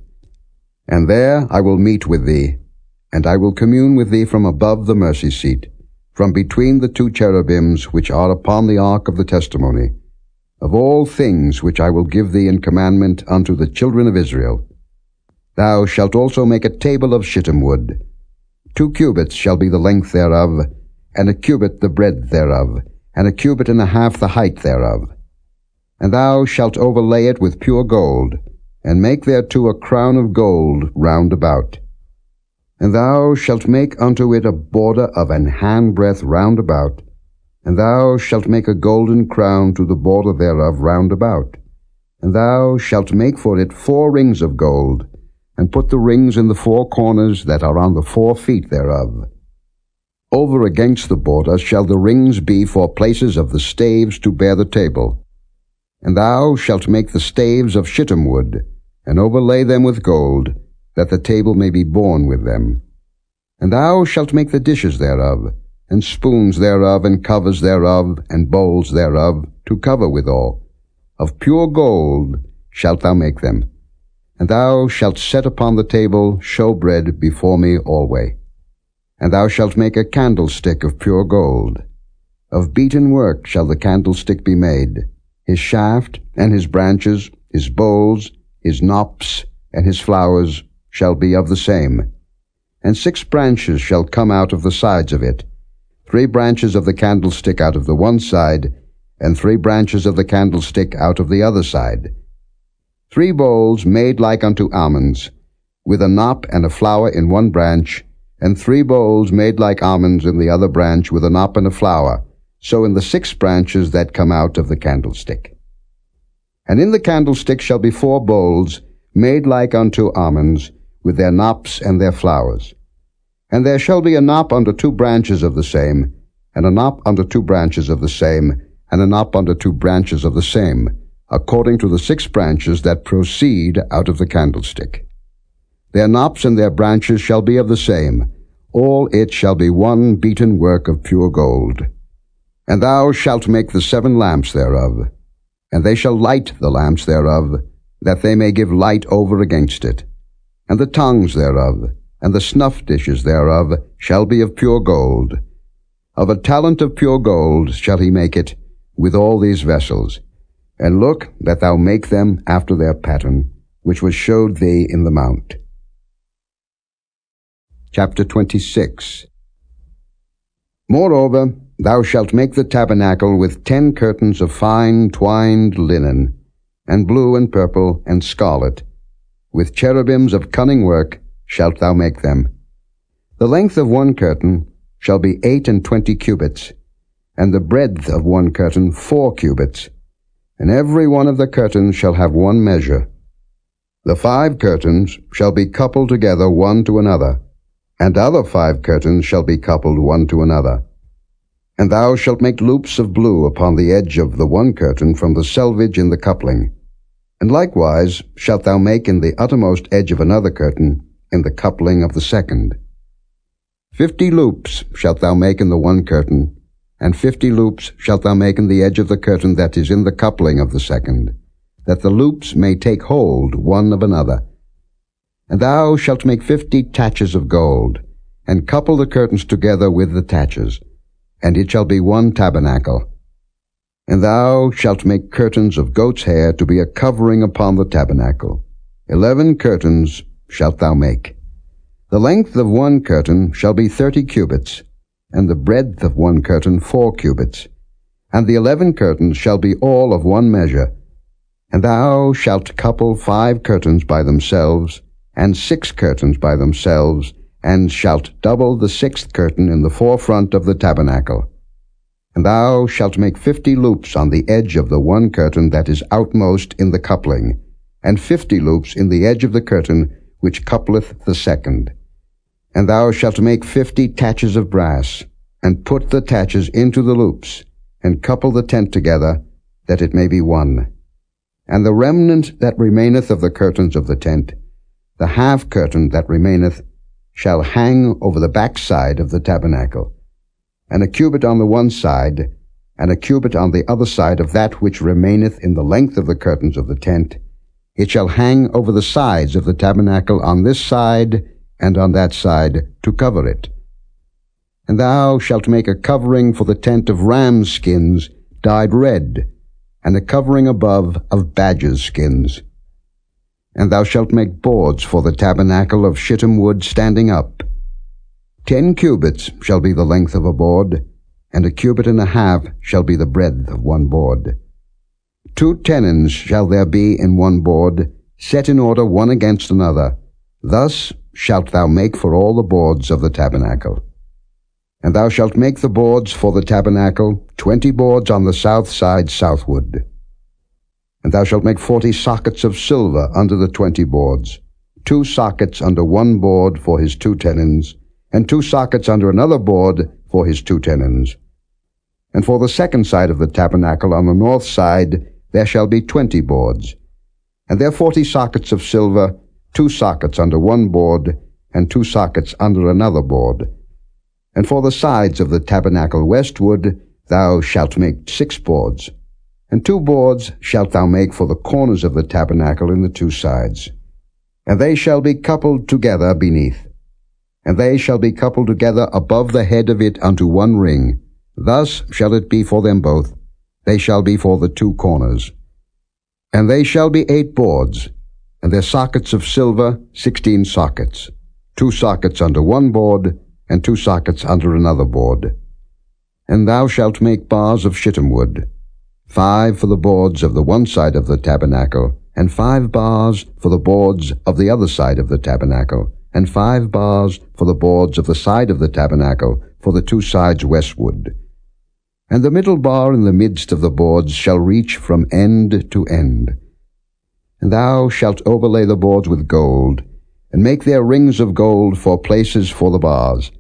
And there I will meet with thee, and I will commune with thee from above the mercy seat, from between the two cherubims which are upon the ark of the testimony, of all things which I will give thee in commandment unto the children of Israel. Thou shalt also make a table of shittim wood. 2 cubits shall be the length thereof, and a cubit the breadth thereof, and a cubit and a half the height thereof. And thou shalt overlay it with pure gold, and make thereto a crown of gold round about. And thou shalt make unto it a border of an handbreadth round about, and thou shalt make a golden crown to the border thereof round about. And thou shalt make for it 4 rings of gold, and put the rings in the 4 corners that are on the 4 feet thereof. Over against the border shall the rings be for places of the staves to bear the table. And thou shalt make the staves of shittim wood, and overlay them with gold, that the table may be borne with them. And thou shalt make the dishes thereof, and spoons thereof, and covers thereof, and bowls thereof, to cover withal. Of pure gold shalt thou make them. And thou shalt set upon the table showbread before me alway. And thou shalt make a candlestick of pure gold. Of beaten work shall the candlestick be made. His shaft, and his branches, his bowls, his knops, and his flowers shall be of the same. And 6 branches shall come out of the sides of it, 3 branches of the candlestick out of the one side, and 3 branches of the candlestick out of the other side. 3 bowls made like unto almonds, with a knop and a flower in one branch, and 3 bowls made like almonds in the other branch, with a knop and a flower, so in the 6 branches that come out of the candlestick. And in the candlestick shall be 4 bowls, made like unto almonds, with their knops and their flowers. And there shall be a knop under 2 branches of the same, and a knop under 2 branches of the same, and a knop under 2 branches of the same, according to the 6 branches that proceed out of the candlestick. Their knops and their branches shall be of the same. All it shall be one beaten work of pure gold. And thou shalt make the 7 lamps thereof, and they shall light the lamps thereof, that they may give light over against it. And the tongues thereof, and the snuff dishes thereof, shall be of pure gold. Of a talent of pure gold shall he make it, with all these vessels. And look that thou make them after their pattern, which was showed thee in the mount. Chapter 26. Moreover, thou shalt make the tabernacle with 10 curtains of fine twined linen, and blue and purple and scarlet. With cherubims of cunning work shalt thou make them. The length of one curtain shall be 28 cubits, and the breadth of one curtain 4 cubits, and every one of the curtains shall have one measure. The 5 curtains shall be coupled together one to another, and other 5 curtains shall be coupled one to another. And thou shalt make loops of blue upon the edge of the one curtain from the selvage in the coupling. And likewise shalt thou make in the uttermost edge of another curtain in the coupling of the second. 50 loops shalt thou make in the one curtain, and 50 loops shalt thou make in the edge of the curtain that is in the coupling of the second, that the loops may take hold one of another. And thou shalt make 50 taches of gold, and couple the curtains together with the taches, and it shall be one tabernacle. And thou shalt make curtains of goat's hair to be a covering upon the tabernacle. 11 curtains shalt thou make. The length of one curtain shall be 30 cubits, and the breadth of one curtain 4 cubits. And the 11 curtains shall be all of one measure. And thou shalt couple 5 curtains by themselves, and 6 curtains by themselves, and shalt double the 6th curtain in the forefront of the tabernacle. And thou shalt make 50 loops on the edge of the one curtain that is outmost in the coupling, and 50 loops in the edge of the curtain which coupleth the second. And thou shalt make 50 taches of brass, and put the taches into the loops, and couple the tent together, that it may be one. And the remnant that remaineth of the curtains of the tent, the half curtain that remaineth, shall hang over the backside of the tabernacle, and a cubit on the one side, and a cubit on the other side of that which remaineth in the length of the curtains of the tent. It shall hang over the sides of the tabernacle on this side and on that side, to cover it. And thou shalt make a covering for the tent of rams' skins, dyed red, and a covering above of badgers' skins. And thou shalt make boards for the tabernacle of shittim wood standing up. 10 cubits shall be the length of a board, and a cubit and a half shall be the breadth of one board. 2 tenons shall there be in one board, set in order one against another. Thus shalt thou make for all the boards of the tabernacle. And thou shalt make the boards for the tabernacle, 20 boards on the south side southward. And thou shalt make 40 sockets of silver under the 20 boards, 2 sockets under one board for his 2 tenons, and 2 sockets under another board for his 2 tenons. And for the second side of the tabernacle on the north side there shall be 20 boards, and there 40 sockets of silver, 2 sockets under one board, and 2 sockets under another board. And for the sides of the tabernacle westward thou shalt make 6 boards, and 2 boards shalt thou make for the corners of the tabernacle in the 2 sides. And they shall be coupled together beneath, and they shall be coupled together above the head of it unto one ring. Thus shall it be for them both. They shall be for the 2 corners. And they shall be 8 boards, and their sockets of silver 16 sockets, 2 sockets under one board, and 2 sockets under another board. And thou shalt make bars of shittim wood, 5 for the boards of the one side of the tabernacle, and 5 bars for the boards of the other side of the tabernacle, and 5 bars for the boards of the side of the tabernacle for the 2 sides westward. And the middle bar in the midst of the boards shall reach from end to end. And thou shalt overlay the boards with gold, and make their rings of gold for places for the bars.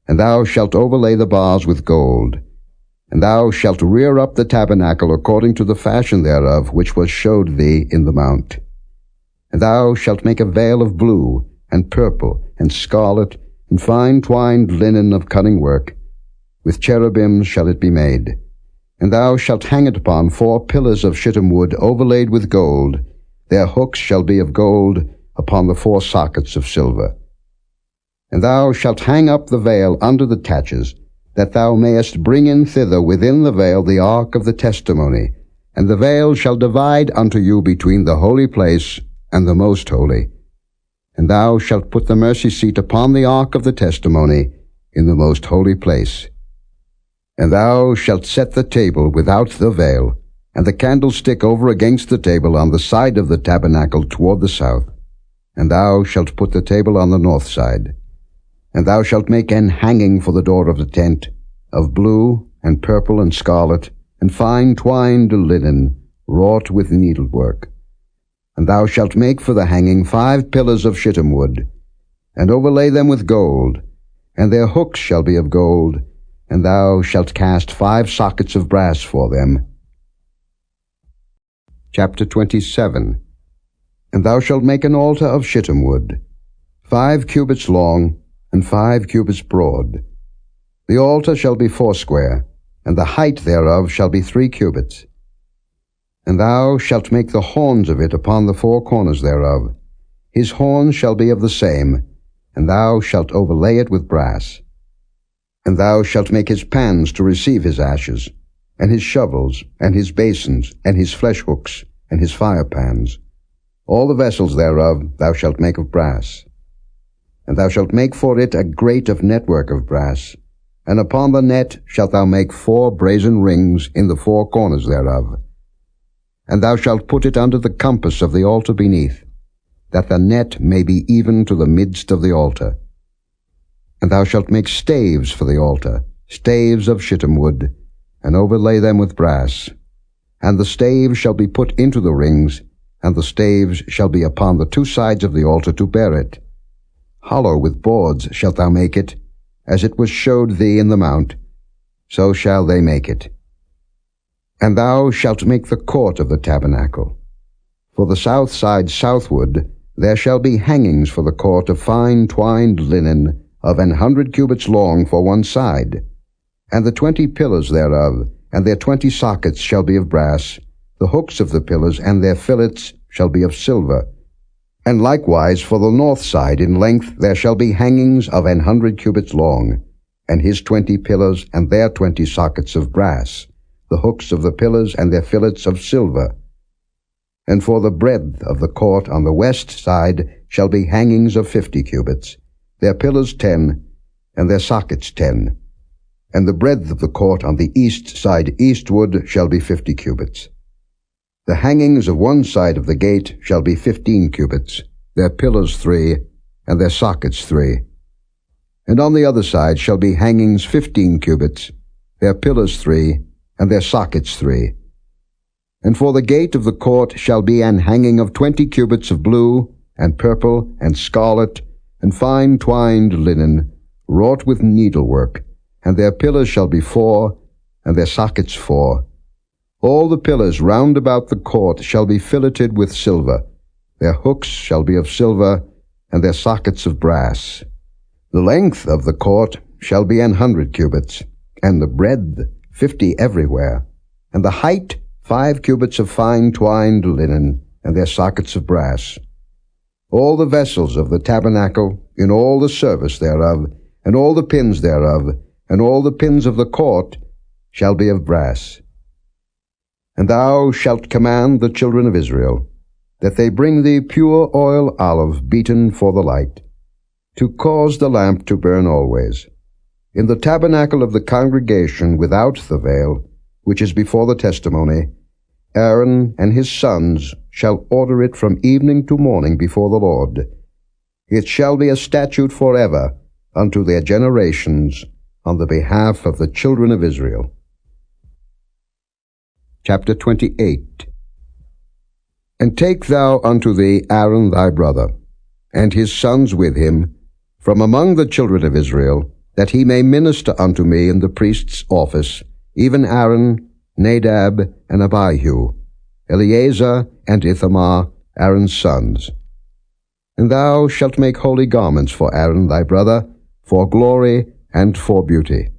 And thou shalt overlay the bars with gold. And thou shalt rear up the tabernacle according to the fashion thereof, which was showed thee in the mount. And thou shalt make a veil of blue, and purple, and scarlet, and fine twined linen of cunning work. With cherubims shall it be made. And thou shalt hang it upon 4 pillars of shittim wood overlaid with gold. Their hooks shall be of gold upon the 4 sockets of silver. And thou shalt hang up the veil under the taches, that thou mayest bring in thither within the veil the ark of the testimony. And the veil shall divide unto you between the holy place and the most holy. And thou shalt put the mercy seat upon the ark of the testimony in the most holy place. And thou shalt set the table without the veil, and the candlestick over against the table on the side of the tabernacle toward the south. And thou shalt put the table on the north side. And thou shalt make an hanging for the door of the tent, of blue, and purple, and scarlet, and fine twined linen, wrought with needlework. And thou shalt make for the hanging 5 pillars of shittim wood, and overlay them with gold, and their hooks shall be of gold, and thou shalt cast 5 sockets of brass for them. Chapter 27. And thou shalt make an altar of shittim wood, 5 cubits long, and 5 cubits broad. The altar shall be foursquare, and the height thereof shall be 3 cubits. And thou shalt make the horns of it upon the 4 corners thereof. His horns shall be of the same, and thou shalt overlay it with brass. And thou shalt make his pans to receive his ashes, and his shovels, and his basins, and his flesh hooks, and his fire pans. All the vessels thereof thou shalt make of brass. And thou shalt make for it a grate of network of brass, and upon the net shalt thou make 4 brazen rings in the 4 corners thereof. And thou shalt put it under the compass of the altar beneath, that the net may be even to the midst of the altar. And thou shalt make staves for the altar, staves of shittim wood, and overlay them with brass. And the staves shall be put into the rings, and the staves shall be upon the 2 sides of the altar to bear it. Hollow with boards shalt thou make it, as it was showed thee in the mount, so shall they make it. And thou shalt make the court of the tabernacle. For the south side southward There shall be hangings for the court of fine twined linen of 100 cubits long for one side, and the 20 pillars thereof, and their 20 sockets shall be of brass. The hooks of the pillars and their fillets shall be of silver. And likewise for the north side in length there shall be hangings of 100 cubits long, and his 20 pillars and their 20 sockets of brass, the hooks of the pillars and their fillets of silver. And for the breadth of the court on the west side shall be hangings of 50 cubits, their pillars 10, and their sockets 10. And the breadth of the court on the east side eastward shall be 50 cubits. The hangings of one side of the gate shall be 15 cubits, their pillars 3, and their sockets 3. And on the other side shall be hangings 15 cubits, their pillars 3, and their sockets 3. And for the gate of the court shall be an hanging of 20 cubits of blue, and purple, and scarlet, and fine twined linen, wrought with needlework, and their pillars shall be 4, and their sockets 4. All the pillars round about the court shall be filleted with silver. Their hooks shall be of silver, and their sockets of brass. The length of the court shall be 100 cubits, and the breadth 50 everywhere, and the height 5 cubits of fine twined linen, and their sockets of brass. All the vessels of the tabernacle, in all the service thereof, and all the pins thereof, and all the pins of the court, shall be of brass. And thou shalt command the children of Israel, that they bring thee pure oil olive beaten for the light, to cause the lamp to burn always. In the tabernacle of the congregation without the veil, which is before the testimony, Aaron and his sons shall order it from evening to morning before the Lord. It shall be a statute forever unto their generations on the behalf of the children of Israel. Chapter 28. And take thou unto thee Aaron thy brother, and his sons with him, from among the children of Israel, that he may minister unto me in the priest's office, even Aaron, Nadab, and Abihu, Eleazar and Ithamar, Aaron's sons. And thou shalt make holy garments for Aaron thy brother, for glory and for beauty.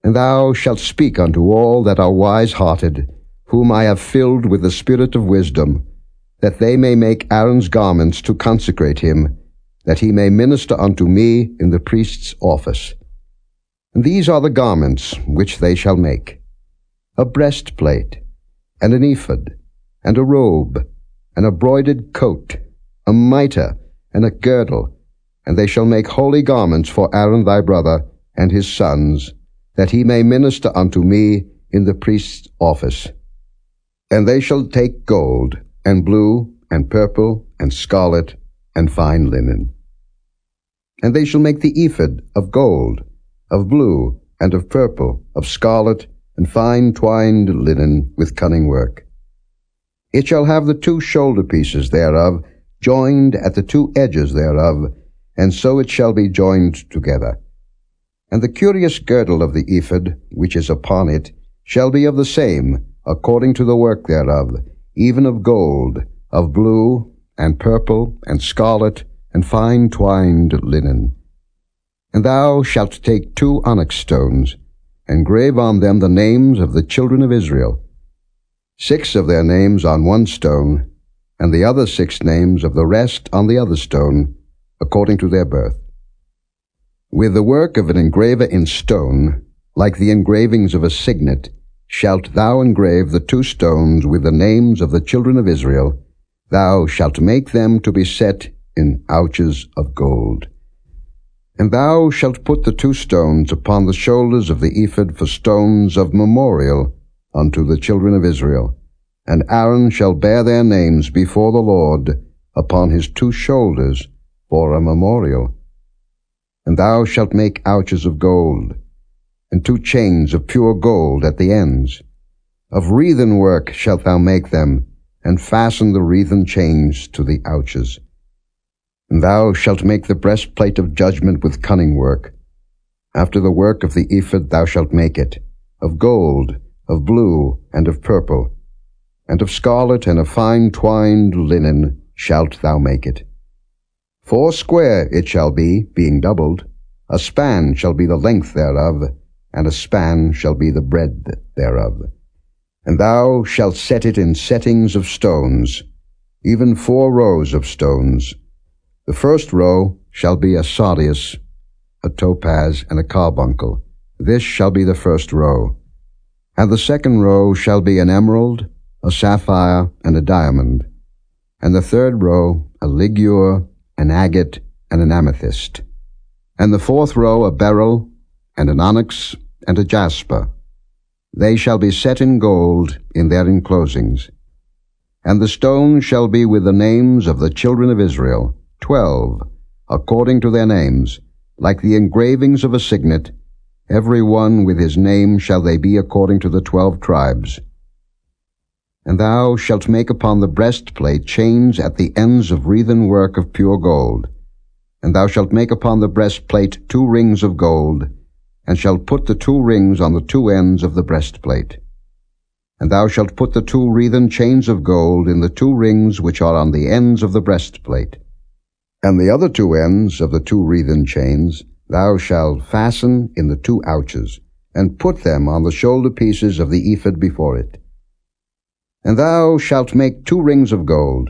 And thou shalt speak unto all that are wise-hearted, whom I have filled with the spirit of wisdom, that they may make Aaron's garments to consecrate him, that he may minister unto me in the priest's office. And these are the garments which they shall make: a breastplate, and an ephod, and a robe, and a broidered coat, a mitre, and a girdle. And they shall make holy garments for Aaron thy brother and his sons, that he may minister unto me in the priest's office. And they shall take gold, and blue, and purple, and scarlet, and fine linen. And they shall make the ephod of gold, of blue, and of purple, of scarlet, and fine twined linen with cunning work. It shall have the 2 shoulder pieces thereof, joined at the 2 edges thereof, and so it shall be joined together. And the curious girdle of the ephod, which is upon it, shall be of the same, according to the work thereof, even of gold, of blue, and purple, and scarlet, and fine twined linen. And thou shalt take 2 onyx stones, and grave on them the names of the children of Israel, 6 of their names on one stone, and the other 6 names of the rest on the other stone, according to their birth. With the work of an engraver in stone, like the engravings of a signet, shalt thou engrave the 2 stones with the names of the children of Israel. Thou shalt make them to be set in ouches of gold. And thou shalt put the 2 stones upon the shoulders of the ephod for stones of memorial unto the children of Israel. And Aaron shall bear their names before the Lord upon his 2 shoulders for a memorial. And thou shalt make ouches of gold, and 2 chains of pure gold at the ends. Of wreathen work shalt thou make them, and fasten the wreathen chains to the ouches. And thou shalt make the breastplate of judgment with cunning work. After the work of the ephod thou shalt make it, of gold, of blue, and of purple, and of scarlet, and of fine twined linen shalt thou make it. 4 it shall be, being doubled. A span shall be the length thereof, and a span shall be the breadth thereof. And thou shalt set it in settings of stones, even 4 rows of stones. The first row shall be a sardius, a topaz, and a carbuncle. This shall be the first row. And the second row shall be an emerald, a sapphire, and a diamond. And the third row a ligure, an agate, and an amethyst. And the fourth row a beryl, and an onyx, and a jasper. They shall be set in gold in their enclosings. And the stones shall be with the names of the children of Israel, 12, according to their names, like the engravings of a signet. Every one with his name shall they be according to the 12 tribes. And thou shalt make upon the breastplate chains at the ends of wreathen work of pure gold. And thou shalt make upon the breastplate 2 rings of gold, and shalt put the 2 rings on the 2 ends of the breastplate. And thou shalt put the 2 wreathen chains of gold in the 2 rings which are on the ends of the breastplate. And the other 2 ends of the 2 wreathen chains thou shalt fasten in the 2 ouches, and put them on the shoulder pieces of the ephod before it. And thou shalt make 2 rings of gold,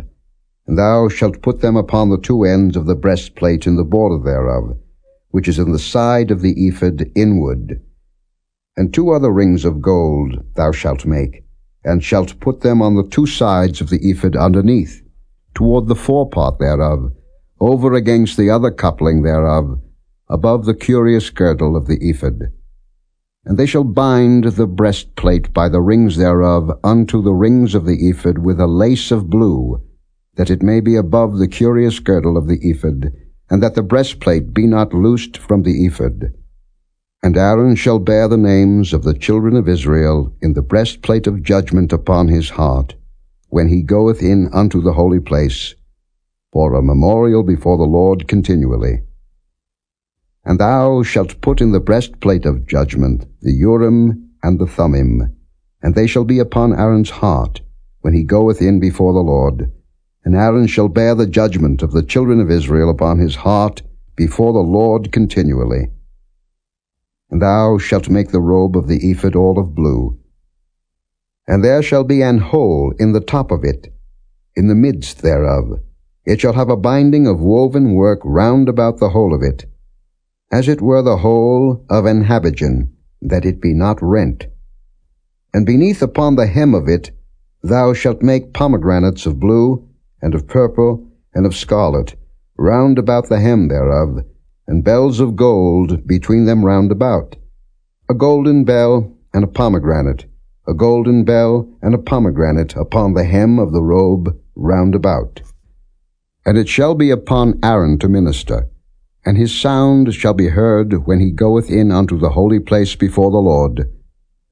and thou shalt put them upon the 2 ends of the breastplate in the border thereof, which is in the side of the ephod inward. And 2 other rings of gold thou shalt make, and shalt put them on the 2 sides of the ephod underneath, toward the forepart thereof, over against the other coupling thereof, above the curious girdle of the ephod. And they shall bind the breastplate by the rings thereof unto the rings of the ephod with a lace of blue, that it may be above the curious girdle of the ephod, and that the breastplate be not loosed from the ephod. And Aaron shall bear the names of the children of Israel in the breastplate of judgment upon his heart, when he goeth in unto the holy place, for a memorial before the Lord continually. And thou shalt put in the breastplate of judgment the Urim and the Thummim, and they shall be upon Aaron's heart, when he goeth in before the Lord. And Aaron shall bear the judgment of the children of Israel upon his heart before the Lord continually. And thou shalt make the robe of the ephod all of blue. And there shall be an hole in the top of it, in the midst thereof. It shall have a binding of woven work round about the whole of it, as it were the hole of an habergeon, that it be not rent. And beneath upon the hem of it thou shalt make pomegranates of blue, and of purple, and of scarlet, round about the hem thereof, and bells of gold between them round about, a golden bell and a pomegranate, a golden bell and a pomegranate upon the hem of the robe round about. And it shall be upon Aaron to minister, and his sound shall be heard when he goeth in unto the holy place before the Lord,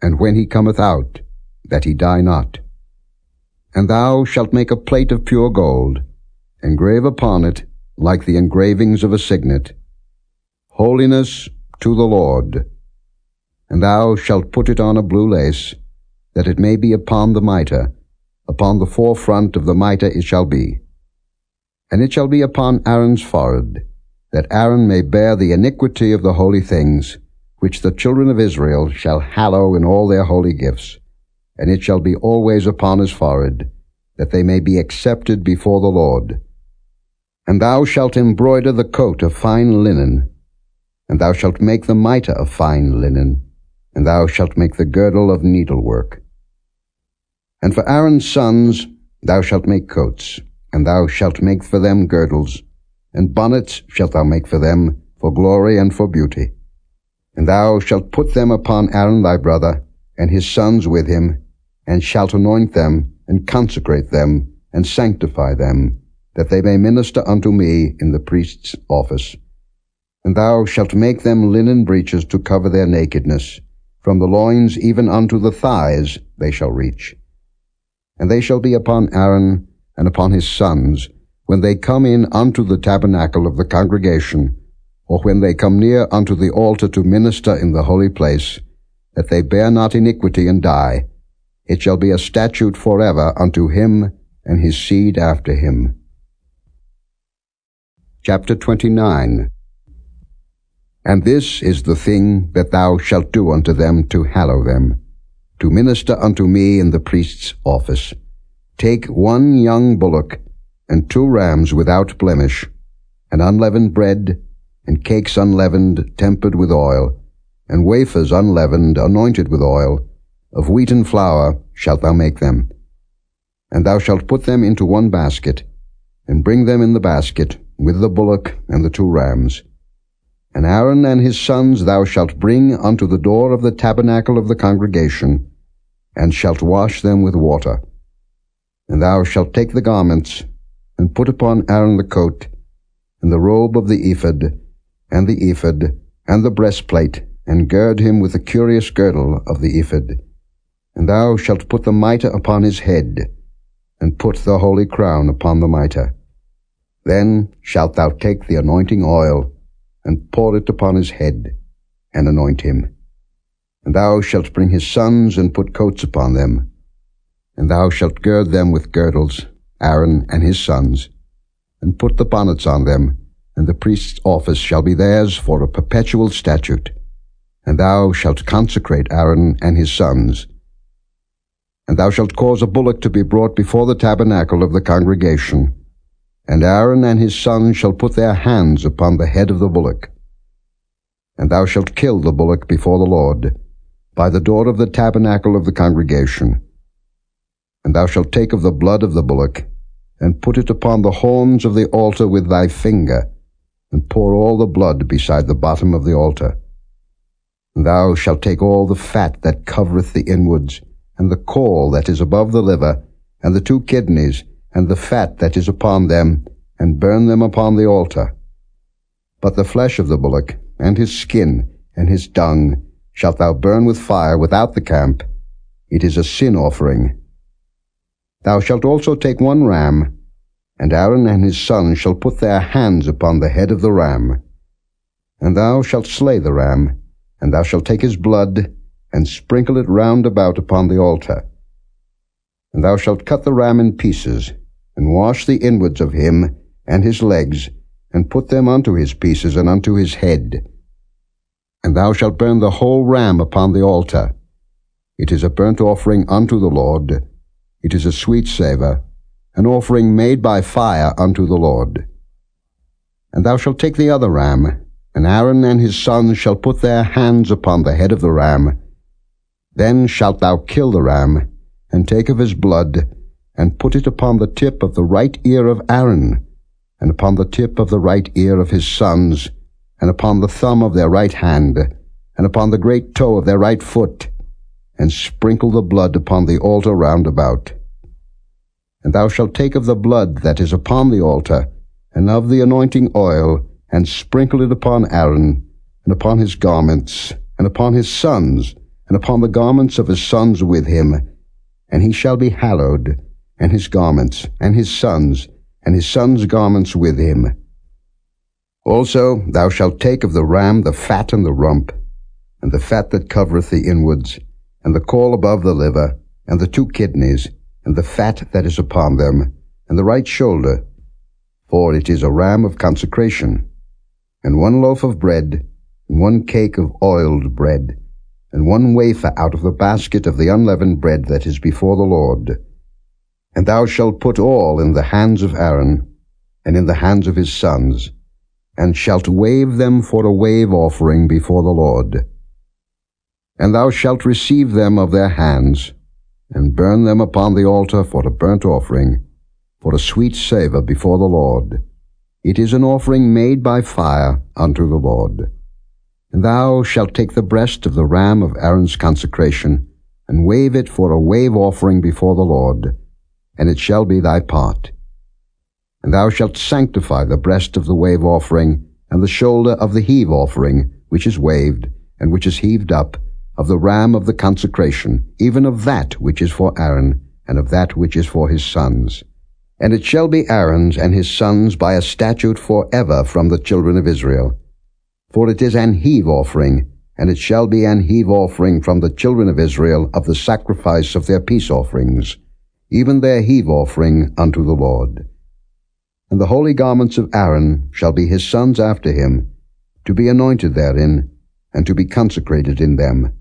and when he cometh out, that he die not. And thou shalt make a plate of pure gold, engrave upon it, like the engravings of a signet, Holiness to the Lord. And thou shalt put it on a blue lace, that it may be upon the mitre, upon the forefront of the mitre it shall be. And it shall be upon Aaron's forehead, that Aaron may bear the iniquity of the holy things, which the children of Israel shall hallow in all their holy gifts. And it shall be always upon his forehead, that they may be accepted before the Lord. And thou shalt embroider the coat of fine linen, and thou shalt make the mitre of fine linen, and thou shalt make the girdle of needlework. And for Aaron's sons thou shalt make coats, and thou shalt make for them girdles, and bonnets shalt thou make for them, for glory and for beauty. And thou shalt put them upon Aaron thy brother, and his sons with him, and shalt anoint them, and consecrate them, and sanctify them, that they may minister unto me in the priest's office. And thou shalt make them linen breeches to cover their nakedness, from the loins even unto the thighs they shall reach. And they shall be upon Aaron and upon his sons, when they come in unto the tabernacle of the congregation, or when they come near unto the altar to minister in the holy place, that they bear not iniquity and die. It shall be a statute forever unto him and his seed after him. Chapter 29. And this is the thing that thou shalt do unto them to hallow them, to minister unto me in the priest's office. Take 1 young bullock, and 2 rams without blemish, and unleavened bread, and cakes unleavened, tempered with oil, and wafers unleavened, anointed with oil, of wheaten flour shalt thou make them. And thou shalt put them into 1 basket, and bring them in the basket, with the bullock and the 2 rams. And Aaron and his sons thou shalt bring unto the door of the tabernacle of the congregation, and shalt wash them with water. And thou shalt take the garments, and put upon Aaron the coat, and the robe of the ephod, and the ephod, and the breastplate, and gird him with the curious girdle of the ephod. And thou shalt put the mitre upon his head, and put the holy crown upon the mitre. Then shalt thou take the anointing oil, and pour it upon his head, and anoint him. And thou shalt bring his sons, and put coats upon them. And thou shalt gird them with girdles, Aaron and his sons, and put the bonnets on them, and the priest's office shall be theirs for a perpetual statute. And thou shalt consecrate Aaron and his sons. And thou shalt cause a bullock to be brought before the tabernacle of the congregation, and Aaron and his sons shall put their hands upon the head of the bullock. And thou shalt kill the bullock before the Lord, by the door of the tabernacle of the congregation. And thou shalt take of the blood of the bullock, and put it upon the horns of the altar with thy finger, and pour all the blood beside the bottom of the altar. And thou shalt take all the fat that covereth the inwards, and the caul that is above the liver, and the 2 kidneys, and the fat that is upon them, and burn them upon the altar. But the flesh of the bullock, and his skin, and his dung, shalt thou burn with fire without the camp. It is a sin offering. Thou shalt also take 1 ram, and Aaron and his sons shall put their hands upon the head of the ram. And thou shalt slay the ram, and thou shalt take his blood, and sprinkle it round about upon the altar. And thou shalt cut the ram in pieces, and wash the inwards of him, and his legs, and put them unto his pieces, and unto his head. And thou shalt burn the whole ram upon the altar. It is a burnt offering unto the Lord. It is a sweet savour, an offering made by fire unto the Lord. And thou shalt take the other ram, and Aaron and his sons shall put their hands upon the head of the ram. Then shalt thou kill the ram, and take of his blood, and put it upon the tip of the right ear of Aaron, and upon the tip of the right ear of his sons, and upon the thumb of their right hand, and upon the great toe of their right foot, and sprinkle the blood upon the altar round about. And thou shalt take of the blood that is upon the altar, and of the anointing oil, and sprinkle it upon Aaron, and upon his garments, and upon his sons, and upon the garments of his sons with him, and he shall be hallowed, and his garments, and his sons garments with him. Also thou shalt take of the ram the fat and the rump, and the fat that covereth the inwards, and the caul above the liver, and the 2 kidneys, and the fat that is upon them, and the right shoulder, for it is a ram of consecration, and 1 loaf of bread, and 1 cake of oiled bread, and 1 wafer out of the basket of the unleavened bread that is before the Lord. And thou shalt put all in the hands of Aaron, and in the hands of his sons, and shalt wave them for a wave offering before the Lord. And thou shalt receive them of their hands, and burn them upon the altar for a burnt offering, for a sweet savour before the Lord. It is an offering made by fire unto the Lord. And thou shalt take the breast of the ram of Aaron's consecration, and wave it for a wave offering before the Lord, and it shall be thy part. And thou shalt sanctify the breast of the wave offering, and the shoulder of the heave offering, which is waved, and which is heaved up, of the ram of the consecration, even of that which is for Aaron, and of that which is for his sons. And it shall be Aaron's and his sons by a statute forever from the children of Israel. For it is an heave offering, and it shall be an heave offering from the children of Israel of the sacrifice of their peace offerings, even their heave offering unto the Lord. And the holy garments of Aaron shall be his sons after him, to be anointed therein, and to be consecrated in them.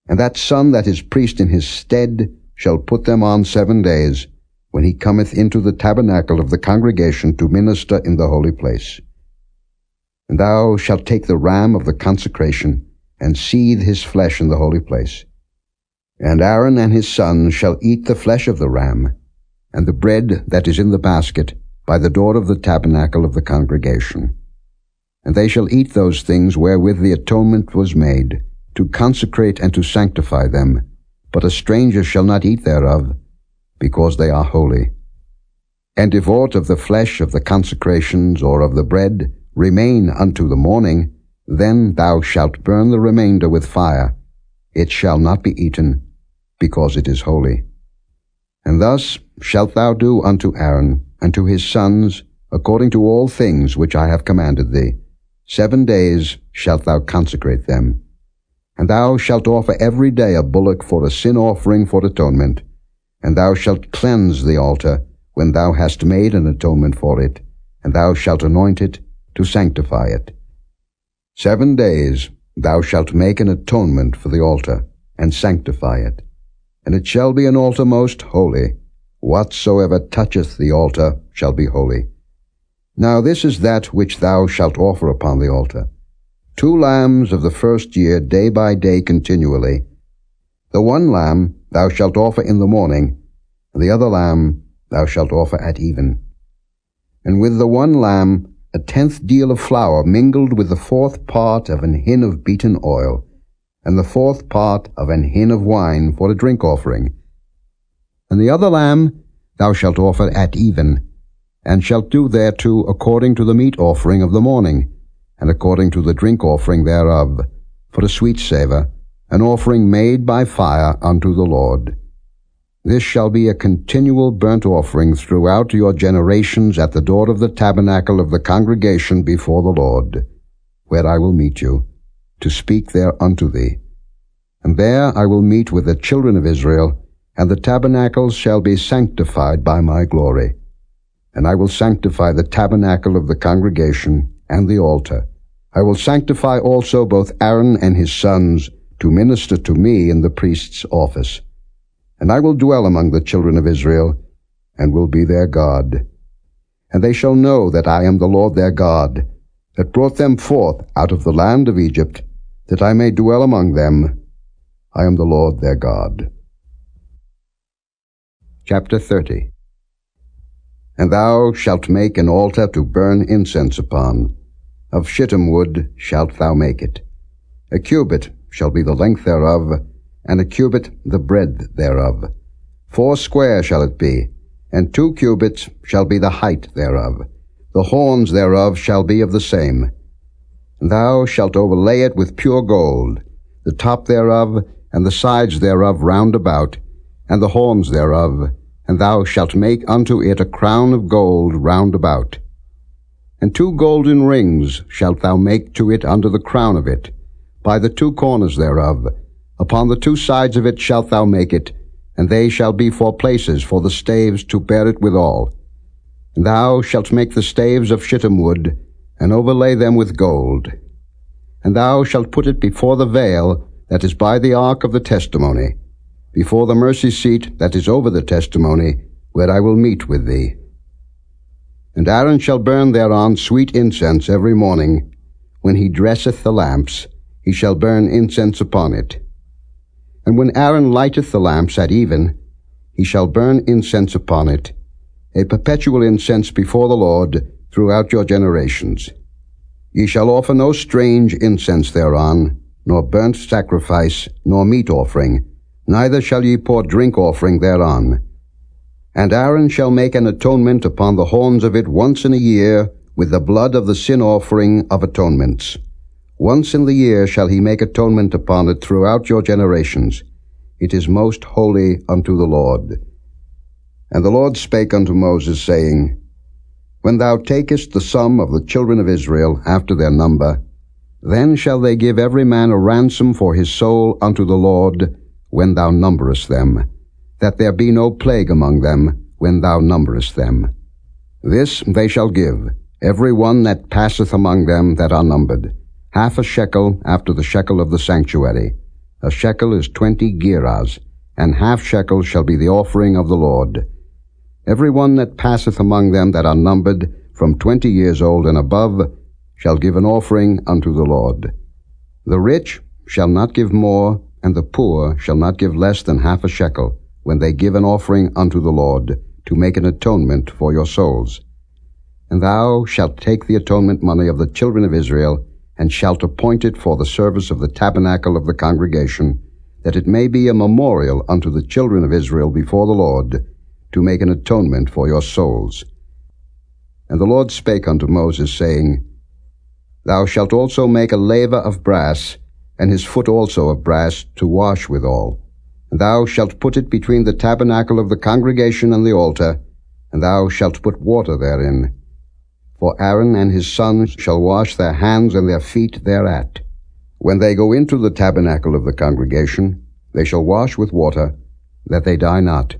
And that son that is priest in his stead shall put them on 7 days, when he cometh into the tabernacle of the congregation to minister in the holy place. And thou shalt take the ram of the consecration, and seethe his flesh in the holy place. And Aaron and his sons shall eat the flesh of the ram, and the bread that is in the basket, by the door of the tabernacle of the congregation. And they shall eat those things wherewith the atonement was made, to consecrate and to sanctify them, but a stranger shall not eat thereof, because they are holy. And if aught of the flesh of the consecrations or of the bread remain unto the morning, then thou shalt burn the remainder with fire. It shall not be eaten, because it is holy. And thus shalt thou do unto Aaron and to his sons, according to all things which I have commanded thee. 7 days shalt thou consecrate them. And thou shalt offer every day a bullock for a sin offering for atonement. And thou shalt cleanse the altar when thou hast made an atonement for it, and thou shalt anoint it to sanctify it. 7 days thou shalt make an atonement for the altar, and sanctify it. And it shall be an altar most holy. Whatsoever toucheth the altar shall be holy. Now this is that which thou shalt offer upon the altar: 2 lambs of the first year, day by day continually. The one lamb thou shalt offer in the morning, and the other lamb thou shalt offer at even. And with the one lamb 1/10 deal of flour mingled with the 4th part of an hin of beaten oil, and the 4th part of an hin of wine for a drink offering. And the other lamb thou shalt offer at even, and shalt do thereto according to the meat offering of the morning, and according to the drink offering thereof, for a sweet savour, an offering made by fire unto the Lord. This shall be a continual burnt offering throughout your generations at the door of the tabernacle of the congregation before the Lord, where I will meet you, to speak there unto thee. And there I will meet with the children of Israel, and the tabernacles shall be sanctified by my glory. And I will sanctify the tabernacle of the congregation and the altar. I will sanctify also both Aaron and his sons to minister to me in the priest's office. And I will dwell among the children of Israel, and will be their God. And they shall know that I am the Lord their God, that brought them forth out of the land of Egypt, that I may dwell among them. I am the Lord their God. Chapter 30. And thou shalt make an altar to burn incense upon. Of shittim wood shalt thou make it. A cubit shall be the length thereof, and a cubit the breadth thereof. 4 square shall it be, and 2 cubits shall be the height thereof. The horns thereof shall be of the same. And thou shalt overlay it with pure gold, the top thereof, and the sides thereof round about, and the horns thereof, and thou shalt make unto it a crown of gold round about. And 2 golden rings shalt thou make to it under the crown of it, by the 2 corners thereof. Upon the 2 sides of it shalt thou make it, and they shall be for places for the staves to bear it withal. And thou shalt make the staves of shittim wood, and overlay them with gold. And thou shalt put it before the veil that is by the ark of the testimony, before the mercy seat that is over the testimony, where I will meet with thee. And Aaron shall burn thereon sweet incense every morning. When he dresseth the lamps, he shall burn incense upon it. And when Aaron lighteth the lamps at even, he shall burn incense upon it, a perpetual incense before the Lord throughout your generations. Ye shall offer no strange incense thereon, nor burnt sacrifice, nor meat offering, neither shall ye pour drink offering thereon. And Aaron shall make an atonement upon the horns of it once in a year with the blood of the sin offering of atonements. Once in the year shall he make atonement upon it throughout your generations. It is most holy unto the Lord. And the Lord spake unto Moses, saying, When thou takest the sum of the children of Israel after their number, then shall they give every man a ransom for his soul unto the Lord when thou numberest them, that there be no plague among them when thou numberest them. This they shall give, every one that passeth among them that are numbered, half a shekel after the shekel of the sanctuary. A shekel is 20 gerahs, and half shekel shall be the offering of the Lord. Every one that passeth among them that are numbered, from 20 years old and above, shall give an offering unto the Lord. The rich shall not give more, and the poor shall not give less than half a shekel, when they give an offering unto the Lord, to make an atonement for your souls. And thou shalt take the atonement money of the children of Israel, and shalt appoint it for the service of the tabernacle of the congregation, that it may be a memorial unto the children of Israel before the Lord, to make an atonement for your souls. And the Lord spake unto Moses, saying, Thou shalt also make a laver of brass, and his foot also of brass, to wash withal. And thou shalt put it between the tabernacle of the congregation and the altar, and thou shalt put water therein. For Aaron and his sons shall wash their hands and their feet thereat. When they go into the tabernacle of the congregation, they shall wash with water, that they die not.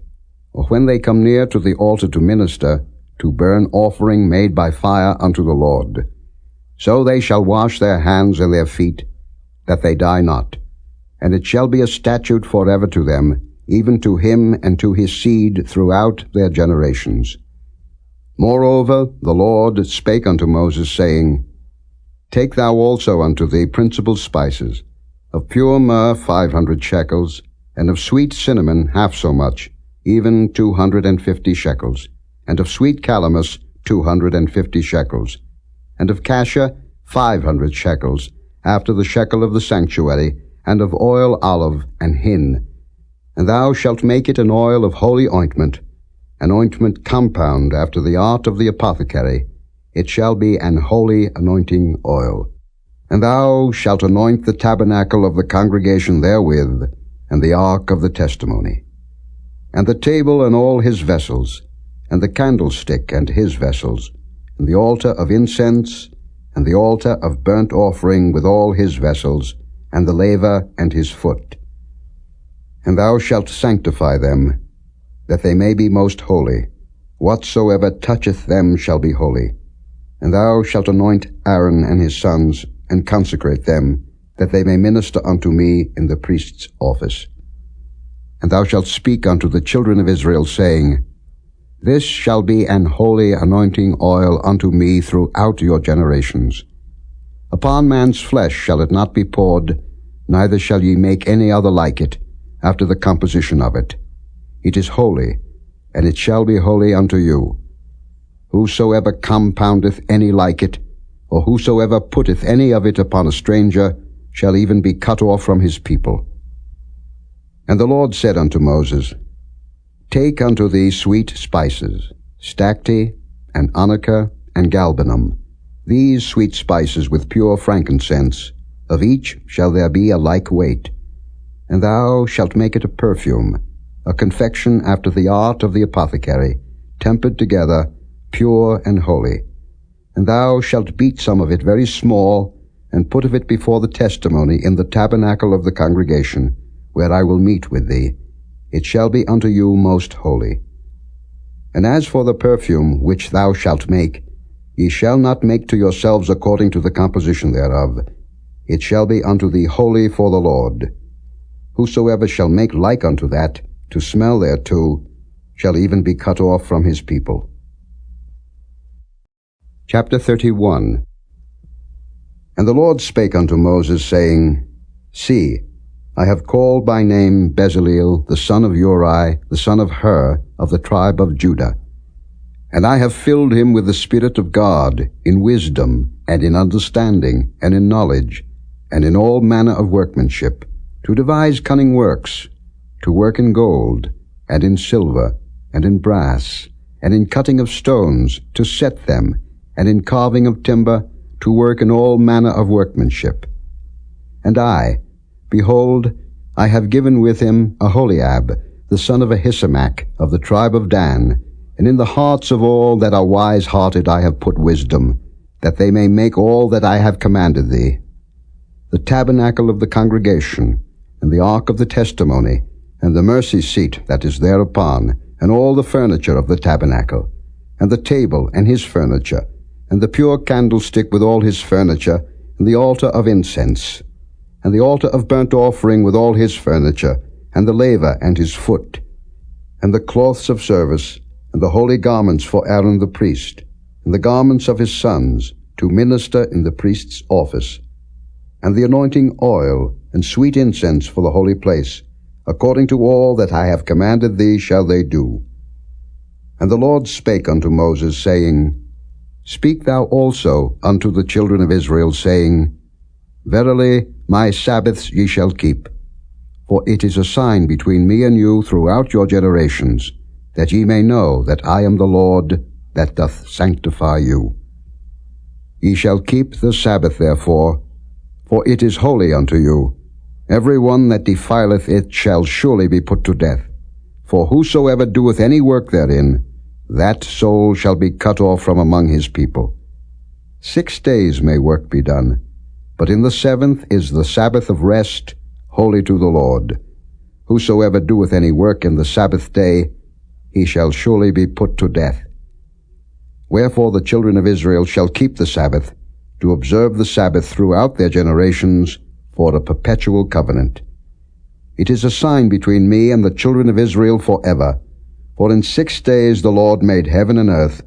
Or when they come near to the altar to minister, to burn offering made by fire unto the Lord. So they shall wash their hands and their feet, that they die not. And it shall be a statute forever to them, even to him and to his seed throughout their generations. Moreover, the Lord spake unto Moses, saying, Take thou also unto thee principal spices, of pure myrrh 500 shekels, and of sweet cinnamon half so much, even 250 shekels, and of sweet calamus 250 shekels, and of cassia 500 shekels, after the shekel of the sanctuary, and of oil olive and hin. And thou shalt make it an oil of holy ointment, an ointment compound after the art of the apothecary. It shall be an holy anointing oil. And thou shalt anoint the tabernacle of the congregation therewith, and the ark of the testimony, and the table and all his vessels, and the candlestick and his vessels, and the altar of incense, and the altar of burnt offering with all his vessels, and the laver and his foot. And thou shalt sanctify them, that they may be most holy. Whatsoever toucheth them shall be holy. And thou shalt anoint Aaron and his sons, and consecrate them, that they may minister unto me in the priest's office. And thou shalt speak unto the children of Israel, saying, This shall be an holy anointing oil unto me throughout your generations. Upon man's flesh shall it not be poured, neither shall ye make any other like it, after the composition of it. It is holy, and it shall be holy unto you. Whosoever compoundeth any like it, or whosoever putteth any of it upon a stranger, shall even be cut off from his people. And the Lord said unto Moses, Take unto thee sweet spices, stacte, and onycha, and galbanum, these sweet spices with pure frankincense, of each shall there be a like weight. And thou shalt make it a perfume, a confection after the art of the apothecary, tempered together, pure and holy. And thou shalt beat some of it very small, and put of it before the testimony in the tabernacle of the congregation, where I will meet with thee. It shall be unto you most holy. And as for the perfume which thou shalt make, ye shall not make to yourselves according to the composition thereof. It shall be unto thee holy for the Lord. Whosoever shall make like unto that, to smell thereto, shall even be cut off from his people. Chapter 31. And the Lord spake unto Moses, saying, See, I have called by name Bezaleel, the son of Uri, the son of Hur, of the tribe of Judah. And I have filled him with the Spirit of God, in wisdom, and in understanding, and in knowledge, and in all manner of workmanship, to devise cunning works, to work in gold, and in silver, and in brass, and in cutting of stones, to set them, and in carving of timber, to work in all manner of workmanship. And I, behold, I have given with him Aholiab, the son of Ahisamach, of the tribe of Dan, and in the hearts of all that are wise-hearted I have put wisdom, that they may make all that I have commanded thee. The tabernacle of the congregation, and the ark of the testimony, and the mercy seat that is thereupon, and all the furniture of the tabernacle, and the table and his furniture, and the pure candlestick with all his furniture, and the altar of incense, and the altar of burnt offering with all his furniture, and the laver and his foot, and the cloths of service, and the holy garments for Aaron the priest, and the garments of his sons, to minister in the priest's office, and the anointing oil, and sweet incense for the holy place, according to all that I have commanded thee shall they do. And the Lord spake unto Moses, saying, Speak thou also unto the children of Israel, saying, Verily my Sabbaths ye shall keep, for it is a sign between me and you throughout your generations, that ye may know that I am the Lord that doth sanctify you. Ye shall keep the Sabbath therefore, for it is holy unto you. Every one that defileth it shall surely be put to death. For whosoever doeth any work therein, that soul shall be cut off from among his people. 6 days may work be done, but in the 7th is the Sabbath of rest, holy to the Lord. Whosoever doeth any work in the Sabbath day, he shall surely be put to death. Wherefore the children of Israel shall keep the Sabbath, to observe the Sabbath throughout their generations, for a perpetual covenant. It is a sign between me and the children of Israel forever. For in 6 days the Lord made heaven and earth,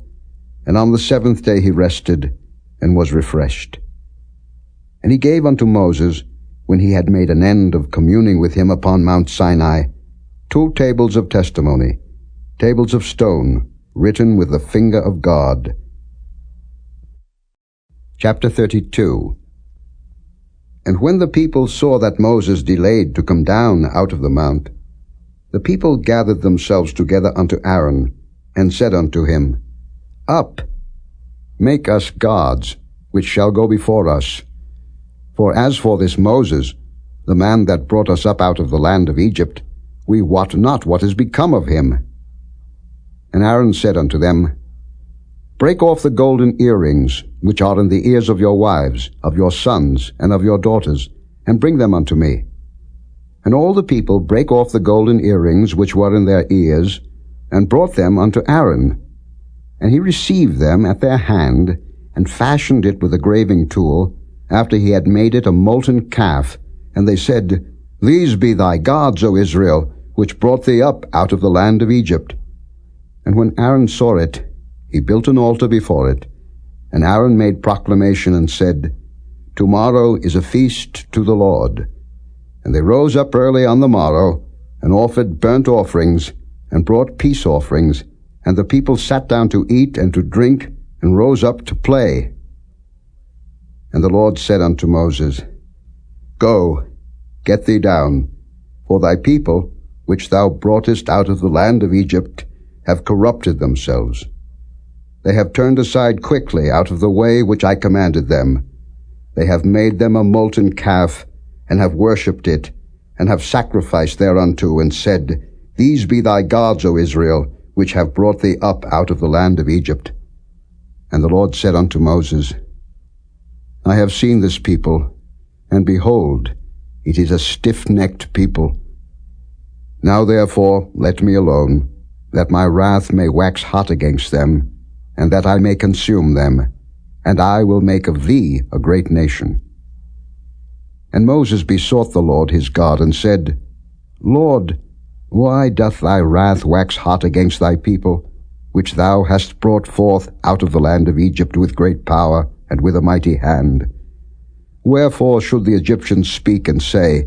and on the 7th day he rested, and was refreshed. And he gave unto Moses, when he had made an end of communing with him upon Mount Sinai, 2 tables of testimony, tables of stone, written with the finger of God. Chapter 32. And when the people saw that Moses delayed to come down out of the mount, the people gathered themselves together unto Aaron, and said unto him, Up, make us gods, which shall go before us. For as for this Moses, the man that brought us up out of the land of Egypt, we wot not what is become of him. And Aaron said unto them, Break off the golden earrings, which are in the ears of your wives, of your sons, and of your daughters, and bring them unto me. And all the people brake off the golden earrings which were in their ears, and brought them unto Aaron. And he received them at their hand, and fashioned it with a graving tool, after he had made it a molten calf. And they said, These be thy gods, O Israel, which brought thee up out of the land of Egypt. And when Aaron saw it, he built an altar before it. And Aaron made proclamation and said, Tomorrow is a feast to the Lord. And they rose up early on the morrow, and offered burnt offerings, and brought peace offerings. And the people sat down to eat and to drink, and rose up to play. And the Lord said unto Moses, Go, get thee down, for thy people, which thou broughtest out of the land of Egypt, have corrupted themselves. They have turned aside quickly out of the way which I commanded them. They have made them a molten calf, and have worshipped it, and have sacrificed thereunto, and said, These be thy gods, O Israel, which have brought thee up out of the land of Egypt. And the Lord said unto Moses, I have seen this people, and behold, it is a stiff-necked people. Now therefore let me alone, that my wrath may wax hot against them, and that I may consume them, and I will make of thee a great nation. And Moses besought the Lord his God, and said, Lord, why doth thy wrath wax hot against thy people, which thou hast brought forth out of the land of Egypt with great power and with a mighty hand? Wherefore should the Egyptians speak and say,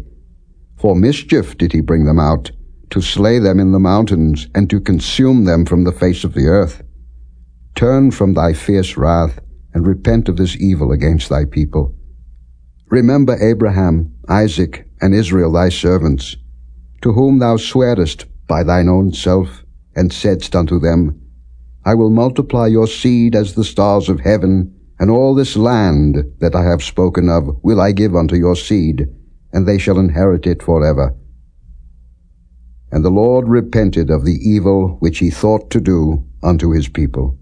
For mischief did he bring them out, to slay them in the mountains, and to consume them from the face of the earth? Turn from thy fierce wrath, and repent of this evil against thy people. Remember Abraham, Isaac, and Israel thy servants, to whom thou swarest by thine own self, and saidst unto them, I will multiply your seed as the stars of heaven, and all this land that I have spoken of will I give unto your seed, and they shall inherit it forever. And the Lord repented of the evil which he thought to do unto his people.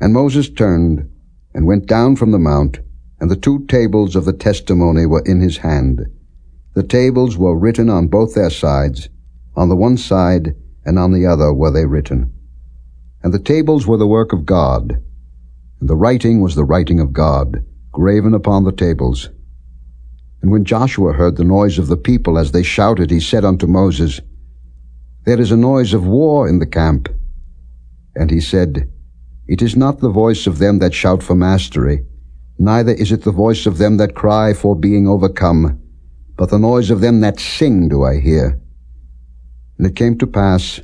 And Moses turned, and went down from the mount, and the 2 tables of the testimony were in his hand. The tables were written on both their sides, on the one side and on the other were they written. And the tables were the work of God, and the writing was the writing of God, graven upon the tables. And when Joshua heard the noise of the people as they shouted, he said unto Moses, There is a noise of war in the camp. And he said, It is not the voice of them that shout for mastery, neither is it the voice of them that cry for being overcome, but the noise of them that sing do I hear. And it came to pass,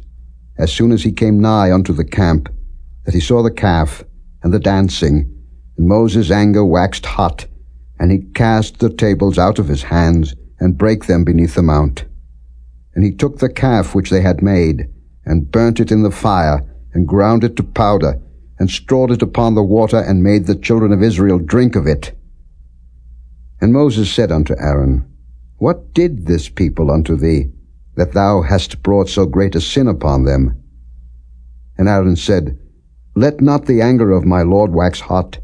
as soon as he came nigh unto the camp, that he saw the calf and the dancing, and Moses' anger waxed hot, and he cast the tables out of his hands, and brake them beneath the mount. And he took the calf which they had made, and burnt it in the fire, and ground it to powder, and strawed it upon the water, and made the children of Israel drink of it. And Moses said unto Aaron, What did this people unto thee, that thou hast brought so great a sin upon them? And Aaron said, Let not the anger of my Lord wax hot.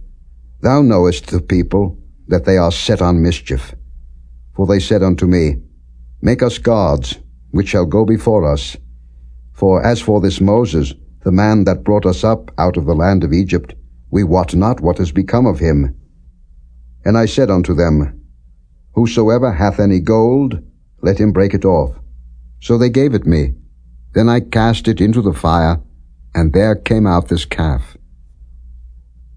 Thou knowest the people, that they are set on mischief. For they said unto me, Make us gods, which shall go before us. For as for this Moses, the man that brought us up out of the land of Egypt, we wot not what is become of him. And I said unto them, Whosoever hath any gold, let him break it off. So they gave it me. Then I cast it into the fire, and there came out this calf.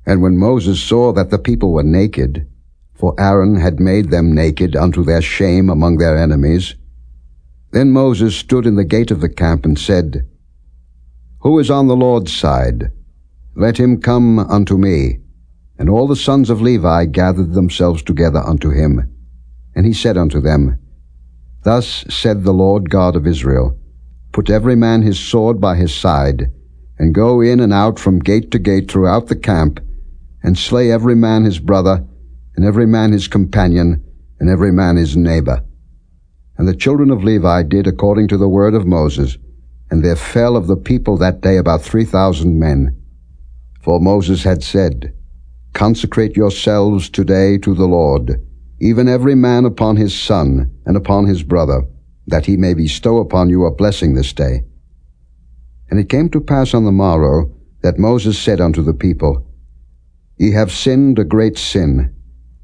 And when Moses saw that the people were naked, for Aaron had made them naked unto their shame among their enemies, then Moses stood in the gate of the camp and said, Who is on the Lord's side? Let him come unto me. And all the sons of Levi gathered themselves together unto him. And he said unto them, Thus said the Lord God of Israel, Put every man his sword by his side, and go in and out from gate to gate throughout the camp, and slay every man his brother, and every man his companion, and every man his neighbor. And the children of Levi did according to the word of Moses, and there fell of the people that day about 3,000 men. For Moses had said, Consecrate yourselves today to the Lord, even every man upon his son and upon his brother, that he may bestow upon you a blessing this day. And it came to pass on the morrow that Moses said unto the people, Ye have sinned a great sin,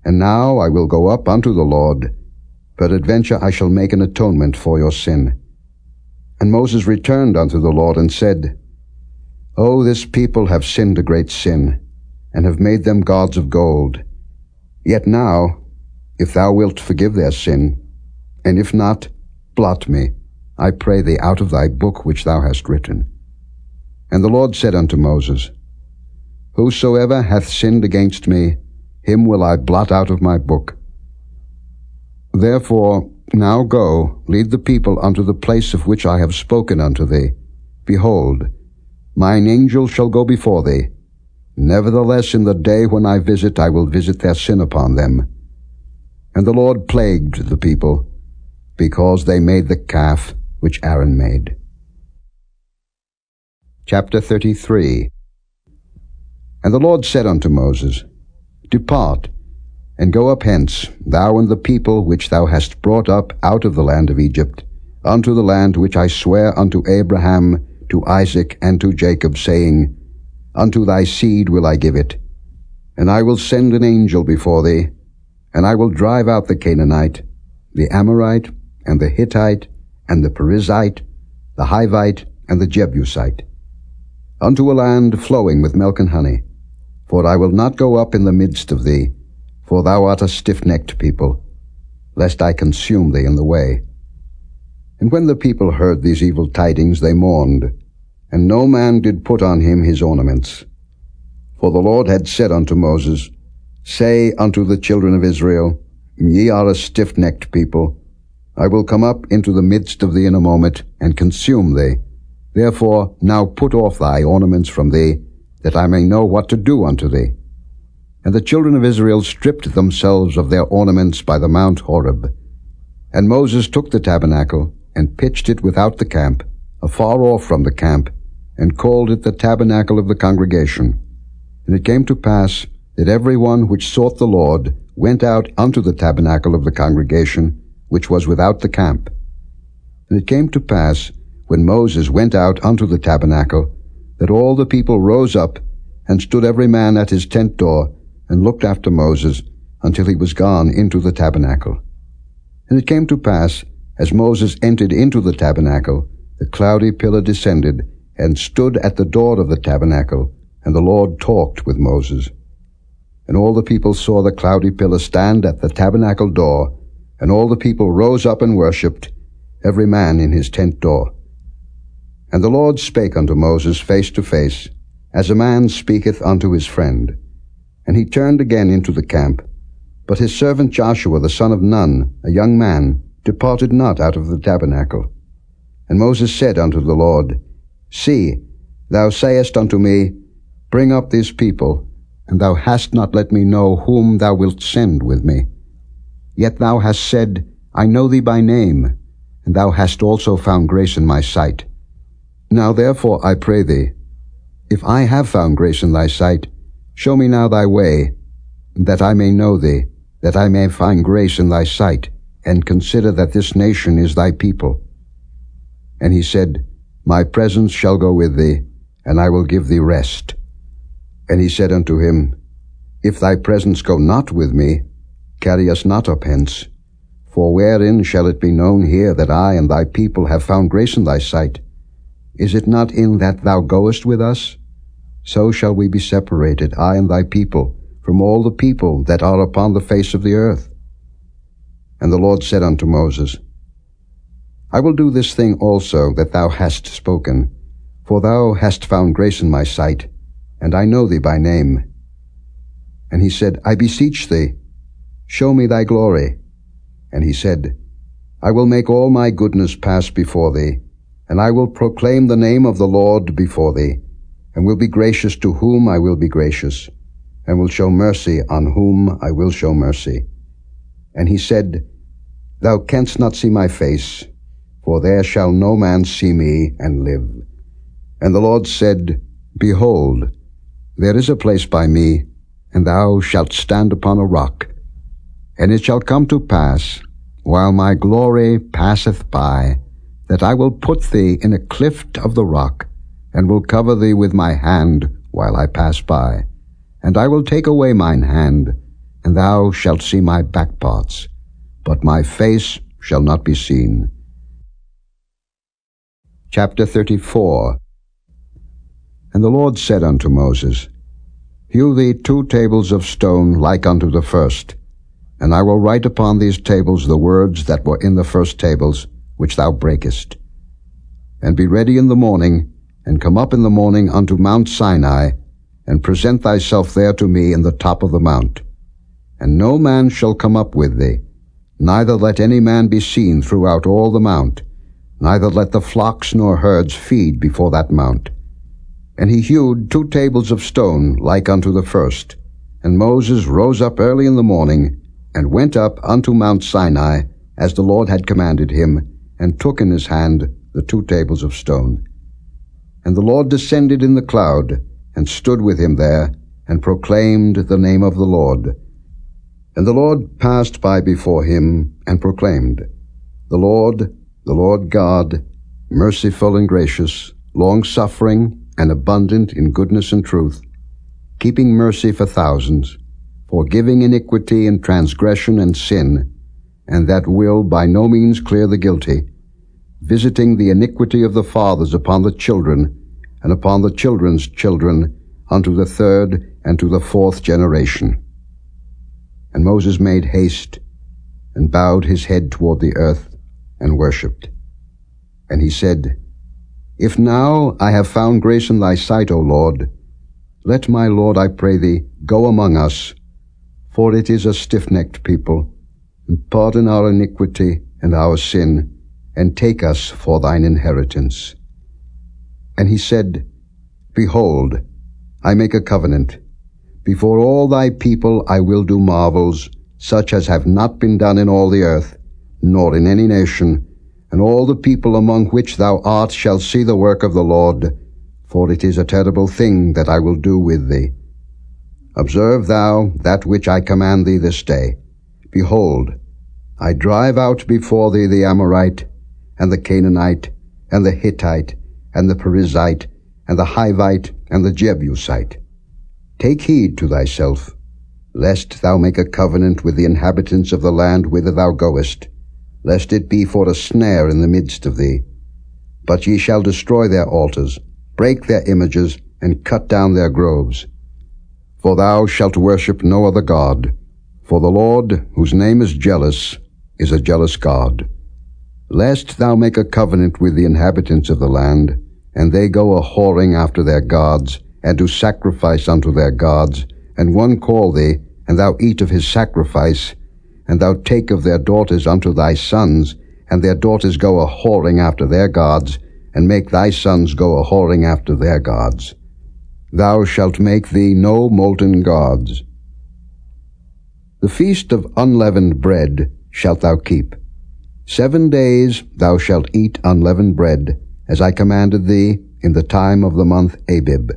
and now I will go up unto the Lord, peradventure I shall make an atonement for your sin. And Moses returned unto the Lord and said, O this people have sinned a great sin, and have made them gods of gold. Yet now, if thou wilt forgive their sin, and if not, blot me, I pray thee, out of thy book which thou hast written. And the Lord said unto Moses, Whosoever hath sinned against me, him will I blot out of my book. Therefore now go, lead the people unto the place of which I have spoken unto thee. Behold, mine angel shall go before thee. Nevertheless in the day when I will visit their sin upon them. And the Lord plagued the people, because they made the calf which Aaron made. Chapter 33. And the Lord said unto Moses, Depart, and go up hence, thou and the people which thou hast brought up out of the land of Egypt, unto the land which I swear unto Abraham, to Isaac, and to Jacob, saying, Unto thy seed will I give it. And I will send an angel before thee, and I will drive out the Canaanite, the Amorite, and the Hittite, and the Perizzite, the Hivite, and the Jebusite, unto a land flowing with milk and honey. For I will not go up in the midst of thee, for thou art a stiff-necked people, lest I consume thee in the way. And when the people heard these evil tidings, they mourned, and no man did put on him his ornaments. For the Lord had said unto Moses, Say unto the children of Israel, Ye are a stiff-necked people. I will come up into the midst of thee in a moment, and consume thee. Therefore now put off thy ornaments from thee, that I may know what to do unto thee. And the children of Israel stripped themselves of their ornaments by the Mount Horeb. And Moses took the tabernacle, and pitched it without the camp, afar off from the camp, and called it the tabernacle of the congregation. And it came to pass that every one which sought the Lord went out unto the tabernacle of the congregation, which was without the camp. And it came to pass, when Moses went out unto the tabernacle, that all the people rose up, and stood every man at his tent door, and looked after Moses, until he was gone into the tabernacle. And it came to pass, as Moses entered into the tabernacle, the cloudy pillar descended, and stood at the door of the tabernacle, and the Lord talked with Moses. And all the people saw the cloudy pillar stand at the tabernacle door, and all the people rose up and worshipped, every man in his tent door. And the Lord spake unto Moses face to face, as a man speaketh unto his friend. And he turned again into the camp. But his servant Joshua the son of Nun, a young man, departed not out of the tabernacle. And Moses said unto the Lord, See, thou sayest unto me, Bring up this people, and thou hast not let me know whom thou wilt send with me. Yet thou hast said, I know thee by name, and thou hast also found grace in my sight. Now therefore I pray thee, if I have found grace in thy sight, show me now thy way, that I may know thee, that I may find grace in thy sight, and consider that this nation is thy people. And he said, My presence shall go with thee, and I will give thee rest. And he said unto him, If thy presence go not with me, carry us not up hence. For wherein shall it be known here that I and thy people have found grace in thy sight? Is it not in that thou goest with us? So shall we be separated, I and thy people, from all the people that are upon the face of the earth. And the Lord said unto Moses, I will do this thing also that thou hast spoken, for thou hast found grace in my sight, and I know thee by name. And he said, I beseech thee, show me thy glory. And he said, I will make all my goodness pass before thee, and I will proclaim the name of the Lord before thee, and will be gracious to whom I will be gracious, and will show mercy on whom I will show mercy. And he said, Thou canst not see my face, for there shall no man see me and live. And the Lord said, Behold, there is a place by me, and thou shalt stand upon a rock. And it shall come to pass, while my glory passeth by, that I will put thee in a cleft of the rock, and will cover thee with my hand while I pass by. And I will take away mine hand, and thou shalt see my back parts, but my face shall not be seen. Chapter 34. And the Lord said unto Moses, Hew thee 2 tables of stone like unto the first, and I will write upon these tables the words that were in the first tables, which thou breakest. And be ready in the morning, and come up in the morning unto Mount Sinai, and present thyself there to me in the top of the mount. And no man shall come up with thee, neither let any man be seen throughout all the mount, neither let the flocks nor herds feed before that mount. And he hewed 2 tables of stone like unto the first. And Moses rose up early in the morning, and went up unto Mount Sinai, as the Lord had commanded him, and took in his hand the 2 tables of stone. And the Lord descended in the cloud, and stood with him there, and proclaimed the name of the Lord. And the Lord passed by before him, and proclaimed, The Lord God, merciful and gracious, long-suffering, and abundant in goodness and truth, keeping mercy for thousands, forgiving iniquity and transgression and sin, and that will by no means clear the guilty, visiting the iniquity of the fathers upon the children, and upon the children's children, unto the 3rd and to the 4th generation. And Moses made haste, and bowed his head toward the earth, and worshipped. And he said, If now I have found grace in thy sight, O Lord, let my Lord, I pray thee, go among us, for it is a stiff-necked people, and pardon our iniquity and our sin, and take us for thine inheritance. And he said, Behold, I make a covenant. Before all thy people I will do marvels, such as have not been done in all the earth, nor in any nation, and all the people among which thou art shall see the work of the Lord, for it is a terrible thing that I will do with thee. Observe thou that which I command thee this day. Behold, I drive out before thee the Amorite, and the Canaanite, and the Hittite, and the Perizzite, and the Hivite, and the Jebusite. Take heed to thyself, lest thou make a covenant with the inhabitants of the land whither thou goest, lest it be for a snare in the midst of thee. But ye shall destroy their altars, break their images, and cut down their groves. For thou shalt worship no other God, for the Lord, whose name is jealous, is a jealous God. Lest thou make a covenant with the inhabitants of the land, and they go a-whoring after their gods, and do sacrifice unto their gods, and one call thee, and thou eat of his sacrifice, and thou take of their daughters unto thy sons, and their daughters go a-whoring after their gods, and make thy sons go a-whoring after their gods. Thou shalt make thee no molten gods. The feast of unleavened bread shalt thou keep. 7 days thou shalt eat unleavened bread, as I commanded thee, in the time of the month Abib.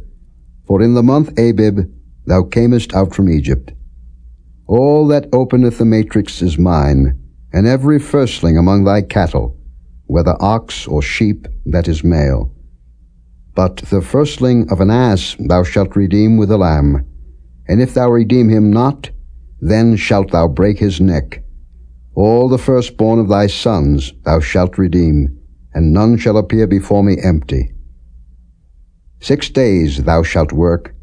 For in the month Abib thou camest out from Egypt. All that openeth the matrix is mine, and every firstling among thy cattle, whether ox or sheep, that is male. But the firstling of an ass thou shalt redeem with a lamb, and if thou redeem him not, then shalt thou break his neck. All the firstborn of thy sons thou shalt redeem, and none shall appear before me empty. 6 days thou shalt work,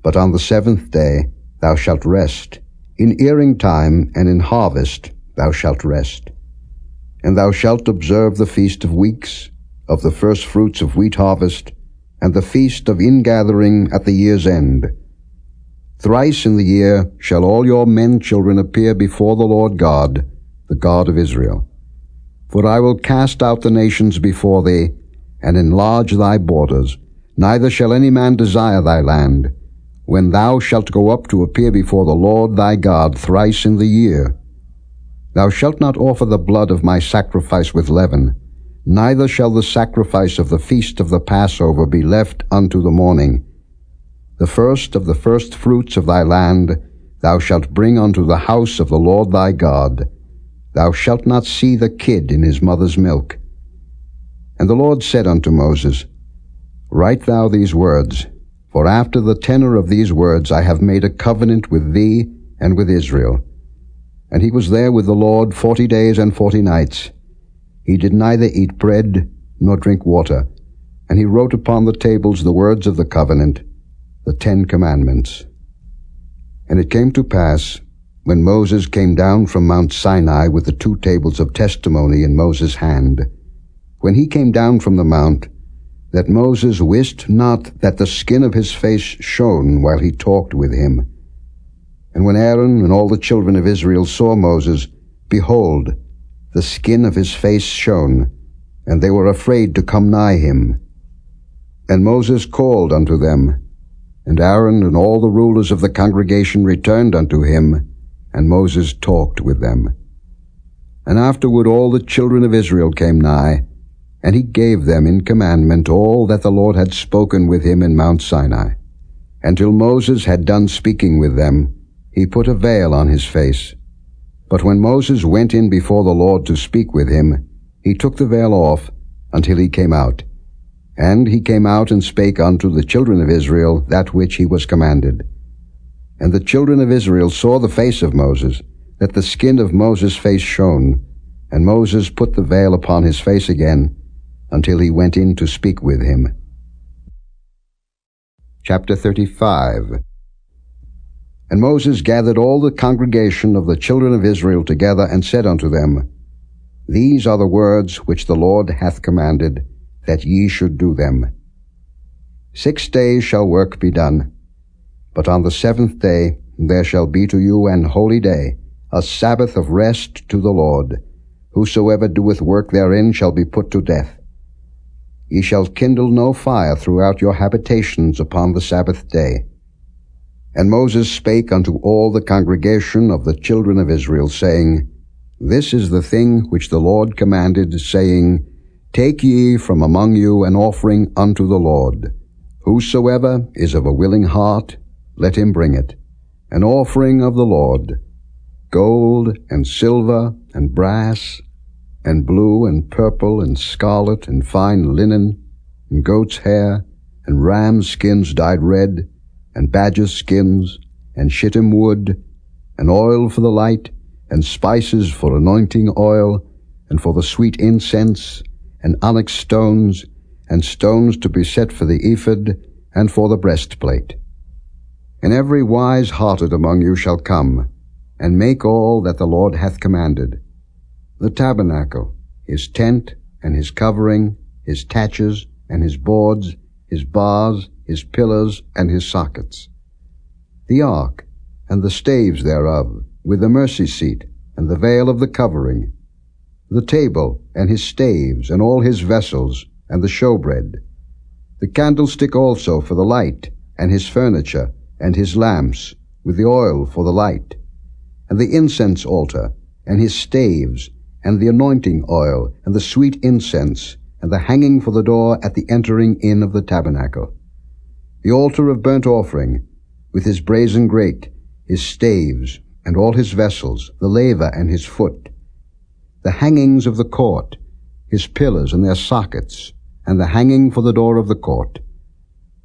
but on the 7th day thou shalt rest. In earing time and in harvest thou shalt rest. And thou shalt observe the feast of weeks, of the first fruits of wheat harvest, and the feast of ingathering at the year's end. Thrice in the year shall all your men children appear before the Lord God, the God of Israel. For I will cast out the nations before thee, and enlarge thy borders. Neither shall any man desire thy land, when thou shalt go up to appear before the Lord thy God thrice in the year. Thou shalt not offer the blood of my sacrifice with leaven, neither shall the sacrifice of the feast of the Passover be left unto the morning. The first of the first fruits of thy land thou shalt bring unto the house of the Lord thy God. Thou shalt not see the kid in his mother's milk. And the Lord said unto Moses, Write thou these words, for after the tenor of these words I have made a covenant with thee and with Israel. And he was there with the Lord 40 days and 40 nights. He did neither eat bread nor drink water. And he wrote upon the tables the words of the covenant, the 10 commandments. And it came to pass, when Moses came down from Mount Sinai with the 2 tables of testimony in Moses' hand, when he came down from the mount, that Moses wist not that the skin of his face shone while he talked with him. And when Aaron and all the children of Israel saw Moses, behold, the skin of his face shone, and they were afraid to come nigh him. And Moses called unto them, and Aaron and all the rulers of the congregation returned unto him, and Moses talked with them. And afterward all the children of Israel came nigh, and he gave them in commandment all that the Lord had spoken with him in Mount Sinai. And till Moses had done speaking with them, he put a veil on his face. But when Moses went in before the Lord to speak with him, he took the veil off until he came out. And he came out and spake unto the children of Israel that which he was commanded. And the children of Israel saw the face of Moses, that the skin of Moses' face shone. And Moses put the veil upon his face again, until he went in to speak with him. Chapter 35. And Moses gathered all the congregation of the children of Israel together, and said unto them, These are the words which the Lord hath commanded, that ye should do them. 6 days shall work be done, but on the 7th day there shall be to you an holy day, a Sabbath of rest to the Lord. Whosoever doeth work therein shall be put to death. Ye shall kindle no fire throughout your habitations upon the Sabbath day. And Moses spake unto all the congregation of the children of Israel, saying, This is the thing which the Lord commanded, saying, Take ye from among you an offering unto the Lord. Whosoever is of a willing heart, let him bring it. An offering of the Lord, gold and silver and brass, and blue and purple and scarlet and fine linen, and goat's hair, and ram skins dyed red, and badger skins, and shittim wood, and oil for the light, and spices for anointing oil, and for the sweet incense, and onyx stones, and stones to be set for the ephod, and for the breastplate. And every wise-hearted among you shall come, and make all that the Lord hath commanded: the tabernacle, his tent, and his covering, his taches, and his boards, his bars, his pillars, and his sockets; the ark, and the staves thereof, with the mercy seat, and the veil of the covering; the table, and his staves, and all his vessels, and the showbread; the candlestick also for the light, and his furniture, and his lamps, with the oil for the light; and the incense altar, and his staves, and the anointing oil, and the sweet incense, and the hanging for the door at the entering in of the tabernacle; the altar of burnt offering, with his brazen grate, his staves, and all his vessels, the laver and his foot; the hangings of the court, his pillars and their sockets, and the hanging for the door of the court;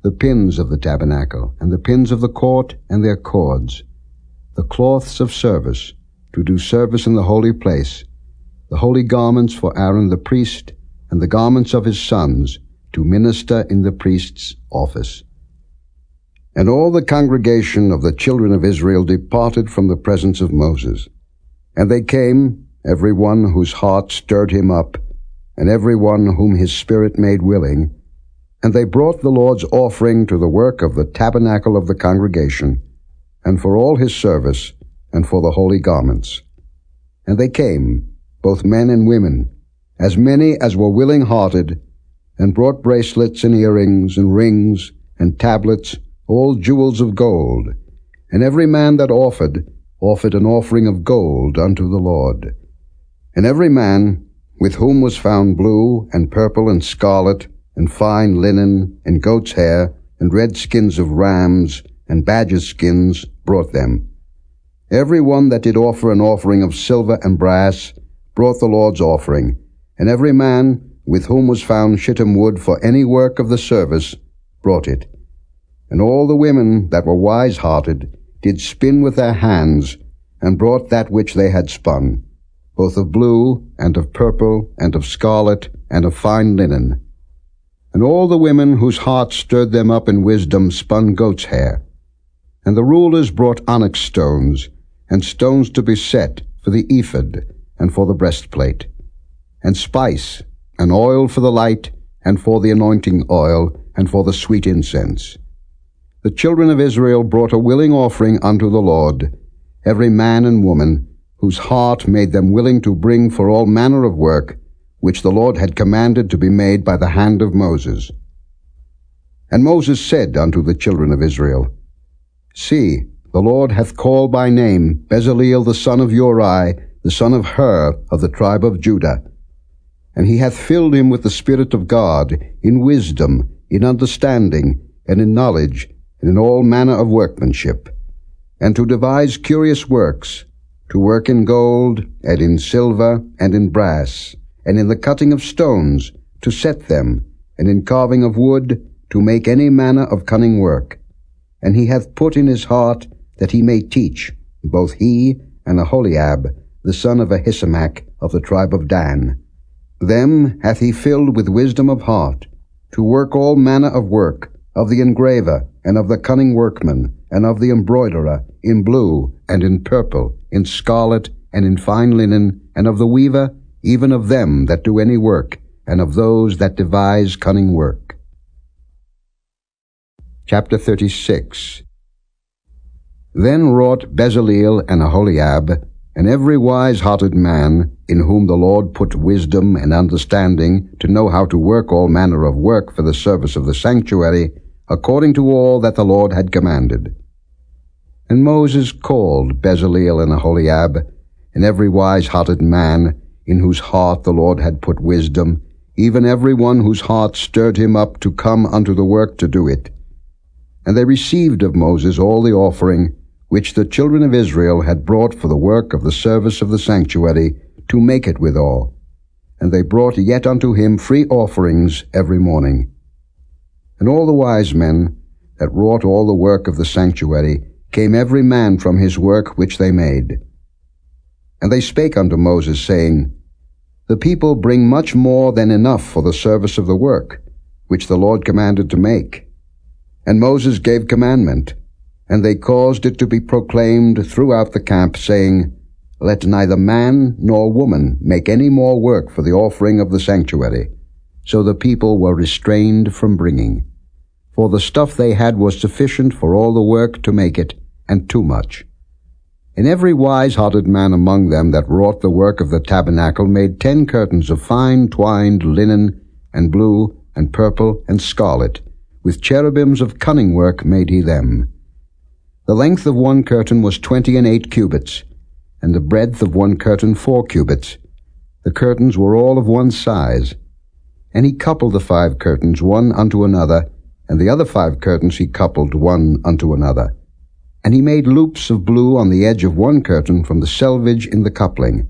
the pins of the tabernacle, and the pins of the court, and their cords; the cloths of service, to do service in the holy place; the holy garments for Aaron the priest, and the garments of his sons, to minister in the priest's office. And all the congregation of the children of Israel departed from the presence of Moses. And they came, every one whose heart stirred him up, and every one whom his spirit made willing, and they brought the Lord's offering to the work of the tabernacle of the congregation, and for all his service, and for the holy garments. And they came, both men and women, as many as were willing-hearted, and brought bracelets and earrings and rings and tablets, all jewels of gold. And every man that offered an offering of gold unto the Lord. And every man, with whom was found blue, and purple, and scarlet, and fine linen, and goat's hair, and red skins of rams, and badger skins, brought them. Every one that did offer an offering of silver and brass brought the Lord's offering, and every man, with whom was found shittim wood for any work of the service, brought it. And all the women that were wise-hearted did spin with their hands, and brought that which they had spun, both of blue, and of purple, and of scarlet, and of fine linen. And all the women whose hearts stirred them up in wisdom spun goat's hair. And the rulers brought onyx stones, and stones to be set for the ephod, and for the breastplate, and spice, and oil for the light, and for the anointing oil, and for the sweet incense. The children of Israel brought a willing offering unto the Lord, every man and woman, whose heart made them willing to bring for all manner of work, which the Lord had commanded to be made by the hand of Moses. And Moses said unto the children of Israel, See, the Lord hath called by name Bezaleel the son of Uri, the son of Hur, of the tribe of Judah. And he hath filled him with the Spirit of God, in wisdom, in understanding, and in knowledge, and in all manner of workmanship, and to devise curious works, to work in gold, and in silver, and in brass, and in the cutting of stones, to set them, and in carving of wood, to make any manner of cunning work. And he hath put in his heart that he may teach, both he and Aholiab, the son of Ahisamach, of the tribe of Dan. Them hath he filled with wisdom of heart, to work all manner of work, of the engraver, and of the cunning workman, and of the embroiderer, in blue, and in purple, in scarlet, and in fine linen, and of the weaver, even of them that do any work, and of those that devise cunning work. Chapter 36. Then wrought Bezaleel and Aholiab, and every wise-hearted man, in whom the Lord put wisdom and understanding, to know how to work all manner of work for the service of the sanctuary, according to all that the Lord had commanded. And Moses called Bezaleel and Aholiab, and every wise-hearted man, in whose heart the Lord had put wisdom, even every one whose heart stirred him up to come unto the work to do it. And they received of Moses all the offering which the children of Israel had brought for the work of the service of the sanctuary, to make it withal. And they brought yet unto him free offerings every morning. And all the wise men that wrought all the work of the sanctuary came every man from his work which they made. And they spake unto Moses, saying, The people bring much more than enough for the service of the work, which the Lord commanded to make. And Moses gave commandment, and they caused it to be proclaimed throughout the camp, saying, Let neither man nor woman make any more work for the offering of the sanctuary. So the people were restrained from bringing. For the stuff they had was sufficient for all the work to make it, and too much. And every wise-hearted man among them that wrought the work of the tabernacle made 10 curtains of fine twined linen, and blue, and purple, and scarlet. With cherubims of cunning work made he them. The length of one curtain was 28 cubits, and the breadth of one curtain 4 cubits. The curtains were all of one size. And he coupled the 5 curtains one unto another, and the other 5 curtains he coupled one unto another. And he made loops of blue on the edge of one curtain from the selvage in the coupling.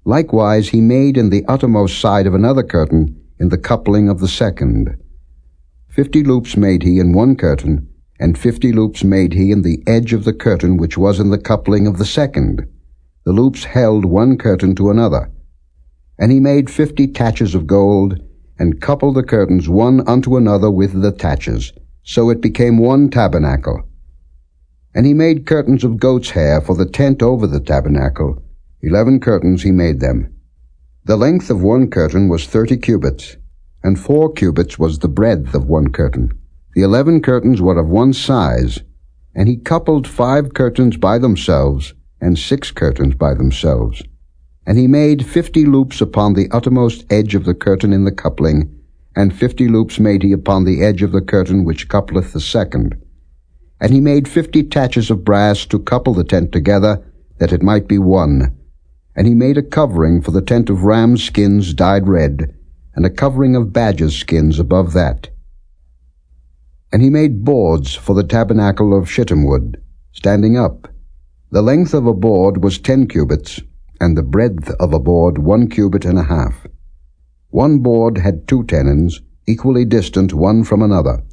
Likewise he made in the uttermost side of another curtain in the coupling of the second. 50 loops made he in one curtain, and 50 loops made he in the edge of the curtain which was in the coupling of the second. The loops held one curtain to another. And he made 50 taches of gold, and coupled the curtains one unto another with the taches. So it became one tabernacle. And he made curtains of goat's hair for the tent over the tabernacle. 11 curtains he made them. The length of one curtain was 30 cubits, and 4 cubits was the breadth of one curtain. The 11 curtains were of one size, and he coupled 5 curtains by themselves, and 6 curtains by themselves. And he made 50 loops upon the uttermost edge of the curtain in the coupling, and 50 loops made he upon the edge of the curtain which coupleth the second. And he made 50 taches of brass to couple the tent together, that it might be one. And he made a covering for the tent of rams' skins dyed red, and a covering of badgers' skins above that. And he made boards for the tabernacle of shittim wood, standing up. The length of a board was 10 cubits, and the breadth of a board 1 cubit and a half. One board had 2 tenons, equally distant one from another.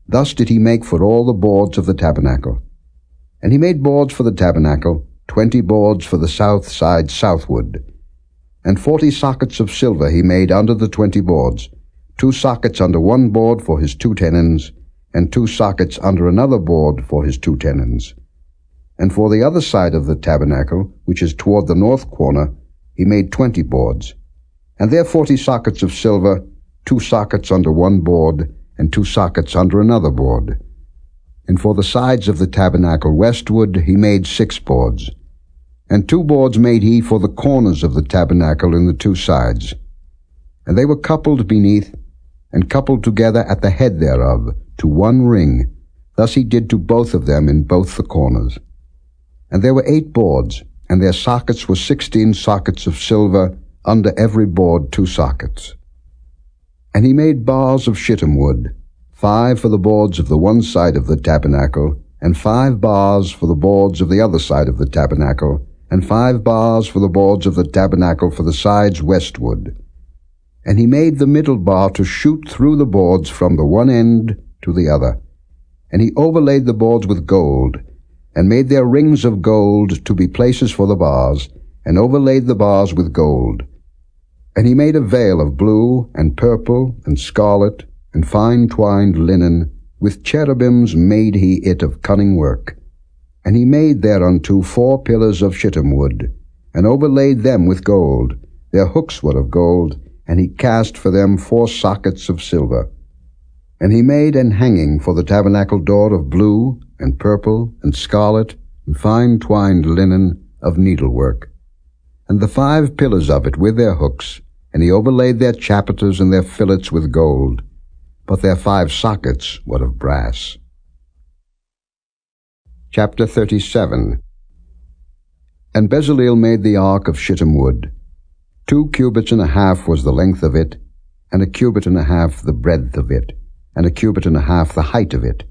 Thus did he make for all the boards of the tabernacle. And he made boards for the tabernacle, 20 boards for the south side southward. And 40 sockets of silver he made under the 20 boards, 2 sockets under one board for his 2 tenons, and 2 sockets under another board for his 2 tenons. And for the other side of the tabernacle, which is toward the north corner, he made 20 boards. And there 40 sockets of silver, 2 sockets under one board, and 2 sockets under another board. And for the sides of the tabernacle westward he made 6 boards. And 2 boards made he for the corners of the tabernacle in the 2 sides. And they were coupled beneath, and coupled together at the head thereof, to one ring. Thus he did to both of them in both the corners. And there were 8 boards, and their sockets were 16 sockets of silver, under every board 2 sockets. And he made bars of shittim wood, 5 for the boards of the one side of the tabernacle, and 5 bars for the boards of the other side of the tabernacle, and 5 bars for the boards of the tabernacle for the sides westward. And he made the middle bar to shoot through the boards from the one end to the other. And he overlaid the boards with gold, and made their rings of gold to be places for the bars, and overlaid the bars with gold. And he made a veil of blue, and purple, and scarlet, and fine twined linen, with cherubims made he it of cunning work. And he made thereunto 4 pillars of shittim wood, and overlaid them with gold. Their hooks were of gold, and he cast for them 4 sockets of silver. And he made an hanging for the tabernacle door of blue, and purple, and scarlet, and fine twined linen of needlework. And the 5 pillars of it with their hooks, and he overlaid their chapiters and their fillets with gold, but their 5 sockets were of brass. Chapter 37. And Bezaleel made the ark of shittim wood. 2 cubits and a half was the length of it, and 1 cubit and a half the breadth of it, and 1 cubit and a half the height of it.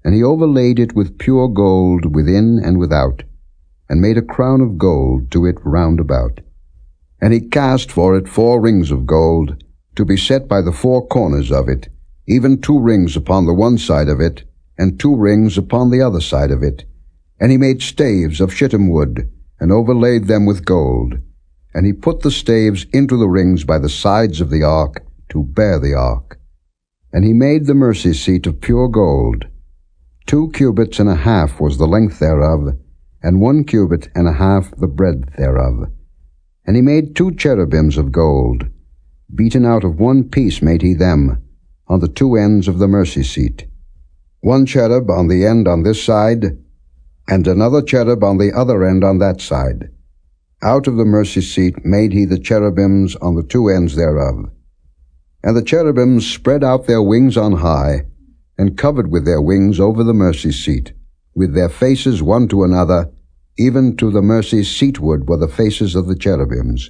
And he overlaid it with pure gold within and without, and made a crown of gold to it round about. And he cast for it 4 rings of gold, to be set by the 4 corners of it, even 2 rings upon the one side of it, and 2 rings upon the other side of it. And he made staves of shittim wood, and overlaid them with gold. And he put the staves into the rings by the sides of the ark, to bear the ark. And he made the mercy seat of pure gold. 2 cubits and a half was the length thereof, and 1 cubit and a half the breadth thereof. And he made 2 cherubims of gold. Beaten out of 1 piece made he them, on the 2 ends of the mercy seat. 1 cherub on the end on this side, and another cherub on the other end on that side. Out of the mercy seat made he the cherubims on the 2 ends thereof. And the cherubims spread out their wings on high, and covered with their wings over the mercy seat, with their faces one to another, even to the mercy seatward were the faces of the cherubims.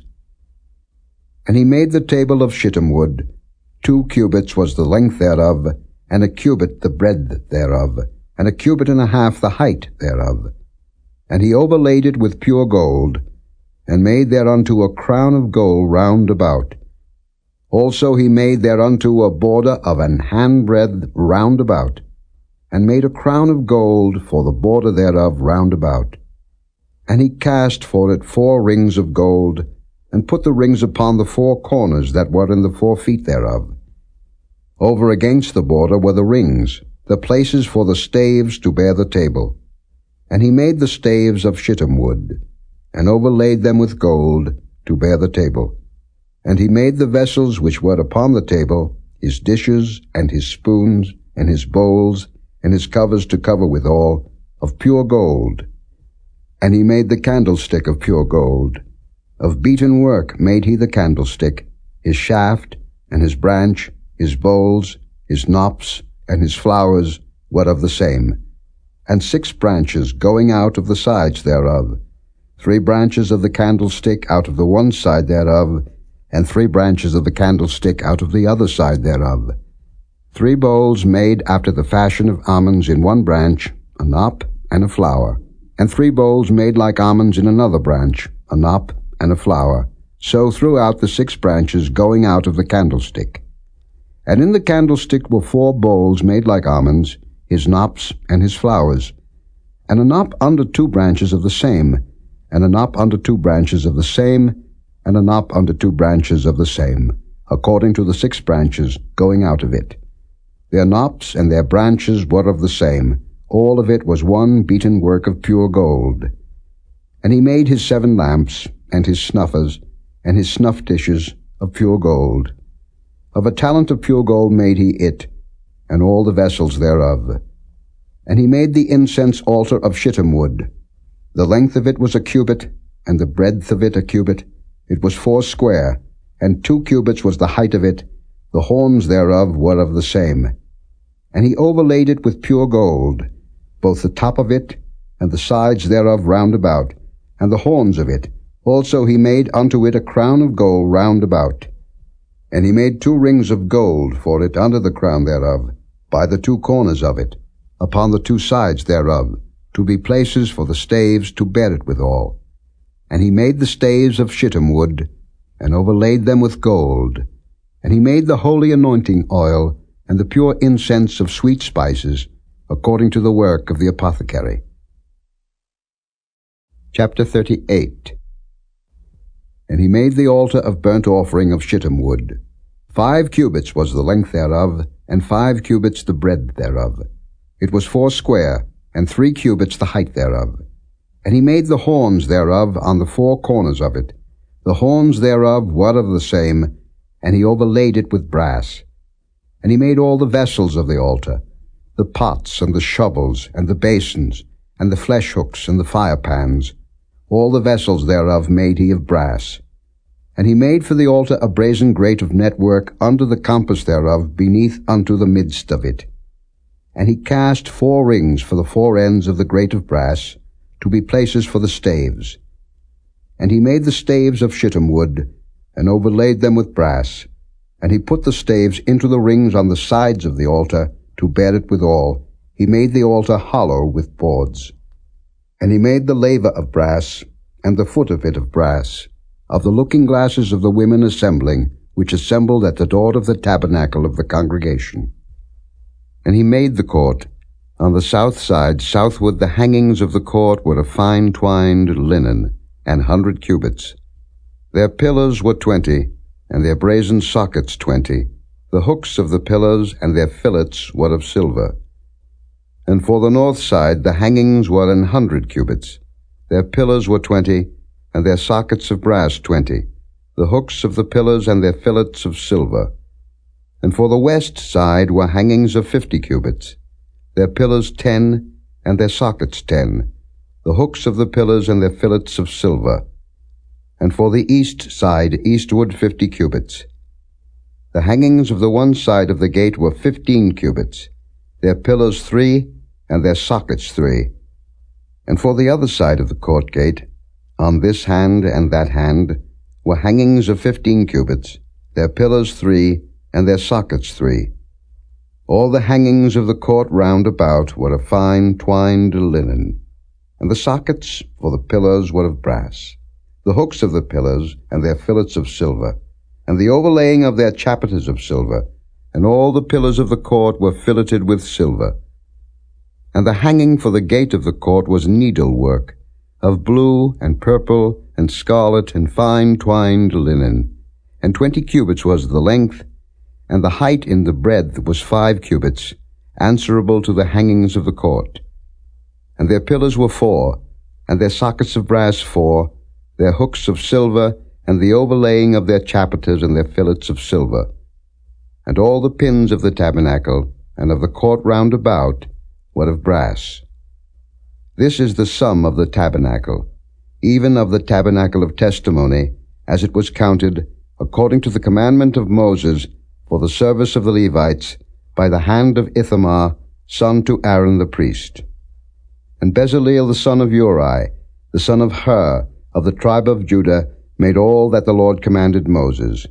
And he made the table of shittim wood. 2 cubits was the length thereof, and a cubit the breadth thereof, and a cubit and a half the height thereof. And he overlaid it with pure gold, and made thereunto a crown of gold round about. Also he made thereunto a border of an handbreadth round about, and made a crown of gold for the border thereof round about. And he cast for it 4 rings of gold, and put the rings upon the 4 corners that were in the 4 feet thereof. Over against the border were the rings, the places for the staves to bear the table. And he made the staves of shittim wood, and overlaid them with gold, to bear the table. And he made the vessels which were upon the table, his dishes, and his spoons, and his bowls, and his covers to cover withal, of pure gold. And he made the candlestick of pure gold. Of beaten work made he the candlestick, his shaft, and his branch, his bowls, his knops, and his flowers were of the same. And 6 branches going out of the sides thereof, 3 branches of the candlestick out of the one side thereof, and 3 branches of the candlestick out of the other side thereof. 3 bowls made after the fashion of almonds in one branch, a knop and a flower, and 3 bowls made like almonds in another branch, a knop and a flower, so throughout the 6 branches going out of the candlestick. And in the candlestick were 4 bowls made like almonds, his knops and his flowers, and a knop under 2 branches of the same, and a knop under 2 branches of the same, and a knop under 2 branches of the same, according to the 6 branches going out of it. Their knops and their branches were of the same. All of it was one beaten work of pure gold. And he made his 7 lamps, and his snuffers, and his snuff dishes of pure gold. Of a talent of pure gold made he it, and all the vessels thereof. And he made the incense altar of shittim wood. The length of it was a cubit, and the breadth of it a cubit. It was 4 square, and 2 cubits was the height of it. The horns thereof were of the same. And he overlaid it with pure gold, both the top of it, and the sides thereof round about, and the horns of it. Also he made unto it a crown of gold round about. And he made 2 rings of gold for it under the crown thereof, by the 2 corners of it, upon the 2 sides thereof, to be places for the staves to bear it withal. And he made the staves of shittim wood, and overlaid them with gold. And he made the holy anointing oil, and the pure incense of sweet spices, according to the work of the apothecary. Chapter 38. And he made the altar of burnt offering of shittim wood. 5 cubits was the length thereof, and 5 cubits the breadth thereof. It was 4 square, and 3 cubits the height thereof. And he made the horns thereof on the 4 corners of it. The horns thereof were of the same, and he overlaid it with brass. And he made all the vessels of the altar, the pots and the shovels and the basins, and the flesh hooks and the firepans. All the vessels thereof made he of brass. And he made for the altar a brazen grate of network under the compass thereof beneath unto the midst of it. And he cast 4 rings for the 4 ends of the grate of brass, to be places for the staves. And he made the staves of shittim wood, and overlaid them with brass. And he put the staves into the rings on the sides of the altar, to bear it withal. He made the altar hollow with boards. And he made the laver of brass, and the foot of it of brass, of the looking glasses of the women assembling, which assembled at the door of the tabernacle of the congregation. And he made the court. On the south side, southward, the hangings of the court were of fine twined linen, 100 cubits. Their pillars were 20, and their brazen sockets 20. The hooks of the pillars and their fillets were of silver. And for the north side the hangings were 100 cubits. Their pillars were 20, and their sockets of brass 20. The hooks of the pillars and their fillets of silver. And for the west side were hangings of 50 cubits. Their pillars 10, and their sockets 10. The hooks of the pillars and their fillets of silver. And for the east side eastward 50 cubits. The hangings of the one side of the gate were 15 cubits. Their pillars 3, and their sockets 3. And for the other side of the court gate, on this hand and that hand, were hangings of 15 cubits, their pillars 3, and their sockets 3. All the hangings of the court round about were of fine twined linen, and the sockets for the pillars were of brass, the hooks of the pillars and their fillets of silver, and the overlaying of their chapiters of silver, and all the pillars of the court were filleted with silver. And the hanging for the gate of the court was needlework, of blue and purple and scarlet and fine twined linen, and 20 cubits was the length, and the height in the breadth was 5 cubits, answerable to the hangings of the court. And their pillars were 4, and their sockets of brass 4, their hooks of silver, and the overlaying of their chapiters and their fillets of silver. And all the pins of the tabernacle, and of the court round about, were of brass. This is the sum of the tabernacle, even of the tabernacle of testimony, as it was counted, according to the commandment of Moses, for the service of the Levites, by the hand of Ithamar, son to Aaron the priest. And Bezaleel the son of Uri, the son of Hur, of the tribe of Judah, made all that the Lord commanded Moses.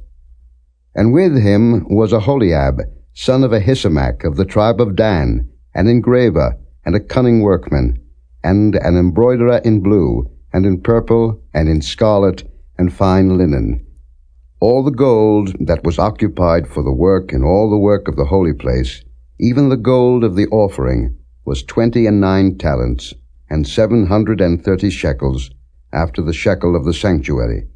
And with him was Aholiab, son of Ahisamach, of the tribe of Dan, an engraver, and a cunning workman, and an embroiderer in blue, and in purple, and in scarlet, and fine linen. All the gold that was occupied for the work and all the work of the holy place, even the gold of the offering, was 29 talents, and 730 shekels, after the shekel of the sanctuary.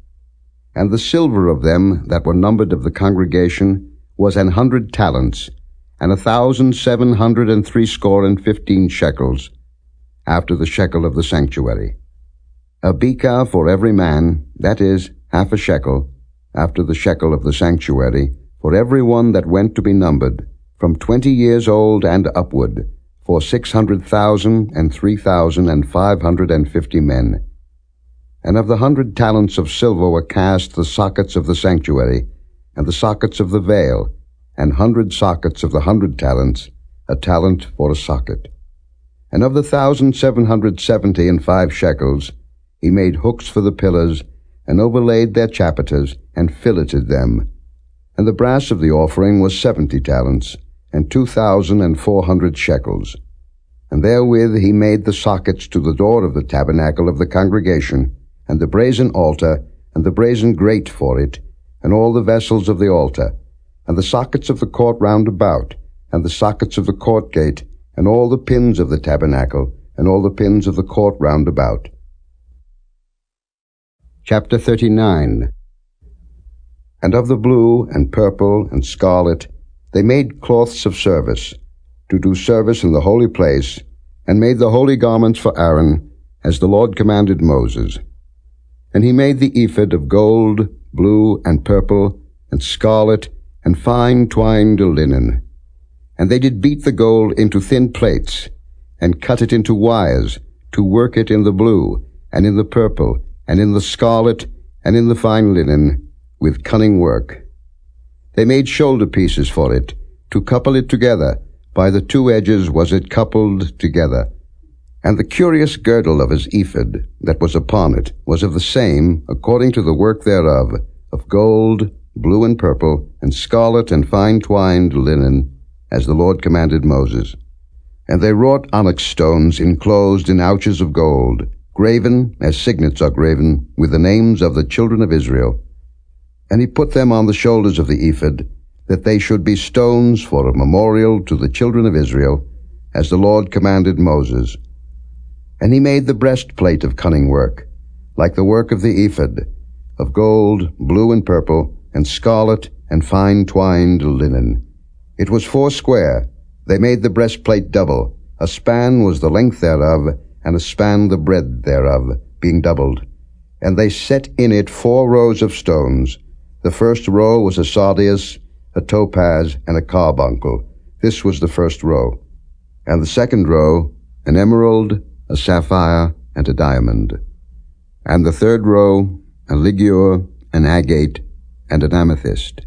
And the silver of them that were numbered of the congregation was 100 talents, and 1,760 shekels, after the shekel of the sanctuary. A bekah for every man, that is, half a shekel, after the shekel of the sanctuary, for every one that went to be numbered, from 20 years old and upward, for 600,000 and 3,550 men. And of the 100 talents of silver were cast the sockets of the sanctuary, and the sockets of the veil, and 100 sockets of the 100 talents, a talent for a socket. And of the 1,770 and 5 shekels, he made hooks for the pillars, and overlaid their chapiters, and filleted them. And the brass of the offering was 70 talents, and 2,400 shekels. And therewith he made the sockets to the door of the tabernacle of the congregation, and the brazen altar, and the brazen grate for it, and all the vessels of the altar, and the sockets of the court round about, and the sockets of the court gate, and all the pins of the tabernacle, and all the pins of the court round about. Chapter 39. And of the blue, and purple, and scarlet, they made cloths of service, to do service in the holy place, and made the holy garments for Aaron, as the Lord commanded Moses. And he made the ephod of gold, blue, and purple, and scarlet, and fine twined linen. And they did beat the gold into thin plates, and cut it into wires, to work it in the blue, and in the purple, and in the scarlet, and in the fine linen, with cunning work. They made shoulder pieces for it, to couple it together. By the 2 edges was it coupled together. And the curious girdle of his ephod that was upon it was of the same, according to the work thereof, of gold, blue and purple, and scarlet and fine twined linen, as the Lord commanded Moses. And they wrought onyx stones enclosed in ouches of gold, graven, as signets are graven, with the names of the children of Israel. And he put them on the shoulders of the ephod, that they should be stones for a memorial to the children of Israel, as the Lord commanded Moses. And he made the breastplate of cunning work, like the work of the ephod, of gold, blue and purple, and scarlet, and fine twined linen. It was 4 They made the breastplate double. A span was the length thereof, and a span the breadth thereof, being doubled. And they set in it 4 rows of stones. The first row was a sardius, a topaz, and a carbuncle. This was the first row. And the second row, an emerald, a sapphire, and a diamond. And the third row, a ligure, an agate, and an amethyst.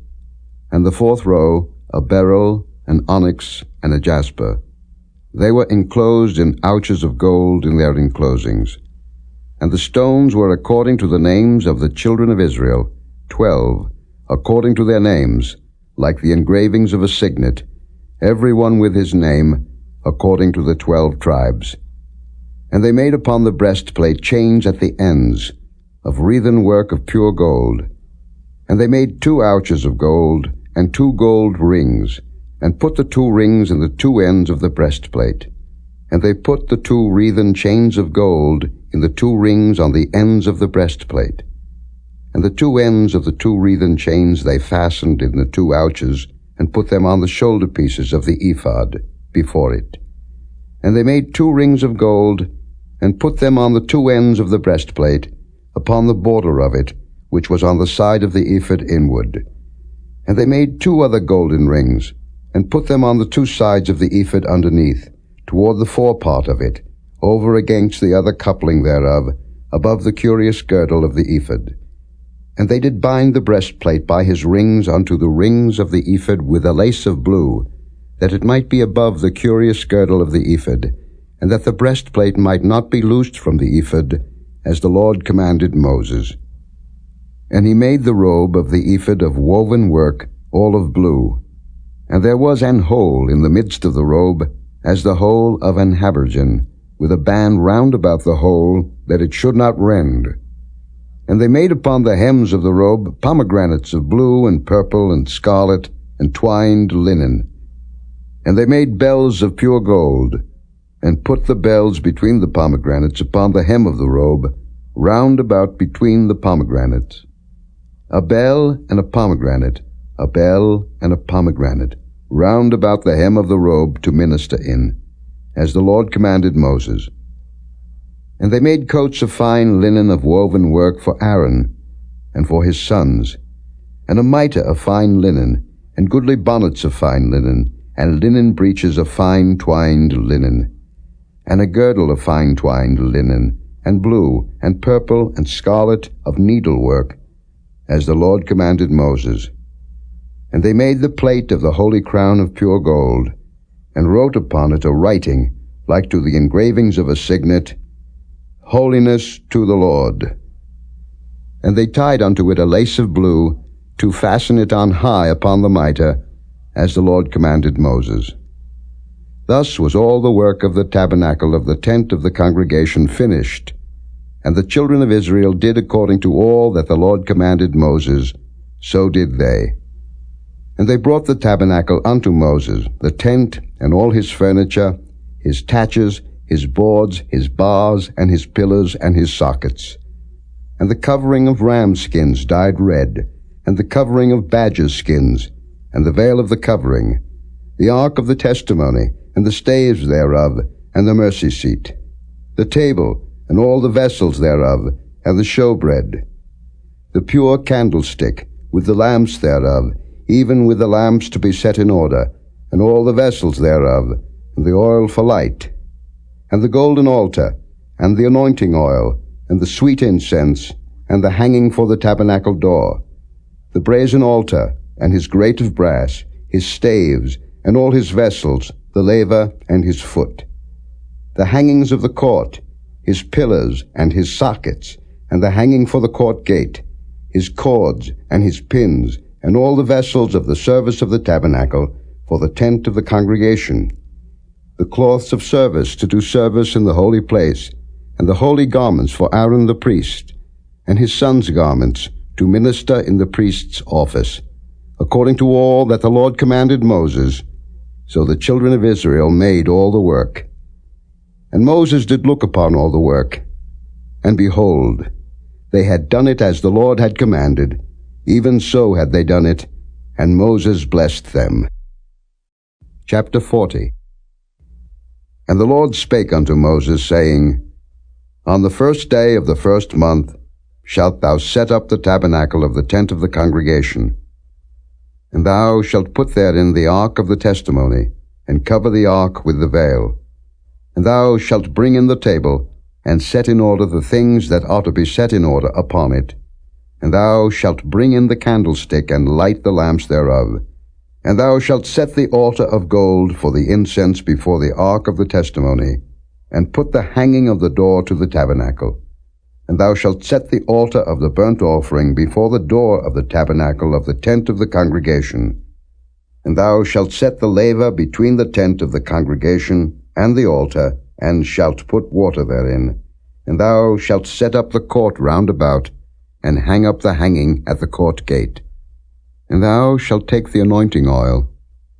And the fourth row, a beryl, an onyx, and a jasper. They were enclosed in ouches of gold in their enclosings. And the stones were according to the names of the children of Israel, 12, according to their names, like the engravings of a signet, every one with his name, according to the 12 tribes. And they made upon the breastplate chains at the ends, of wreathen work of pure gold. And they made 2 ouches of gold, and 2 gold rings, and put the 2 rings in the 2 ends of the breastplate. And they put the 2 wreathen chains of gold in the 2 rings on the ends of the breastplate. And the 2 ends of the 2 wreathen chains they fastened in the 2 ouches, and put them on the shoulder pieces of the ephod before it. And they made 2 rings of gold, and put them on the 2 ends of the breastplate, upon the border of it, which was on the side of the ephod inward. And they made 2 other golden rings, and put them on the 2 sides of the ephod underneath, toward the forepart of it, over against the other coupling thereof, above the curious girdle of the ephod. And they did bind the breastplate by his rings unto the rings of the ephod with a lace of blue, that it might be above the curious girdle of the ephod, and that the breastplate might not be loosed from the ephod, as the Lord commanded Moses. And he made the robe of the ephod of woven work, all of blue. And there was an hole in the midst of the robe, as the hole of an habergeon, with a band round about the hole, that it should not rend. And they made upon the hems of the robe pomegranates of blue and purple and scarlet and twined linen. And they made bells of pure gold, and put the bells between the pomegranates upon the hem of the robe, round about between the pomegranates. A bell and a pomegranate, a bell and a pomegranate, round about the hem of the robe to minister in, as the Lord commanded Moses. And they made coats of fine linen of woven work for Aaron and for his sons, and a mitre of fine linen, and goodly bonnets of fine linen, and linen breeches of fine twined linen, and a girdle of fine twined linen, and blue, and purple, and scarlet of needlework, as the Lord commanded Moses. And they made the plate of the holy crown of pure gold, and wrote upon it a writing, like to the engravings of a signet, Holiness to the Lord. And they tied unto it a lace of blue, to fasten it on high upon the mitre, as the Lord commanded Moses. Thus was all the work of the tabernacle of the tent of the congregation finished, and the children of Israel did according to all that the Lord commanded Moses, so did they. And they brought the tabernacle unto Moses, the tent, and all his furniture, his taches, his boards, his bars, and his pillars, and his sockets, and the covering of ram skins dyed red, and the covering of badger skins, and the veil of the covering, the ark of the testimony, and the staves thereof, and the mercy seat, the table, and all the vessels thereof, and the showbread, the pure candlestick, with the lamps thereof, even with the lamps to be set in order, and all the vessels thereof, and the oil for light, and the golden altar, and the anointing oil, and the sweet incense, and the hanging for the tabernacle door, the brazen altar, and his grate of brass, his staves, and all his vessels, the laver, and his foot, the hangings of the court, his pillars, and his sockets, and the hanging for the court gate, his cords, and his pins, and all the vessels of the service of the tabernacle, for the tent of the congregation, the cloths of service to do service in the holy place, and the holy garments for Aaron the priest, and his sons' garments to minister in the priest's office, according to all that the Lord commanded Moses. So the children of Israel made all the work. And Moses did look upon all the work, and behold, they had done it as the Lord had commanded, even so had they done it, and Moses blessed them. Chapter 40. And the Lord spake unto Moses, saying, On the first day of the first month shalt thou set up the tabernacle of the tent of the congregation. And thou shalt put therein the ark of the testimony, and cover the ark with the veil. And thou shalt bring in the table, and set in order the things that ought to be set in order upon it. And thou shalt bring in the candlestick, and light the lamps thereof. And thou shalt set the altar of gold for the incense before the ark of the testimony, and put the hanging of the door to the tabernacle. And thou shalt set the altar of the burnt offering before the door of the tabernacle of the tent of the congregation. And thou shalt set the laver between the tent of the congregation and the altar, and shalt put water therein. And thou shalt set up the court round about, and hang up the hanging at the court gate. And thou shalt take the anointing oil,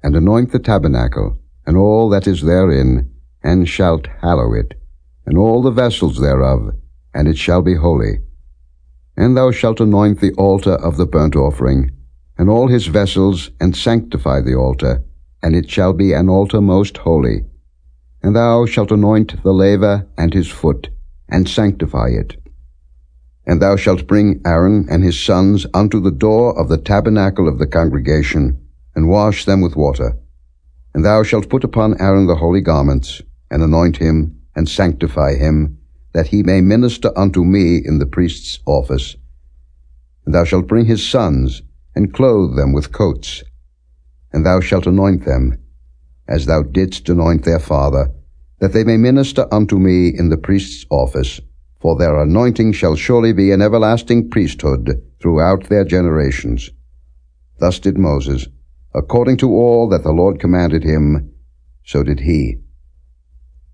and anoint the tabernacle, and all that is therein, and shalt hallow it, and all the vessels thereof, and it shall be holy. And thou shalt anoint the altar of the burnt offering, and all his vessels, and sanctify the altar, and it shall be an altar most holy. And thou shalt anoint the laver and his foot, and sanctify it. And thou shalt bring Aaron and his sons unto the door of the tabernacle of the congregation, and wash them with water. And thou shalt put upon Aaron the holy garments, and anoint him, and sanctify him, that he may minister unto me in the priest's office. And thou shalt bring his sons, and clothe them with coats. And thou shalt anoint them, as thou didst anoint their father, that they may minister unto me in the priest's office. For their anointing shall surely be an everlasting priesthood throughout their generations. Thus did Moses, according to all that the Lord commanded him, so did he.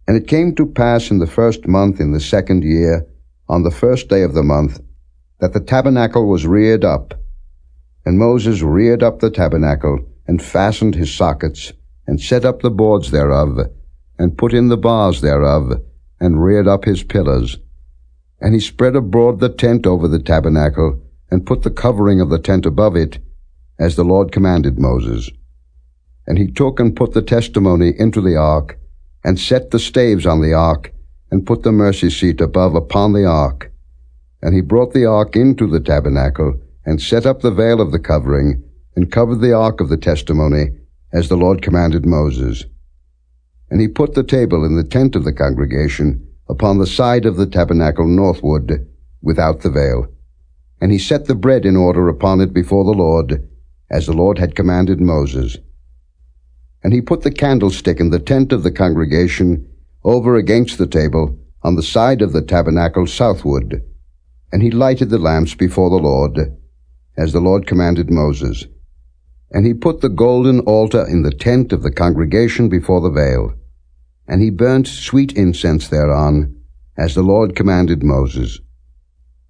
And it came to pass in the first month in the second year, on the first day of the month, that the tabernacle was reared up. And Moses reared up the tabernacle, and fastened his sockets, and set up the boards thereof, and put in the bars thereof, and reared up his pillars. And he spread abroad the tent over the tabernacle, and put the covering of the tent above it, as the Lord commanded Moses. And he took and put the testimony into the ark, and set the staves on the ark, and put the mercy seat above upon the ark. And he brought the ark into the tabernacle, and set up the veil of the covering, and covered the ark of the testimony, as the Lord commanded Moses. And he put the table in the tent of the congregation, upon the side of the tabernacle northward, without the veil. And he set the bread in order upon it before the Lord, as the Lord had commanded Moses. And he put the candlestick in the tent of the congregation, over against the table, on the side of the tabernacle southward. And he lighted the lamps before the Lord, as the Lord commanded Moses. And he put the golden altar in the tent of the congregation before the veil. And he burnt sweet incense thereon, as the Lord commanded Moses.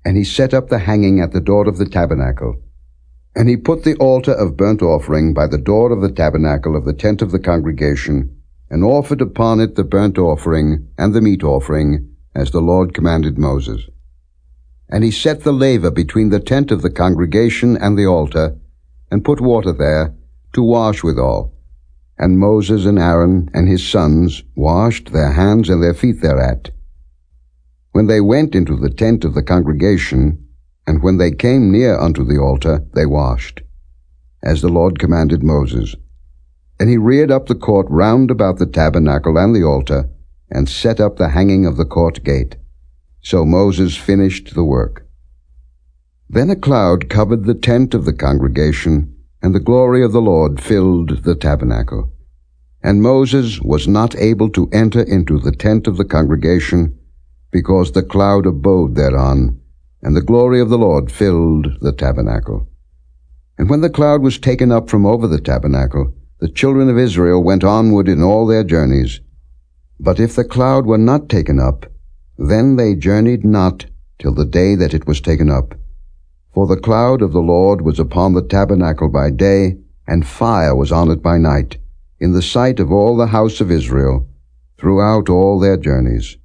And he set up the hanging at the door of the tabernacle. And he put the altar of burnt offering by the door of the tabernacle of the tent of the congregation, and offered upon it the burnt offering and the meat offering, as the Lord commanded Moses. And he set the laver between the tent of the congregation and the altar, and put water there, to wash withal. And Moses and Aaron and his sons washed their hands and their feet thereat. When they went into the tent of the congregation, and when they came near unto the altar, they washed, as the Lord commanded Moses. And he reared up the court round about the tabernacle and the altar, and set up the hanging of the court gate. So Moses finished the work. Then a cloud covered the tent of the congregation, and the glory of the Lord filled the tabernacle. And Moses was not able to enter into the tent of the congregation, because the cloud abode thereon, and the glory of the Lord filled the tabernacle. And when the cloud was taken up from over the tabernacle, the children of Israel went onward in all their journeys. But if the cloud were not taken up, then they journeyed not till the day that it was taken up. For the cloud of the Lord was upon the tabernacle by day, and fire was on it by night, in the sight of all the house of Israel, throughout all their journeys.